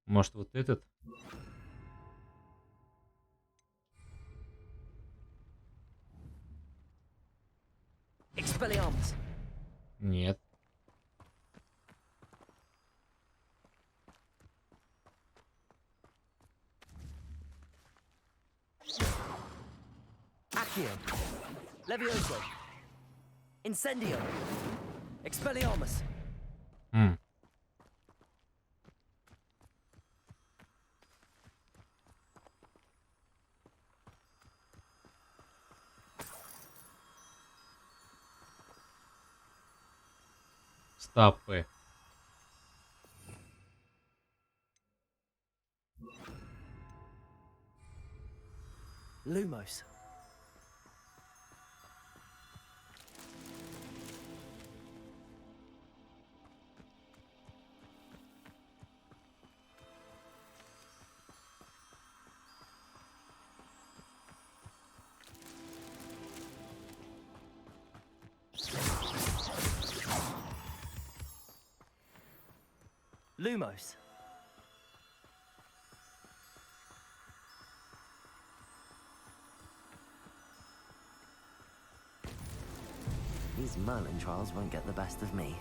Может, вот этот? Expelliarmus. Нет. Accio. Levioso. Incendio. Expelliarmus. М. Стопы. Lumos. Lumos. These Merlin trials won't get the best of me.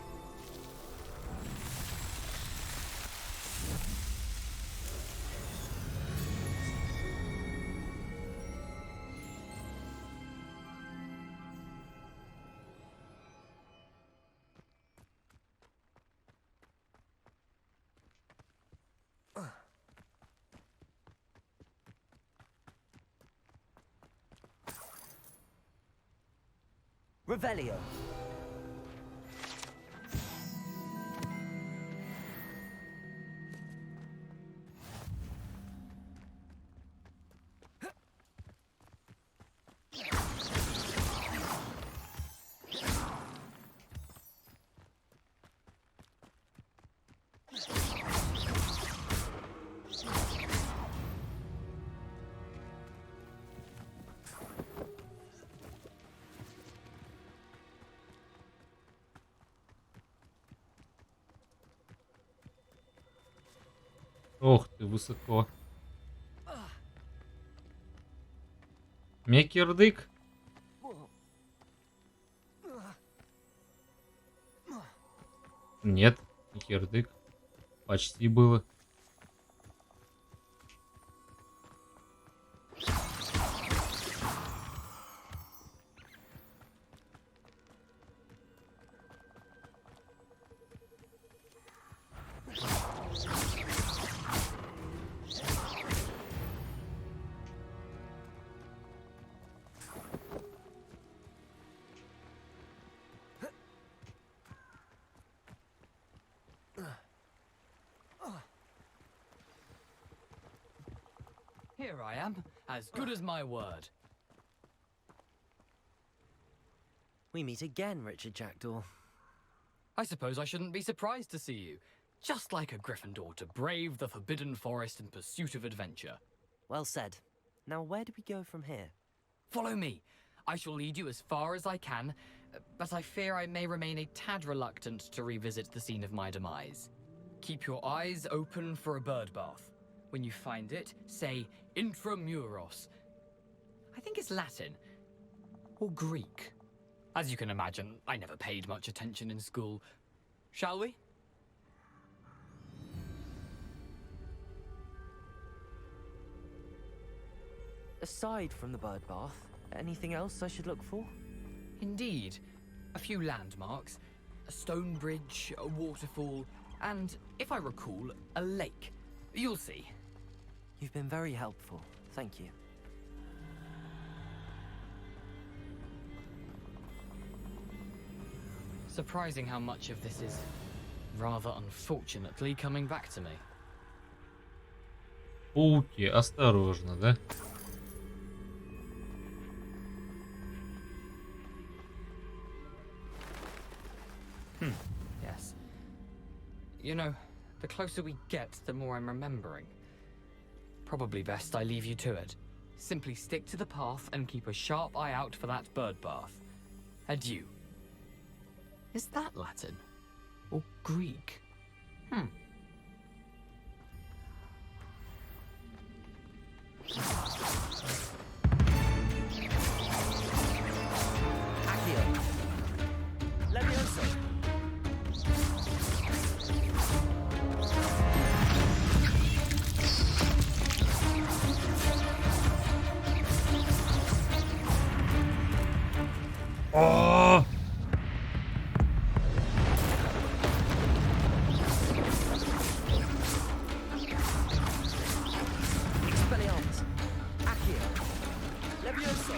Revelio. Ох ты, высоко. Мекердык? Нет, не кирдык. Почти было. Here I am, as good as my word. We meet again, Richard Jackdaw. I suppose I shouldn't be surprised to see you. Just like a Gryffindor to brave the Forbidden Forest in pursuit of adventure. Well said. Now where do we go from here? Follow me. I shall lead you as far as I can, but I fear I may remain a tad reluctant to revisit the scene of my demise. Keep your eyes open for a bird bath. When you find it, say intramuros. I think it's Latin. Or Greek. As you can imagine, I never paid much attention in school. Shall we? Aside from the bird bath, anything else I should look for? Indeed. A few landmarks. A stone bridge, a waterfall, and, if I recall, a lake. You'll see. You've been very helpful. Thank you. Surprising how much of this is, rather unfortunately, coming back to me. Пауки, осторожно, да? Yes. You know, the closer we get, the more I'm remembering. Probably best I leave you to it. Simply stick to the path and keep a sharp eye out for that bird bath. Adieu. Is that Latin? Or Greek? Accio. Levioso. Oh! Expelliarmus. Accio. Levioso.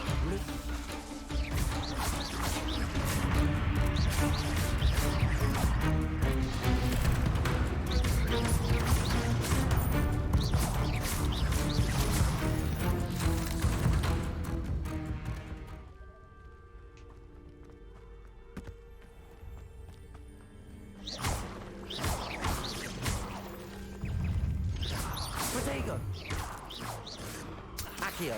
Protego. Accio.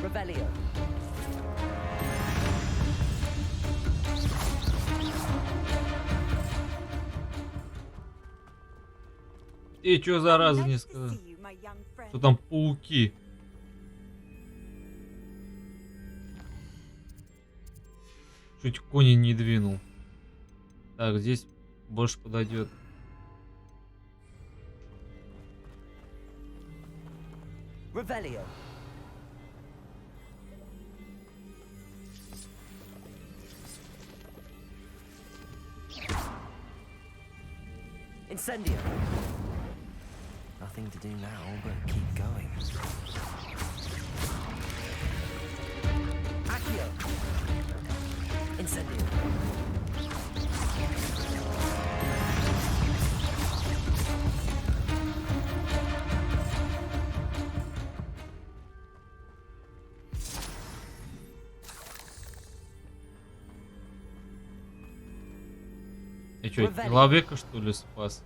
Revelio. И чё зараза не сказал? Что там пауки? Чуть кони не двинул. Так, здесь больше подойдет. Revelio. Incendio. Nothing to do now but keep going. Accio. Incendio. Я чё, человека что ли спас?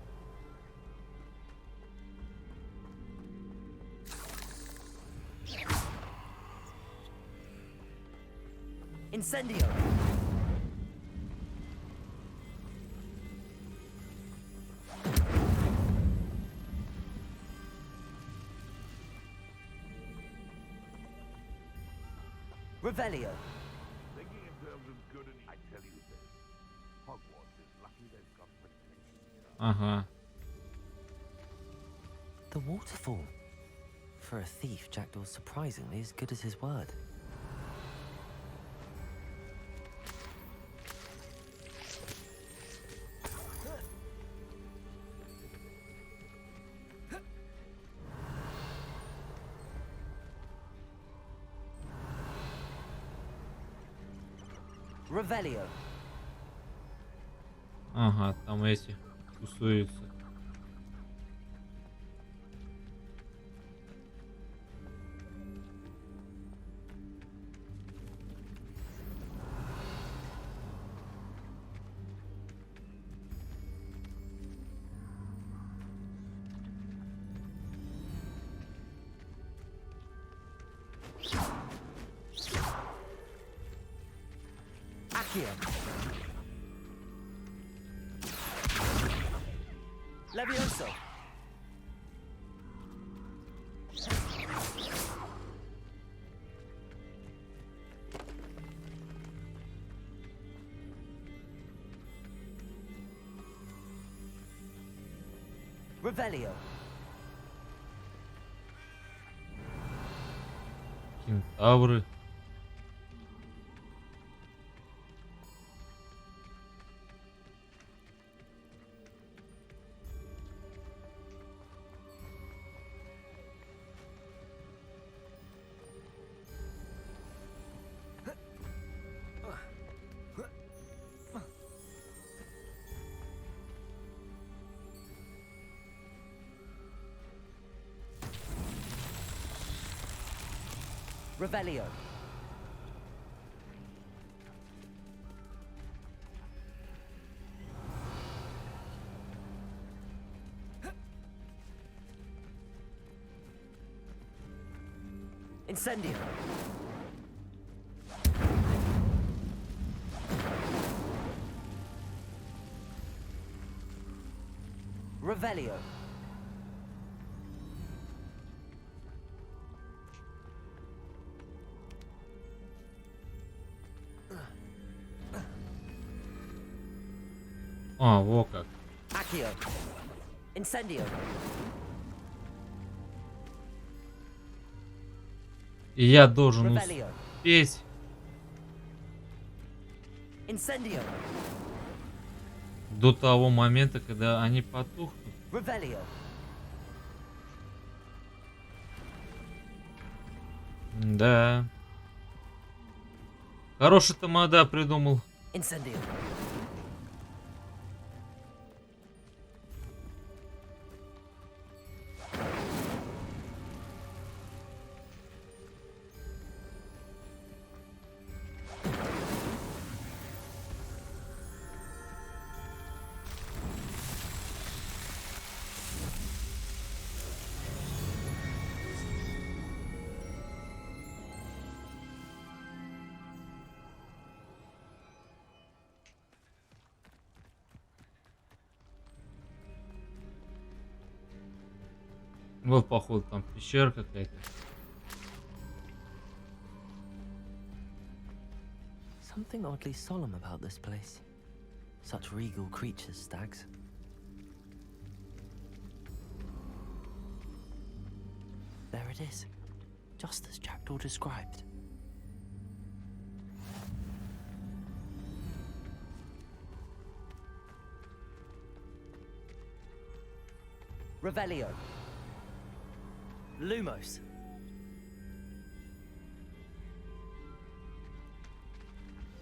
Incendio. Revelio. Thinking in terms of good and I tell you this. Hogwarts is lucky they've got protection. Ага. The waterfall. For a thief, Jackdaw's surprisingly as good as his word. Revelio. Ага, там эти тусуются. Accio. Levioso. Revelio. Кентавры. Revelio. Incendio. Revelio. А, во как. Accio. Incendio. И я должен Revelio. успеть. Incendio. До того момента, когда они потухнут. Revelio. Да. Хороший тамада придумал. Incendio. Вот, походу, там пещера какая-то. Something oddly solemn about this place. Such regal creatures, stags. There it is, just as Jackdaw described. Revelio. Lumos.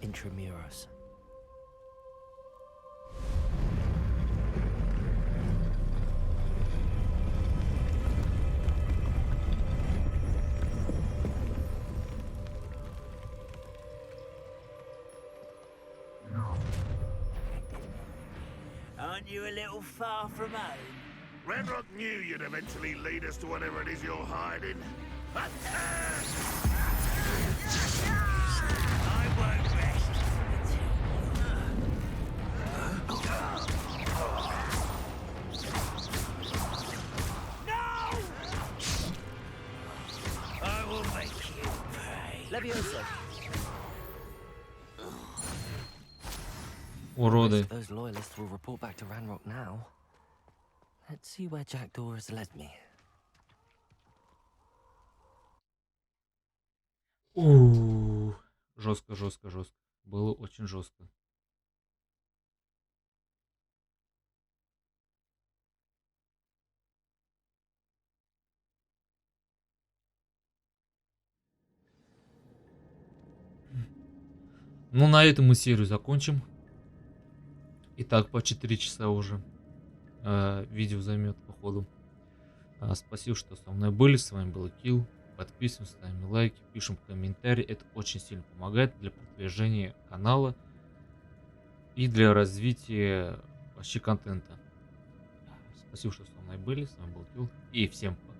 Intramuros. Aren't you a little far from home? Renrock knew you'd eventually lead us to whatever it is you're hiding. I won't rest No! I will make you pay. Levioso. Уроды. Those loyalists will report back to Ranrock now. Let's see where Jackdaw has led me. Жестко, жестко, жестко. Было очень жестко. Ну, на этом мы серию закончим. Итак, по 4 часа уже видео займет, походу. Спасибо, что со мной были. С вами был Килл. Подписываемся, ставим лайки, пишем комментарии. Это очень сильно помогает для продвижения канала и для развития вообще контента. Спасибо, что со мной были. С вами был Килл. И всем пока.